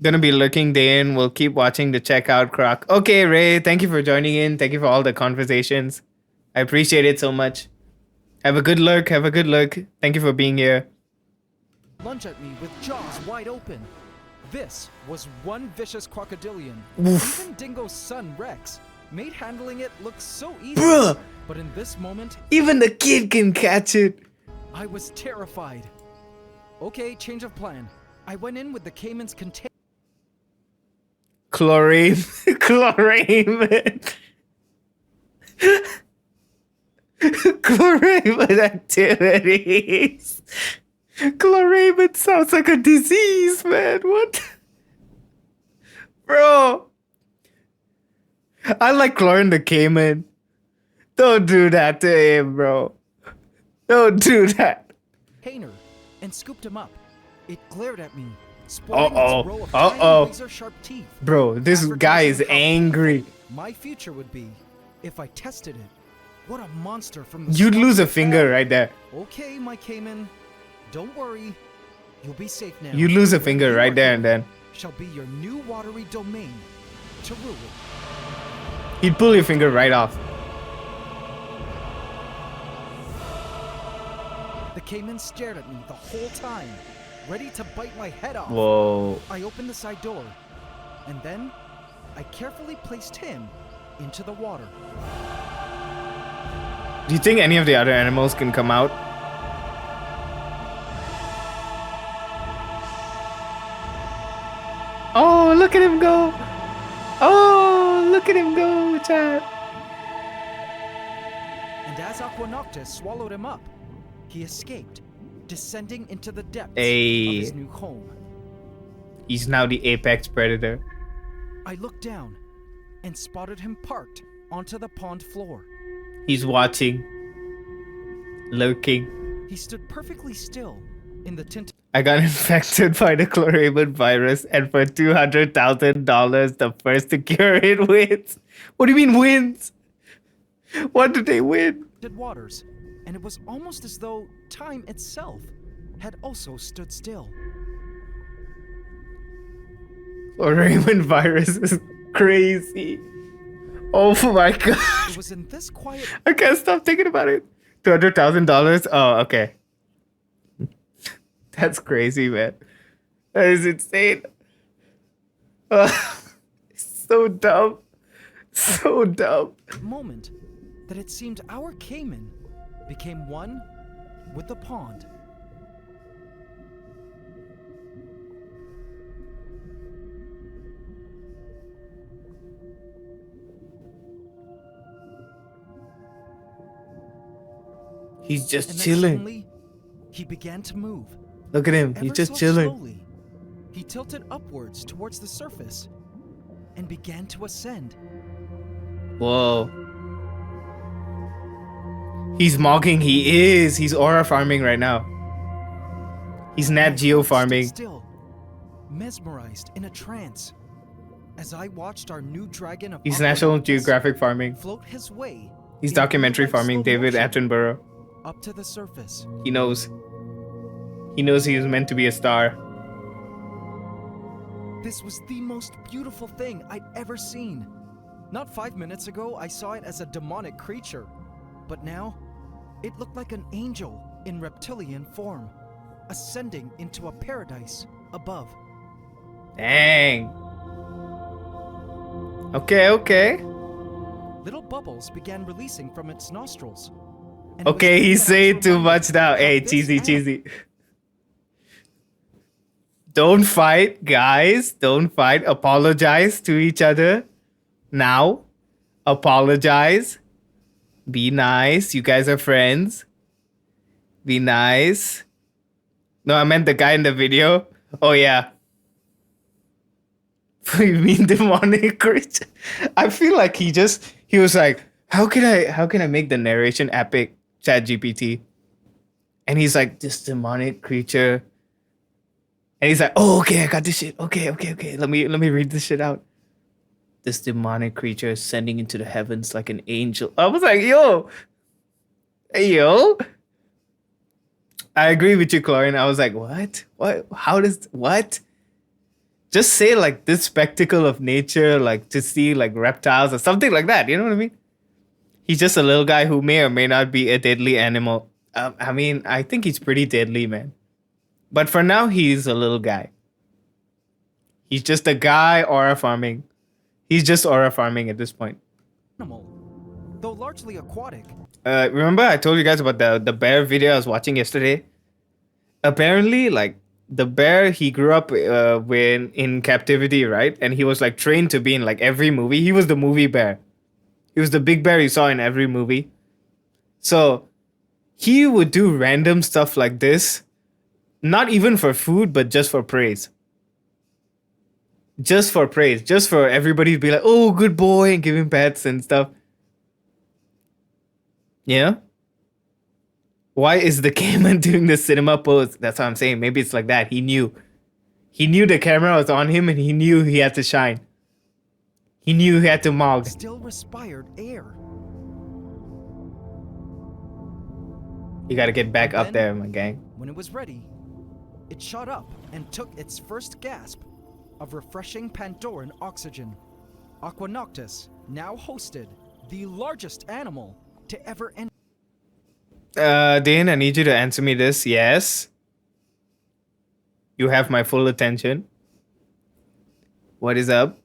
Gonna be lurking day in. We'll keep watching to check out Croc. Okay, Ray, thank you for joining in. Thank you for all the conversations. I appreciate it so much. Have a good lurk. Thank you for being here. Lunge at me with jaws wide open. This was one vicious crocodilian. Oof. Even Dingo's son, Rex, made handling it look so easy. Bruh. But in this moment, Even the kid can catch it. I was terrified. Okay, change of plan. I went in with the Cayman's container. Chlorine. Chlorine activities. Chlorine sounds like a disease, man. What? Bro. I like Chlorine the Cayman. Don't do that to him, bro. Don't do that. Container and scooped him up. It glared at me, sporting Uh-oh. its row of Uh-oh. tiny razor-sharp teeth. Bro, this guy is angry. My future would be if I tested it. What a monster from the You'd swamp lose a of finger hell. right there. Okay, my Cayman. Don't worry. You'll be safe now. You'd lose a Where finger you right are there and going then. Shall be your new watery domain to rule it. He'd pull your finger right off. The Cayman stared at me the whole time, ready to bite my head off. Whoa. I opened the side door, and then I carefully placed him into the water. Do you think any of the other animals can come out? Oh, look at him go. Oh, look at him go, Chad. And as Aquanoctus swallowed him up, he escaped, descending into the depths Hey. of his new home. He's now the apex predator. I looked down and spotted him parked onto the pond floor. He's watching. Lurking. He stood perfectly still in the tint. I got infected by the chloramine virus, and for $200,000, the first to cure it wins. What do you mean wins? What did they win? Waters, and it was almost as though time itself had also stood still. Chloramine virus is crazy. Oh my god. It was in this quiet. I can't stop thinking about it. $200,000? Oh, okay. That's crazy, man. That is insane. So dumb. So dumb. Moment that it seemed our Cayman became one with the pond. He's just And then chilling. suddenly, he began to move. Look at him. He's Ever just so chilling. slowly, he tilted upwards towards the surface and began to ascend. Whoa. He's mocking. He is. He's aura farming right now. He's Nat Geo farming. Still, mesmerized in a trance, as I watched our new dragon of He's National Aquanaut Geographic farming. float his way. He's in documentary real-life farming. slow David motion Attenborough. up to the surface. He knows. He knows he was meant to be a star. This was the most beautiful thing I'd ever seen. Not 5 minutes ago, I saw it as a demonic creature, but now it looked like an angel in reptilian form, ascending into a paradise above. Dang. Okay, okay. Little bubbles began releasing from its nostrils. and it was Okay, then he's that I was saying too reminded much now. of Hey, this cheesy, animal. cheesy. Don't fight, guys. Don't fight. Apologize to each other. Now. Apologize. Be nice. You guys are friends. Be nice. No, I meant the guy in the video. Oh, yeah. You mean demonic creature? I feel like he was like, how can I make the narration epic? ChatGPT. And he's like, this demonic creature. And he's like, oh, okay, I got this shit. Okay. Let me read this shit out. This demonic creature ascending into the heavens like an angel. I was like, yo. Hey, yo. I agree with you, Chlorine. I was like, what? What? Just say like this spectacle of nature, like to see like reptiles or something like that. You know what I mean? He's just a little guy who may or may not be a deadly animal. I mean, I think he's pretty deadly, man. But for now, he's a little guy. He's just a guy aura farming. He's just aura farming at this point. Animal, though largely aquatic. Remember I told you guys about the bear video I was watching yesterday? Apparently, like, the bear, he grew up when in captivity, right? And he was like trained to be in like every movie. He was the movie bear. He was the big bear you saw in every movie. So he would do random stuff like this, not even for food, but just for praise. Just for praise. Just for everybody to be like, oh, good boy, and give him pets and stuff. Yeah? Why is the Cayman doing the cinema pose? That's what I'm saying. Maybe it's like that. He knew. He knew the camera was on him and he knew he had to shine. He knew he had to mog. Still respired air. You gotta get back And up then, there, my gang. When it was ready, it shot up and took its first gasp of refreshing Pandoran oxygen. Aquanoctus now hosted the largest animal to ever enter. Dane, I need you to answer me this. Yes. You have my full attention. What is up?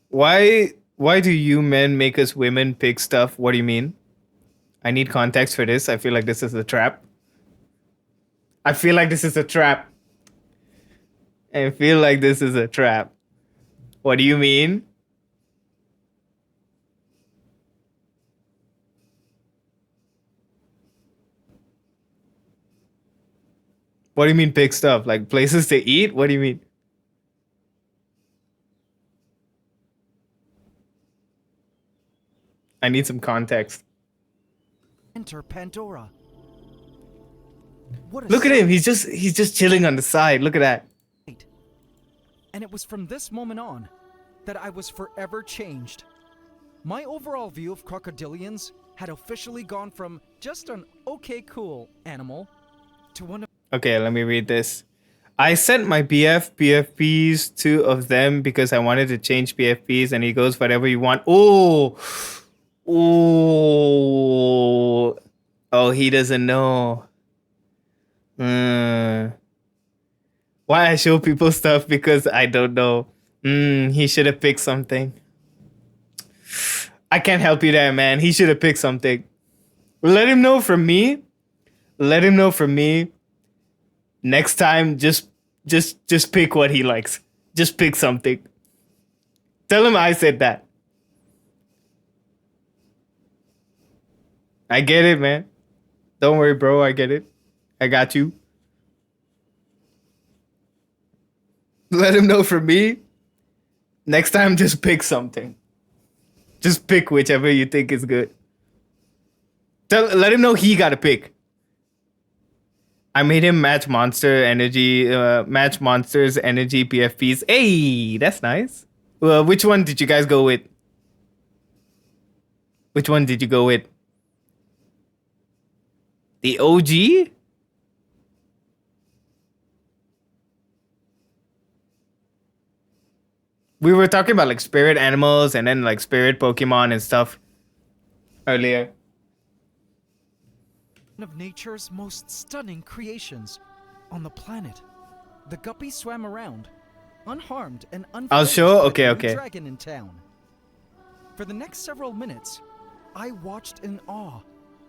Why do you men make us women pick stuff? What do you mean? I need context for this. I feel like this is a trap. I feel like this is a trap. What do you mean? What do you mean pick stuff? Like places to eat? What do you mean? I need some context. Enter Pandora. What a Look at him. He's just chilling on the side. Look at that. sight. And it was from this moment on that I was forever changed. My overall view of crocodilians had officially gone from just an okay cool animal to one of Okay, let me read this. I sent my PFPs, 2 of them, because I wanted to change PFPs, and he goes, whatever you want. Oh, he doesn't know. Why I show people stuff because I don't know. He should have picked something. I can't help you there, man. He should have picked something. Let him know from me. Next time, just pick what he likes. Just pick something. Tell him I said that. I get it, man. Don't worry, bro. I get it. I got you. Let him know from me. Next time, just pick something. Just pick whichever you think is good. Let him know he got to pick. I made him match Monster's energy PFPs. Hey, that's nice. Which one did you guys go with? Which one did you go with? The OG? We were talking about like spirit animals and then like spirit Pokemon and stuff earlier. one of nature's most stunning creations on the planet. The guppy swam around, unharmed and I'll show. Okay, by the okay. dragon in town. For the next several minutes, I watched in awe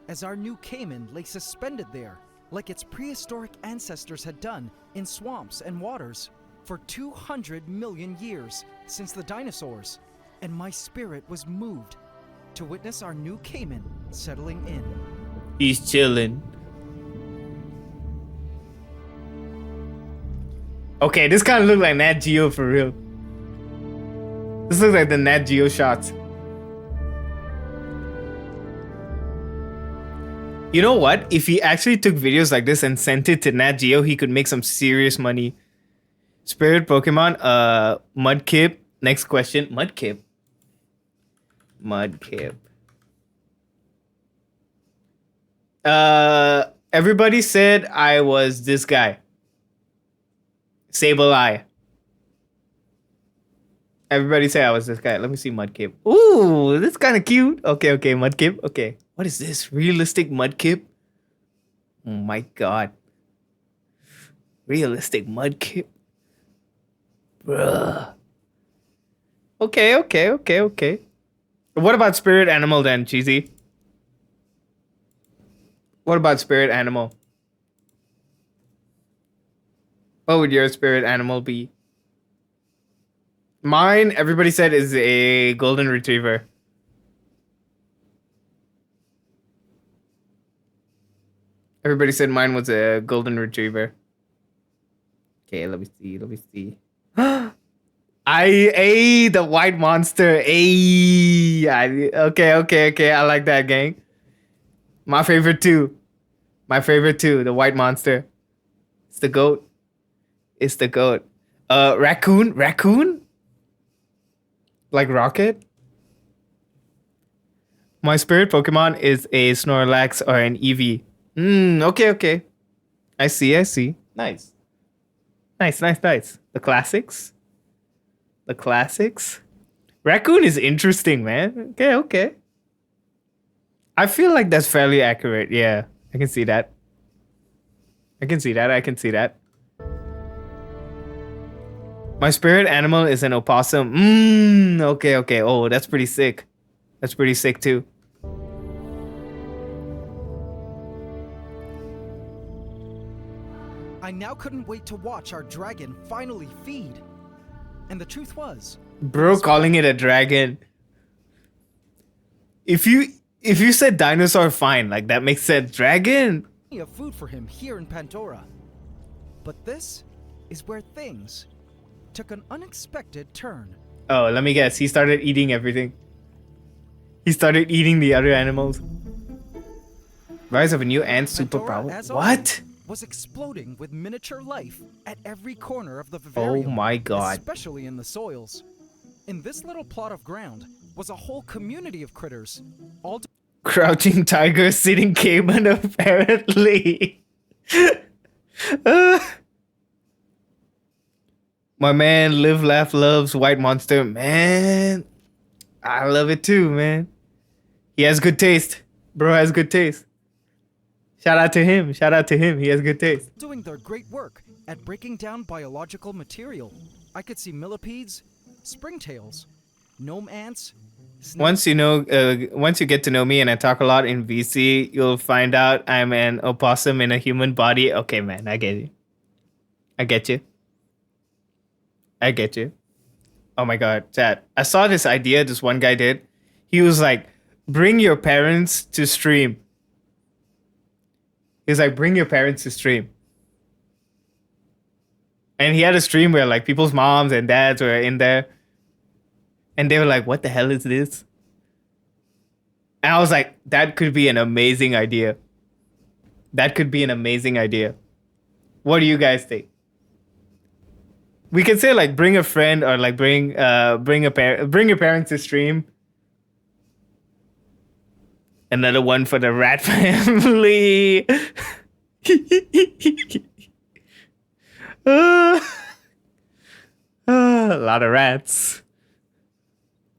as our new caiman lay suspended there, like its prehistoric ancestors had done in swamps and waters for 200 million years since the dinosaurs, and my spirit was moved to witness our new caiman settling in. He's chilling. Okay, this kind of look like Nat Geo for real. This looks like the Nat Geo shots. You know what? If he actually took videos like this and sent it to Nat Geo, he could make some serious money. Spirit Pokemon, Mudkip. Next question, Mudkip. Mudkip. Everybody said I was this guy. Sableye. Everybody said I was this guy. Let me see Mudkip. Ooh, this is kind of cute. Okay, okay, Mudkip. Okay. What is this? Realistic Mudkip? Oh my god. Realistic Mudkip. Bruh. Okay, okay, okay, okay. What about spirit animal then, Cheesy? What about spirit animal? What would your spirit animal be? Mine, everybody said, is a golden retriever. Everybody said mine was a golden retriever. Okay, let me see. Let me see. The white monster. Okay, okay, okay. I like that, gang. My favorite too. My favorite too. The white monster. It's the goat. It's the goat. Raccoon. Raccoon. Like Rocket. My spirit Pokemon is a Snorlax or an Eevee. Okay, okay. I see, I see. Nice. Nice, nice, nice. The classics. The classics. Raccoon is interesting, man. Okay, okay. I feel like that's fairly accurate. Yeah, I can see that. I can see that. I can see that. My spirit animal is an opossum. Okay, okay. Oh, that's pretty sick. That's pretty sick too. I now couldn't wait to watch our dragon finally feed. And the truth was, Bro calling it a dragon. If you said dinosaur, fine. Like that makes sense. Dragon. plenty of food for him here in Pandora. But this is where things took an unexpected turn. Oh, let me guess. He started eating everything. He started eating the other animals. Rise of a new ant Pandora, superpower. as What? always, was exploding with miniature life at every corner of the vivarium. Oh my god. Especially in the soils. In this little plot of ground was a whole community of critters, all Crouching tiger sitting caiman apparently. My man Live Laugh Loves White Monster. Man, I love it too, man. He has good taste. Bro has good taste. Shout out to him. Shout out to him. He has good taste. doing their great work at breaking down biological material. I could see millipedes, springtails, gnome ants. Once you get to know me and I talk a lot in VC, you'll find out I'm an opossum in a human body. Okay, man, I get you. I get you. I get you. Oh my god, chat. I saw this idea this one guy did. He was like, bring your parents to stream. He was like, bring your parents to stream. And he had a stream where like people's moms and dads were in there. And they were like, what the hell is this? And I was like, that could be an amazing idea. That could be an amazing idea. What do you guys think? We can say like bring a friend or like bring your parents to stream. Another one for the rat family. A lot of rats.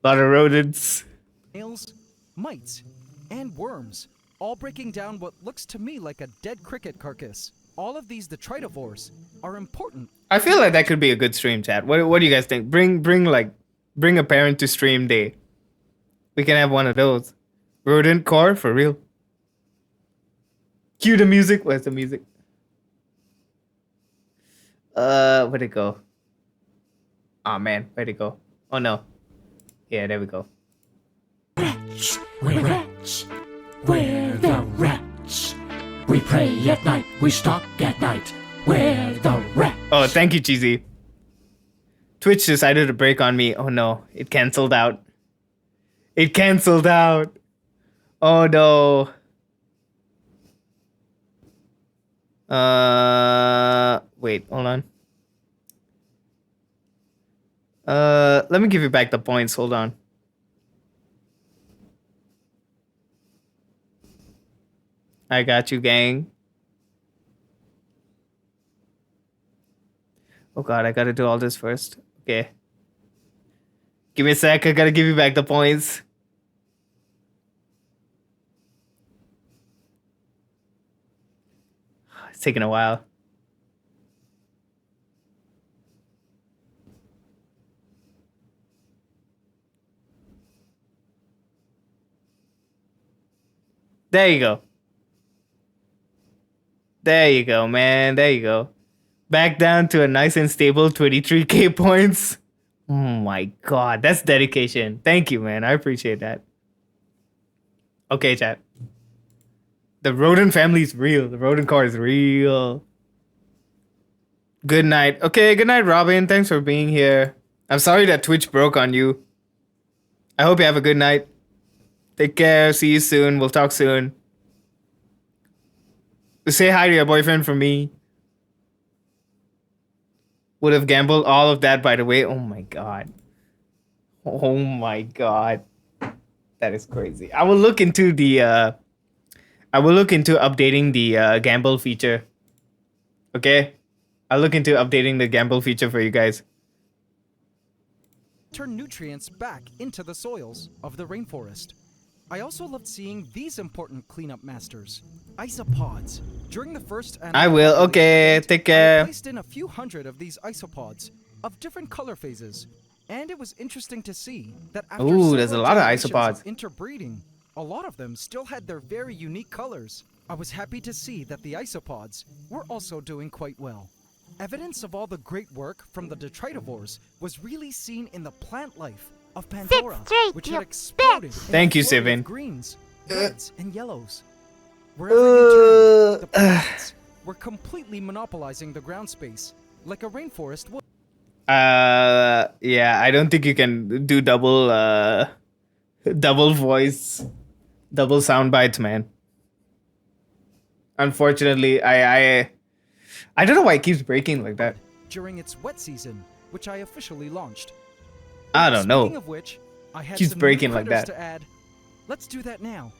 A lot of rodents. Snails, mites, and worms, all breaking down what looks to me like a dead cricket carcass. All of these detritivores are important. I feel like that could be a good stream, chat. What do you guys think? Bring a parent to stream day. We can have one of those. Rodent core for real. Cue the music. Where's the music? Where'd it go? Oh man, where'd it go? Oh no. Yeah, there we go. Rats, we're rats. We're the rats. We pray at night, we stalk at night. We're the rats. Oh, thank you, Cheesy. Twitch decided to break on me. Oh no, it canceled out. It canceled out. Oh no. Wait, hold on. Let me give you back the points. Hold on. I got you, gang. Oh god, I gotta do all this first. Okay. Give me a sec, I gotta give you back the points. It's taking a while. There you go. There you go, man. There you go. Back down to a nice and stable 23k points. Oh my god, that's dedication. Thank you, man. I appreciate that. Okay, chat. The rodent family is real. The rodent core is real. Good night. Okay, good night, Robin. Thanks for being here. I'm sorry that Twitch broke on you. I hope you have a good night. Take care. See you soon. We'll talk soon. Say hi to your boyfriend from me. Would have gambled all of that, by the way. Oh my god. Oh my god. That is crazy. I will look into the updating the gamble feature. Okay? I'll look into updating the gamble feature for you guys. Turn nutrients back into the soils of the rainforest. I also loved seeing these important cleanup masters, isopods. During the first I will. Okay, take care. I placed in a few hundred of these isopods of different color phases, and it was interesting to see that after there's a several lot of generations isopods. Interbreeding, a lot of them still had their very unique colors. I was happy to see that the isopods were also doing quite well. Evidence of all the great work from the detritivores was really seen in the plant life of Pandora, which had exploded. Thank you, Sivin. Greens, reds, and yellows. Wherever you turn, the plants were completely monopolizing the ground space, like a rainforest would. Yeah, I don't think you can do double Double voice, double sound bites, man. Unfortunately, I don't know why it keeps breaking like that. During its wet season, which I officially launched. I don't know. Speaking of which, I had Keeps some breaking new like critters that. to add. Let's do that now.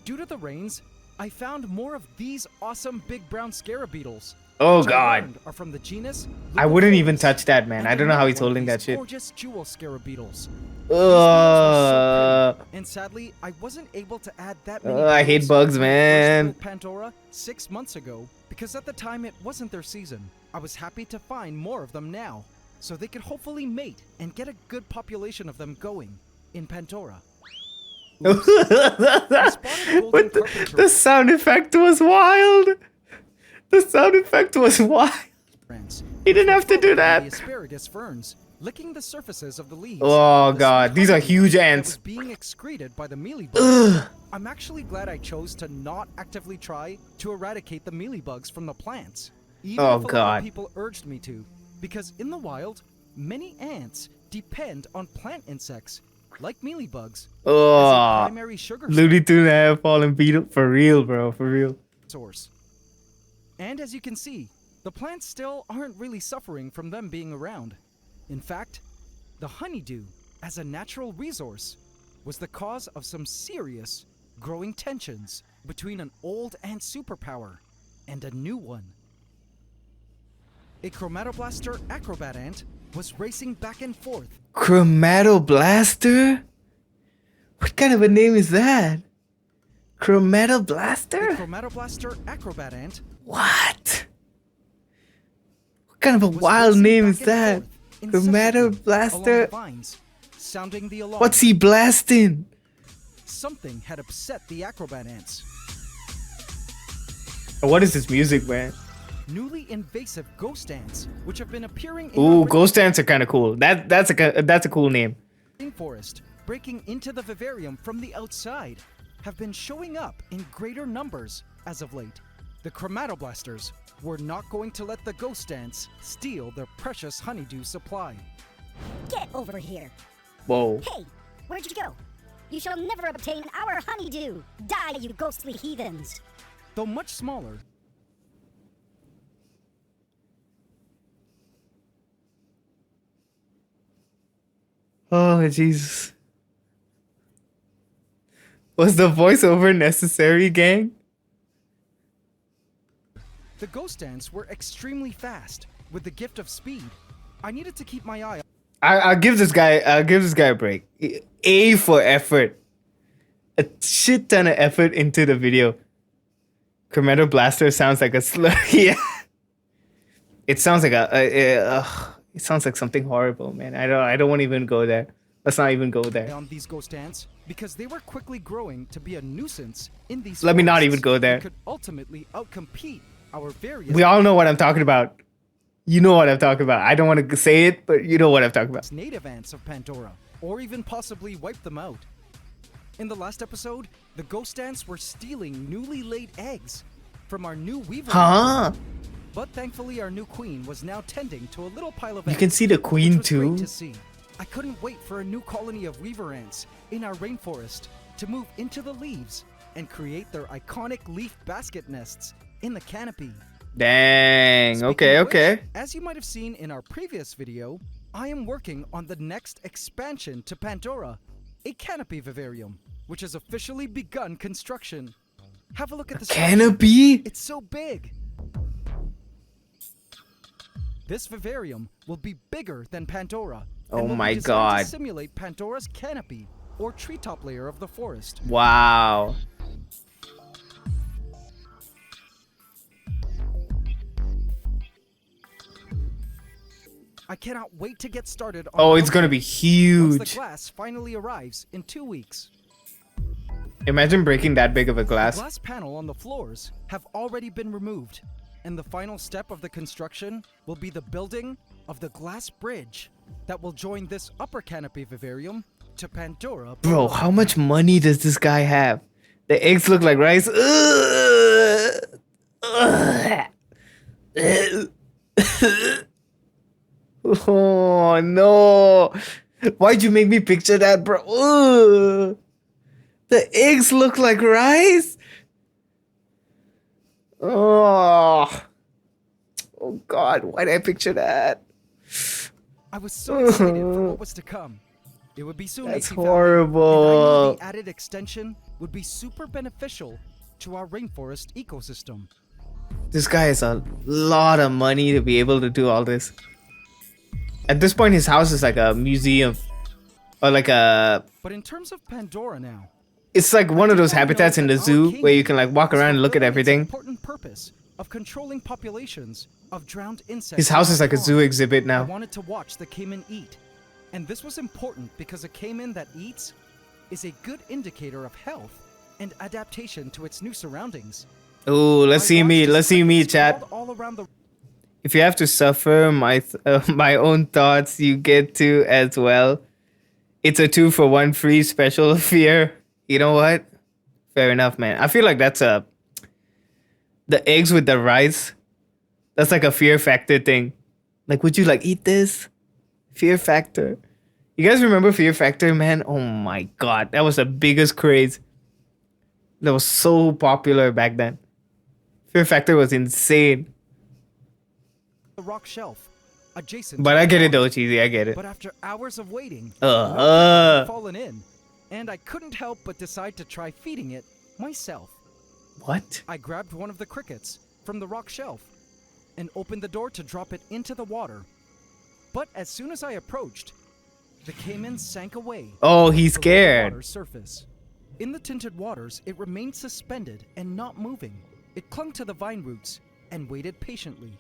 Due to the rains, I found more of these awesome big brown scarab beetles. Oh which I god. learned are from the genus I wouldn't even Leucophorus. touch that, man. And I don't know how another he's one of holding that these shit. Gorgeous jewel scarab beetles. These beetles were so pretty, and sadly, I wasn't able to add that many. I hate beetles bugs, when I first man. built Pandora 6 months ago because at the time it wasn't their season. I was happy to find more of them now, so they could hopefully mate and get a good population of them going in Pandora. What the sound effect was wild. The sound effect was wild. He didn't have to do The that. asparagus ferns licking the surfaces of the leaves. Oh The god, sweet these are honey huge that ants. was being excreted by the Ugh. mealybugs. I'm actually glad I chose to not actively try to eradicate the mealybugs from the plants, even Oh, if a lot God. of people urged me to, because in the wild, many ants depend on plant insects like mealybugs as a Oh, primary sugar Looney Tune have fallen beetle for real, bro, for real. source. And as you can see, the plants still aren't really suffering from them being around. In fact, the honeydew, as a natural resource, was the cause of some serious growing tensions between an old ant superpower and a new one. A Chromatoblaster acrobat ant was racing back and forth. Chromatoblaster? What kind of a name is that? Chromatoblaster? The Chromatoblaster acrobat ant. What? What kind of a wild name is that? Along the Chromatoblaster? vines, sounding the alarm. What's he blasting? Something had upset the acrobat ants. What is this music, man? Newly invasive ghost ants, which have been appearing in Ooh, our ghost ants are kind of cool. That's a cool name. rainforest, breaking into the vivarium from the outside, have been showing up in greater numbers as of late. The Chromatoblasters were not going to let the ghost ants steal their precious honeydew supply. Get over here. Whoa. Hey, where'd you go? You shall never obtain our honeydew. Die, you ghostly heathens. Though much smaller, Oh, Jesus. Was the voiceover necessary, gang? the ghost ants were extremely fast with the gift of speed. I needed to keep my eye on I'll give this guy a break. A for effort. A shit ton of effort into the video. Chromatoblaster sounds like a slur. Yeah. It sounds like it sounds like something horrible, man. I don't want to even go there. Let's not even go there. on these ghost ants because they were quickly growing to be a nuisance in these Let me not forests even go there. and could ultimately outcompete our various We all know what I'm talking about. You know what I'm talking about. I don't want to say it, but you know what I'm talking about. native ants of Pandora, or even possibly wipe them out. In the last episode, the ghost ants were stealing newly laid eggs from our new weaver. Huh? But thankfully, our new queen was now tending to a little pile of You eggs. can see the queen which was too. Great to see. I couldn't wait for a new colony of weaver ants in our rainforest to move into the leaves and create their iconic leaf basket nests in the canopy. Dang. Speaking Okay, of which, okay. as you might have seen in our previous video, I am working on the next expansion to Pandora, a canopy vivarium, which has officially begun construction. Have a look at the canopy? It's so big. This vivarium will be bigger than Pandora. Oh and will my be designed God. To simulate Pandora's canopy, or treetop layer of the forest. Wow. I cannot wait to get started on Oh, it's gonna building be once huge. the glass finally arrives in 2 weeks. Imagine breaking that big of a The glass. glass panel on the floors have already been removed, and the final step of the construction will be the building of the glass bridge that will join this upper canopy vivarium to Pandora. Bro, how much money does this guy have? The eggs look like rice. Ugh. Ugh. Oh no. Why'd you make me picture that, bro? Ugh. The eggs look like rice. Oh. Oh God, why did I picture that? I was so excited for what was to come. It would be soon That's AC Valley, horrible. and I knew the added extension would be super beneficial to our rainforest ecosystem. This guy has a lot of money to be able to do all this. At this point, his house is like a museum. Or like a... But in terms of Pandora now, It's like one of those habitats in the zoo where you can like walk around and look at everything. important purpose of controlling populations of drowned insects. His house in is like a our zoo pond. exhibit I now. wanted to watch the caiman eat. And this was important because a caiman that eats is a good indicator of health and adaptation to its new surroundings. Ooh, let's see me. Let's see me, chat. All around the If you have to suffer my own thoughts, you get to as well. It's a 2-for-1 free special fear. You know what? Fair enough, man. I feel like that's the eggs with the rice. That's like a fear factor thing. Like, would you like eat this? Fear factor. You guys remember Fear Factor, man? Oh my God, that was the biggest craze. That was so popular back then. Fear Factor was insane. rock shelf, adjacent. But to I the get it pond. though, cheesy. I get it. But after hours of waiting, Uh-huh. no cricket had fallen in, and I couldn't help but decide to try feeding it myself. What? I grabbed one of the crickets from the rock shelf and opened the door to drop it into the water. But as soon as I approached, the caiman sank away. Oh, he's below the scared. water's surface. In the tinted waters, it remained suspended and not moving. It clung to the vine roots and waited patiently.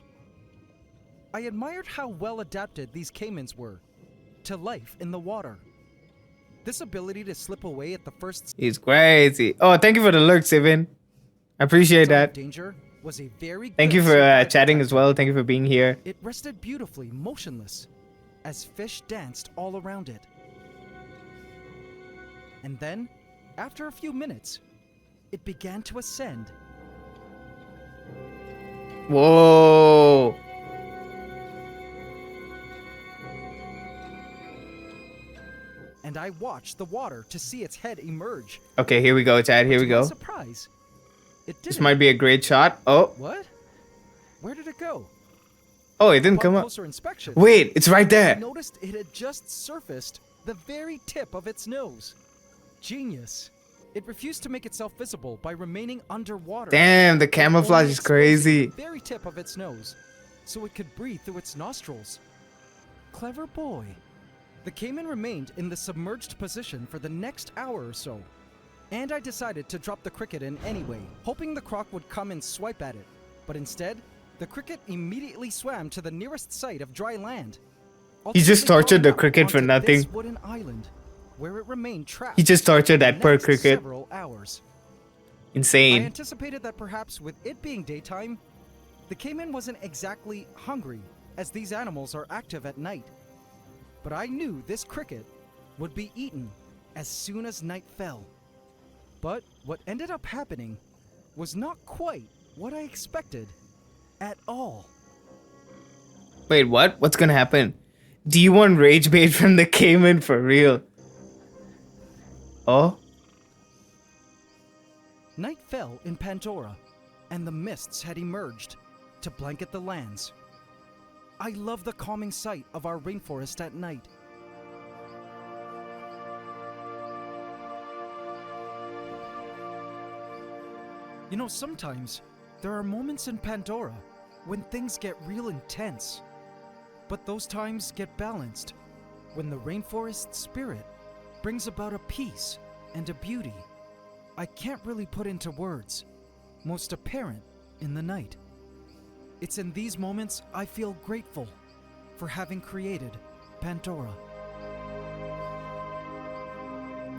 I admired how well adapted these caimans were to life in the water. This ability to slip away at the first He's crazy. Oh, thank you for the lurk, Sivin. I appreciate sign of that. danger was a very Thank good you for survival chatting tactic. as well. Thank you for being here. It rested beautifully, motionless, as fish danced all around it. And then, after a few minutes, it began to ascend. Whoa. And I watched the water to see its head emerge. Okay, here we go, Chad. Here we To my go. surprise, it didn't. This might be a great shot. Oh. What? Where did it go? Oh, it didn't Upon come up. closer inspection, Wait, it's right there. I noticed it had just surfaced the very tip of its nose. Genius. It refused to make itself visible by remaining underwater. Damn, the It camouflage only is exposed crazy. The very tip of its nose, so it could breathe through its nostrils. Clever boy. The caiman remained in the submerged position for the next hour or so, and I decided to drop the cricket in anyway, hoping the croc would come and swipe at it. But instead, the cricket immediately swam to the nearest site of dry land. He just ultimately tortured the crawling up cricket for onto nothing. this wooden island, where it remained trapped. He just tortured for that the poor next cricket. Several hours. I Insane. anticipated that perhaps with it being daytime, the caiman wasn't exactly hungry, as these animals are active at night. But I knew this cricket would be eaten as soon as night fell. But what ended up happening was not quite what I expected at all. Wait, what? What's gonna happen? D1 rage bait from the caiman for real. Oh? Night fell in Pandora, and the mists had emerged to blanket the lands. I love the calming sight of our rainforest at night. You know, sometimes there are moments in Pandora when things get real intense. But those times get balanced when the rainforest spirit brings about a peace and a beauty I can't really put into words, most apparent in the night. It's in these moments I feel grateful for having created Pandora.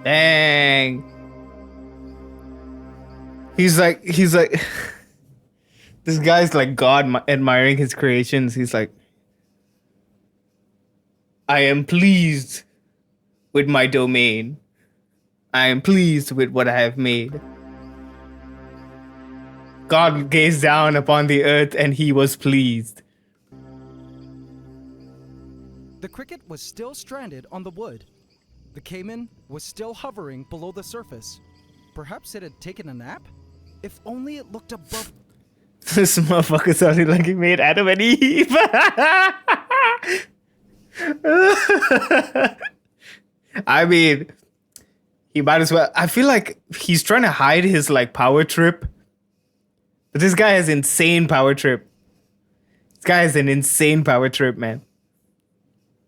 Dang. He's like, this guy's like God admiring his creations. He's like, I am pleased with my domain. I am pleased with what I have made. God gazed down upon the earth and he was pleased. The cricket was still stranded on the wood. The caiman was still hovering below the surface. Perhaps it had taken a nap? If only it looked above. This motherfucker sounded like he made Adam and Eve. I mean, he might as well. I feel like he's trying to hide his like power trip. But this guy has insane power trip. This guy has an insane power trip, man.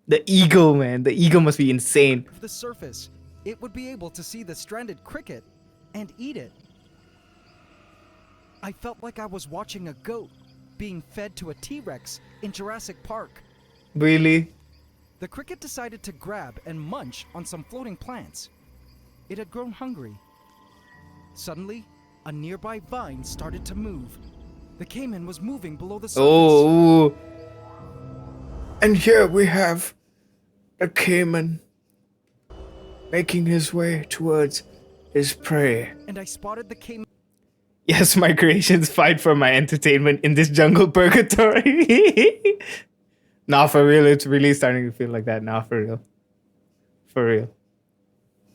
The ego, man. The ego must be insane. The surface, it would be able to see the stranded cricket and eat it. I felt like I was watching a goat being fed to a T-Rex in Jurassic Park. Really? The cricket decided to grab and munch on some floating plants. It had grown hungry. Suddenly, a nearby vine started to move. The caiman was moving below the surface. Oh. And here we have a caiman making his way towards his prey. And I spotted the caiman. Yes, my creations fight for my entertainment in this jungle purgatory. Nah, for real, it's really starting to feel like that. Nah, for real. For real.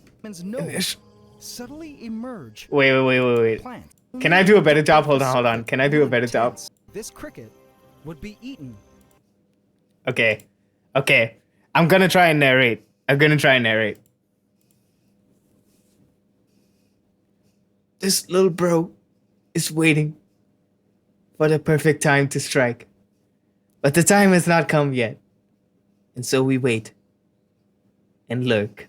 Caiman's nose suddenly emerge. Wait. Can I do a better job? Hold on. Can I do a better job? This cricket would be eaten. Okay. I'm gonna try and narrate. This little bro is waiting for the perfect time to strike. But the time has not come yet. And so we wait and lurk.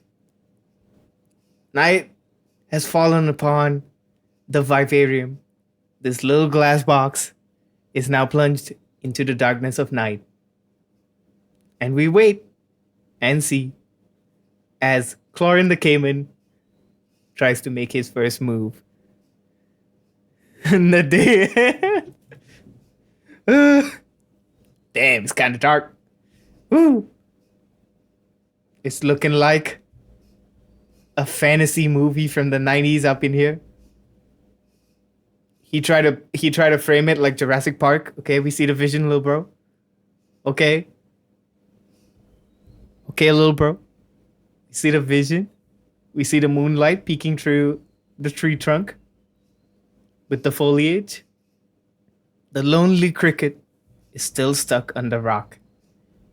Night has fallen upon the vivarium. This little glass box is now plunged into the darkness of night. And we wait and see as Chlorine the Caiman tries to make his first move. And the day. Damn, it's kind of dark. Woo. It's looking like a fantasy movie from the 90s up in here. He tried to frame it like Jurassic Park. Okay, we see the vision, little bro. Okay, little bro. We see the vision. We see the moonlight peeking through the tree trunk with the foliage. The lonely cricket is still stuck on the rock,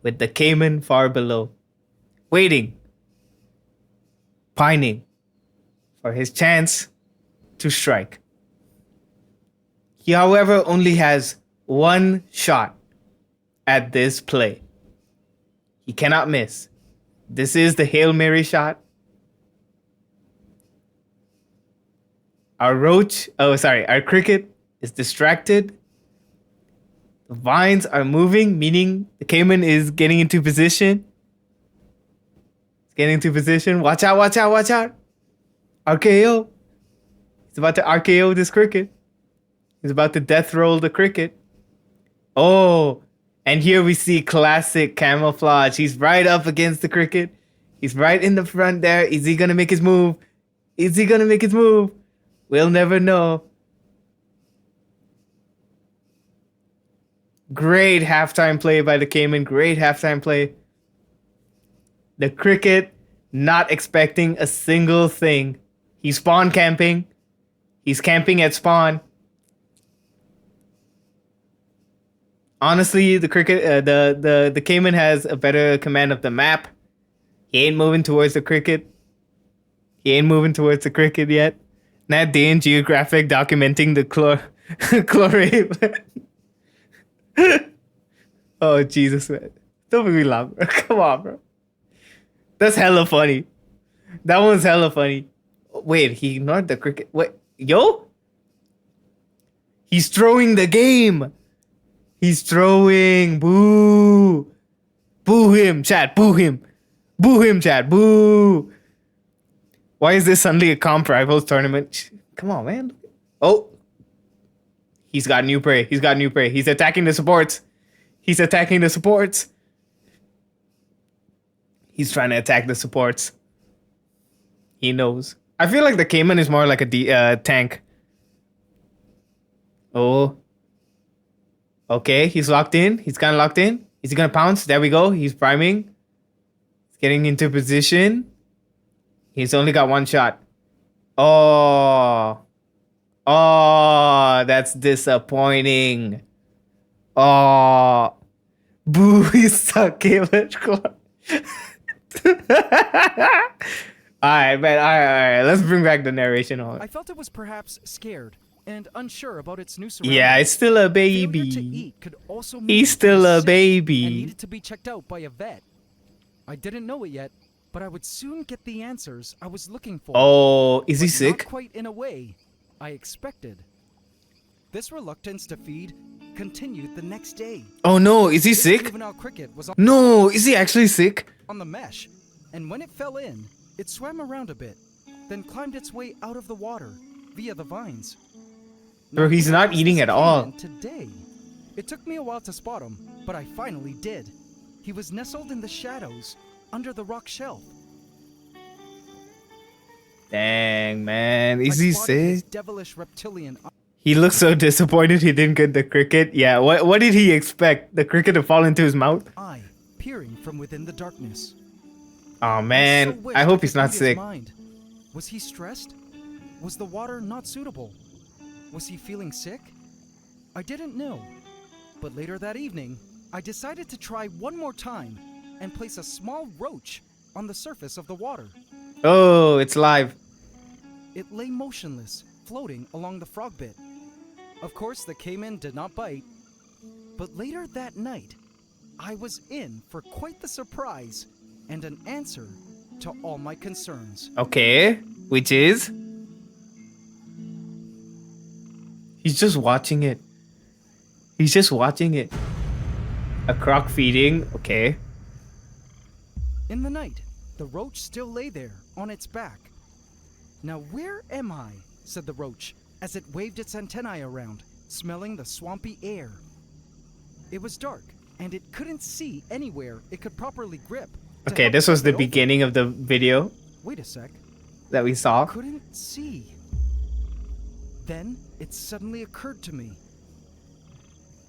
with the caiman far below, waiting, pining for his chance to strike. He, however, only has one shot at this play. He cannot miss. This is the Hail Mary shot. Our cricket is distracted. The vines are moving, meaning the caiman is getting into position. It's getting into position. Watch out. RKO. He's about to RKO this cricket. He's about to death roll the cricket. Oh, and here we see classic camouflage. He's right up against the cricket. He's right in the front there. Is he going to make his move? We'll never know. Great halftime play by the caiman. Great halftime play. The cricket not expecting a single thing. He's spawn camping. He's camping at spawn. Honestly, the caiman has a better command of the map. He ain't moving towards the cricket. Yet. Nat Dayan Geographic documenting the chlorate. Oh, Jesus, man. Don't make me laugh, bro. Come on, bro. That's hella funny. That one's hella funny. Wait, he ignored the cricket. Wait, yo? He's throwing the game. He's throwing. Boo. Boo him, chat. Boo him. Boo him, chat. Boo. Why is this suddenly a comp rivals tournament? Come on, man. Oh. He's got new prey. He's attacking the supports. He's trying to attack the supports. He knows. I feel like the caiman is more like a tank. Oh. Okay, he's locked in. He's kind of locked in. Is he going to pounce? There we go. He's priming. He's getting into position. He's only got one shot. Oh. Oh, that's disappointing. Oh. Boo, he suck, Caleb. Alright, man. Alright. Let's bring back the narration on. I felt it was perhaps scared and unsure about its new surroundings. Yeah, it's still a Failure to baby. eat could also mean He's it still was a sick baby. and needed to be checked out by a vet. I didn't know it yet, but I would soon get the answers I was looking for. Oh, is he But sick? Not quite in a way I expected. This reluctance to feed continued the next day. Oh no, is he This sick? juvenile cricket was No, is he actually sick? on the mesh, and when it fell in, it swam around a bit, then climbed its way out of the water via the vines. Bro, he's where not was eating this at all. caiman today? It took me a while to spot him, but I finally did. He was nestled in the shadows under the rock shelf. Dang, man. Is I he spotted his sick? devilish reptilian He looks so disappointed he didn't get the cricket. Yeah, what did he expect? The cricket to fall into his mouth? eye peering from within the darkness. Oh man, I hope he's not sick. Was he stressed? Was the water not suitable? Was he feeling sick? I didn't know. But later that evening, I decided to try one more time and place a small roach on the surface of the water. Oh, it's live. It lay motionless, floating along the frog bit. Of course, the caiman did not bite. But later that night, I was in for quite the surprise and an answer to all my concerns. Okay, which is? He's just watching it. He's just watching it. A croc feeding, okay. In the night, the roach still lay there on its back. Now where am I? Said the roach as it waved its antennae around, smelling the swampy air. It was dark, and it couldn't see anywhere it could properly grip. to Okay, help this was tip the it over. beginning of the video Wait a sec. that we saw. Couldn't see. Then it suddenly occurred to me.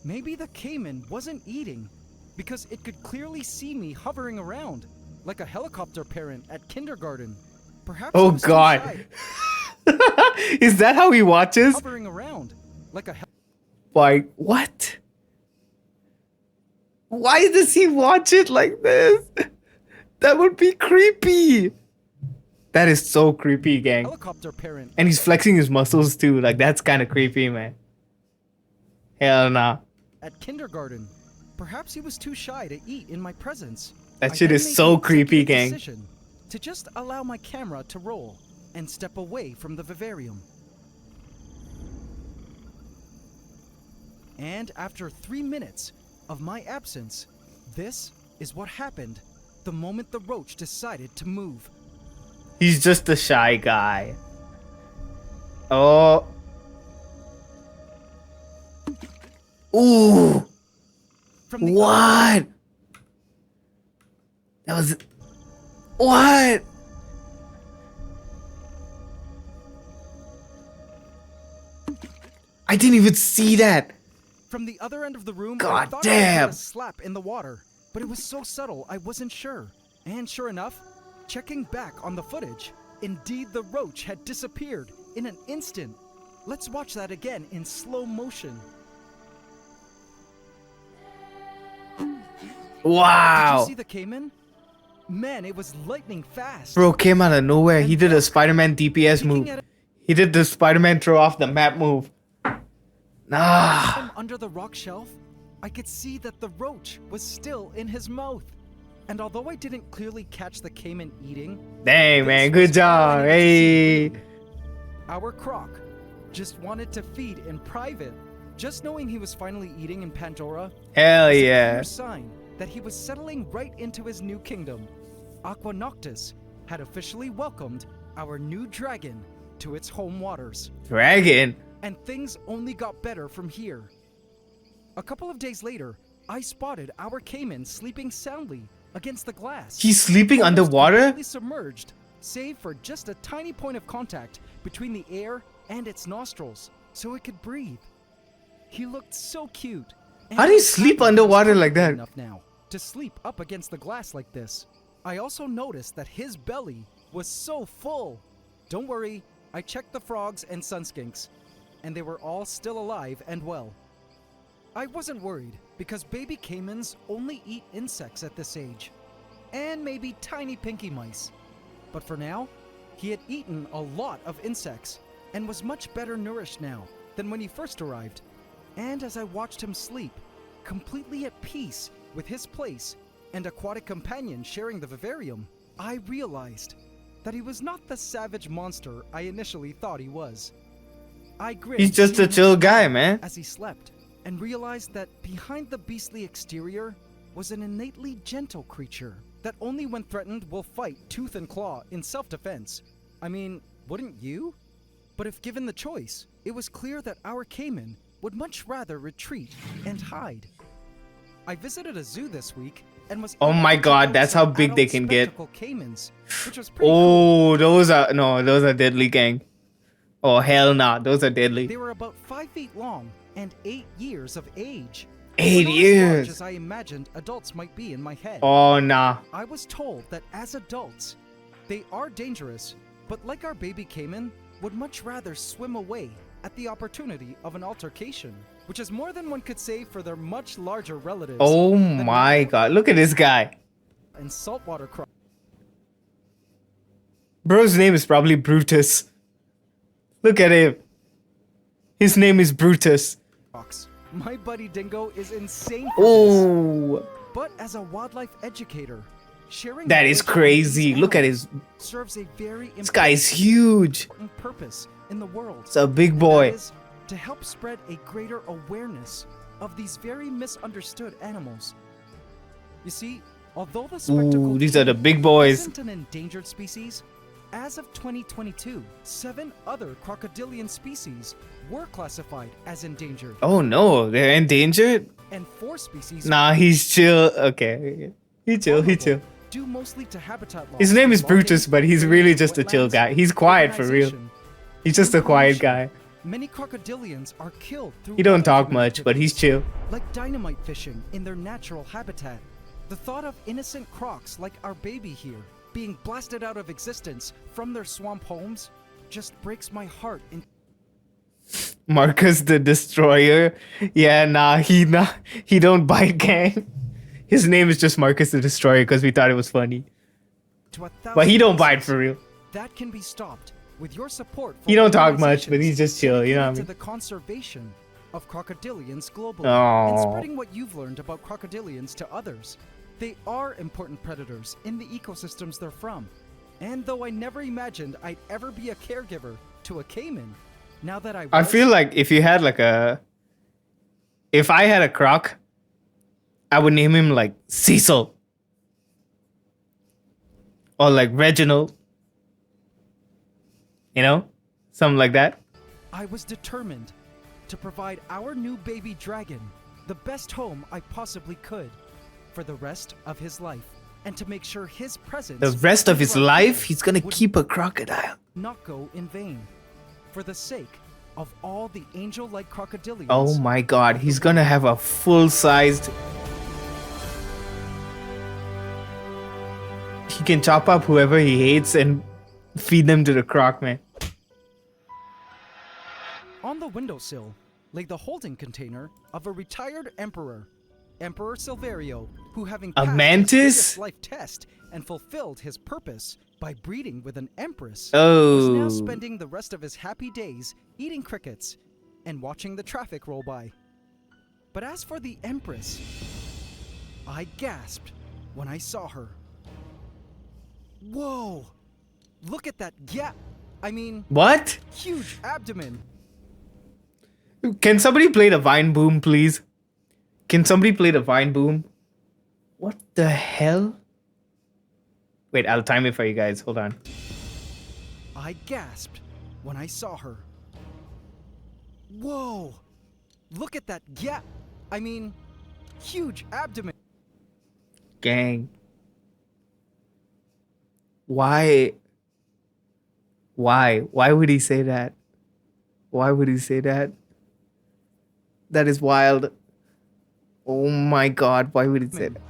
Maybe the caiman wasn't eating because it could clearly see me hovering around like a helicopter parent at kindergarten. Perhaps Oh it was too God. shy, Is that how he watches? hovering around like a Like, what? Why does he watch it like this? That would be creepy. That is so creepy, gang. helicopter parent. And he's flexing his muscles too. Like, that's kind of creepy, man. Hell nah. At kindergarten. Perhaps he was too shy to eat in my presence. That I shit then is made so the creepy, executive gang. decision to just allow my camera to roll and step away from the vivarium. And after 3 minutes of my absence, this is what happened the moment the roach decided to move. He's just a shy guy. Oh. Ooh. From the What? That was... What? I didn't even see that. From the other end of the room, I God thought I heard damn. a slap in the water, but it was so subtle I wasn't sure. And sure enough, checking back on the footage, indeed the roach had disappeared in an instant. Let's watch that again in slow motion. Wow. Did you see the caiman? Man, it was lightning fast. Bro came out of nowhere. He did a Spider-Man DPS move. at He did the Spider-Man throw off the map move. Nah. From under the rock shelf, I could see that the roach was still in his mouth. And although I didn't clearly catch the caiman eating, Dang, man. this Good was all I job. needed to see. Hey. Our croc just wanted to feed in private. Just knowing he was finally eating in Pandora Hell was a yeah. clear sign that he was settling right into his new kingdom. Aqua Noctis had officially welcomed our new dragon to its home waters. Dragon. And things only got better from here. A couple of days later, I spotted our caiman sleeping soundly against the glass. He's sleeping almost underwater? completely submerged, save for just a tiny point of contact between the air and its nostrils, so it could breathe. He looked so cute. How do you sleep underwater like that? Enough now to sleep up against the glass like this. I also noticed that his belly was so full. Don't worry, I checked the frogs and sunskinks, and they were all still alive and well. I wasn't worried, because baby caimans only eat insects at this age, and maybe tiny pinky mice. But for now, he had eaten a lot of insects, and was much better nourished now than when he first arrived. And as I watched him sleep, completely at peace with his place and aquatic companion sharing the vivarium, I realized that he was not the savage monster I initially thought he was. I grinned. He's just a chill guy, man. As he slept, and realized that behind the beastly exterior was an innately gentle creature that only when threatened will fight tooth and claw in self-defense. I mean, wouldn't you? But if given the choice, it was clear that our caiman would much rather retreat and hide. I visited a zoo this week and was Oh my god, that's how big they can get. Caimans, which was pretty Oh, those are deadly, gang. Oh hell nah, those are deadly. They were about 5 feet long and 8 years of age. 8 Not years. as large as I imagined adults might be in my head. Oh nah. I was told that as adults, they are dangerous, but like our baby caiman, would much rather swim away at the opportunity of an altercation, which is more than one could say for their much larger relatives. Oh my god, look at this guy. And saltwater crocs. Bro's name is probably Brutus. Look at him. His name is Brutus. My buddy Dingo is insane for Oh, this. But as a wildlife educator, sharing that is knowledge about crazy. these Look at his. animals serves a very This guy is huge. important purpose in the world. It's a big And boy. that is to help spread a greater awareness of these very misunderstood animals. You see, although the spectacle Ooh, these are the big boys. isn't an endangered species, as of 2022, 7 other crocodilian species were classified as endangered. Oh no, they're endangered? And 4 species. Nah, he's chill. Okay. He chill, he chill. Due mostly to habitat loss. His name is logging, Brutus, but he's really just a chill guy. He's quiet for real. He's just a quiet guy. Many crocodilians are killed through He don't talk wildlife much, but he's chill. like dynamite fishing in their natural habitat. The thought of innocent crocs like our baby here being blasted out of existence from their swamp homes just breaks my heart. Marcus the Destroyer. Yeah, nah, he don't bite, gang. His name is just Marcus the Destroyer because we thought it was funny. But he don't bite for real. That can be stopped with your support. He don't talk much, but he's just chill, you know what I to mean? the conservation of crocodilians globally and Aw. spreading what you've learned about crocodilians to others. They are important predators in the ecosystems they're from. And though I never imagined I'd ever be a caregiver to a caiman, now that I feel like if you had if I had a croc, I would name him like Cecil. Or like Reginald. You know? Something like that. I was determined to provide our new baby dragon the best home I possibly could for the rest of his life, and to make sure his presence The rest of his throughout life, here he's gonna would keep a crocodile. not go in vain, for the sake of all the angel-like crocodilians. Oh my god, he's gonna have a full-sized... He can chop up whoever he hates and feed them to the croc, man. On the windowsill lay the holding container of a retired emperor, Emperor Silverio, who having A passed mantis? his biggest life test and fulfilled his purpose by breeding with an empress, was Oh. now spending the rest of his happy days eating crickets and watching the traffic roll by. But as for the empress, I gasped when I saw her. Whoa! Look at that What? huge abdomen. Can somebody play the Vine Boom, please? Can somebody play the Vine Boom? What the hell? Wait, I'll time it for you guys. Hold on. I gasped when I saw her. Whoa! Look at that huge abdomen. Gang. Why? Why would he say that? Why would he say that? That is wild. Oh my god, why would he say that?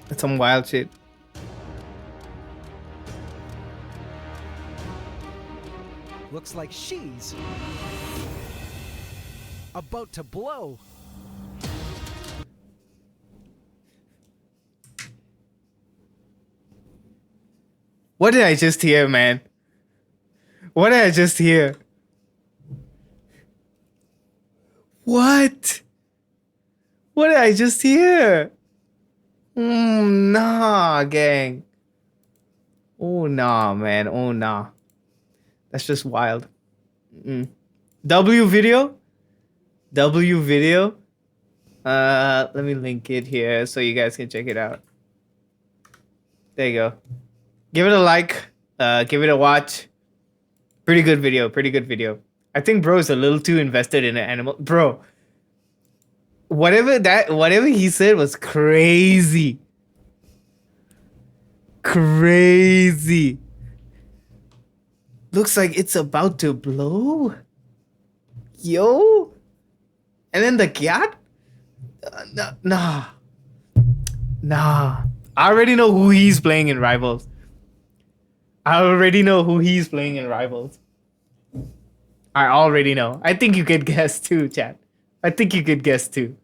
That's some wild shit. Looks like she's about to blow. What did I just hear, man? What did I just hear? What? What did I just hear? Nah, gang. Oh, nah, man. Oh, nah. That's just wild. W video? W video? Let me link it here so you guys can check it out. There you go. Give it a like. Give it a watch. Pretty good video. Pretty good video. I think bro is a little too invested in an animal. Bro. Whatever he said was crazy. Crazy. Looks like it's about to blow. Yo. And then the cat? Nah. Nah. I already know who he's playing in Rivals. I already know who he's playing in Rivals. I already know. I think you could guess too, chat. I think you could guess too.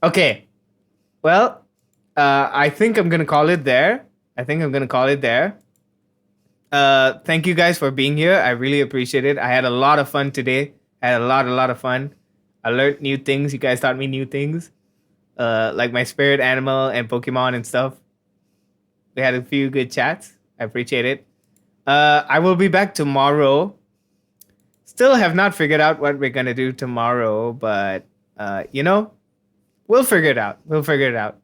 Okay. Well, I think I'm gonna call it there. Thank you guys for being here. I really appreciate it. I had a lot of fun today. I had a lot of fun. I learned new things. You guys taught me new things. Like my spirit animal and Pokemon and stuff. We had a few good chats. I appreciate it. I will be back tomorrow. Still have not figured out what we're gonna do tomorrow, but you know, we'll figure it out. We'll figure it out,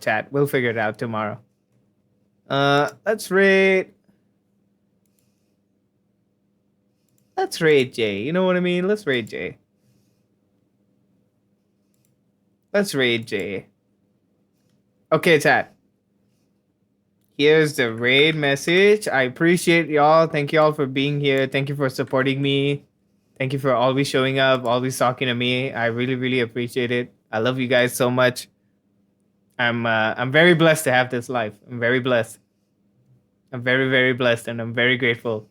chat. We'll figure it out tomorrow. Let's rate Jay. You know what I mean? Let's rate Jay. Okay, chat. Here's the raid message. I appreciate y'all. Thank y'all for being here. Thank you for supporting me. Thank you for always showing up, always talking to me. I really appreciate it. I love you guys so much. I'm very blessed to have this life. I'm very blessed. I'm very blessed, and I'm very grateful.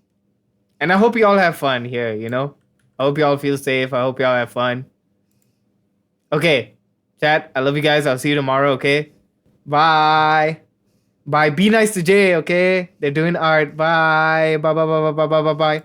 And I hope you all have fun here, you know? I hope you all feel safe. I hope you all have fun. Okay, chat. I love you guys. I'll see you tomorrow, okay? Bye. Bye. Be nice to Jay, okay? They're doing art. Bye. Bye.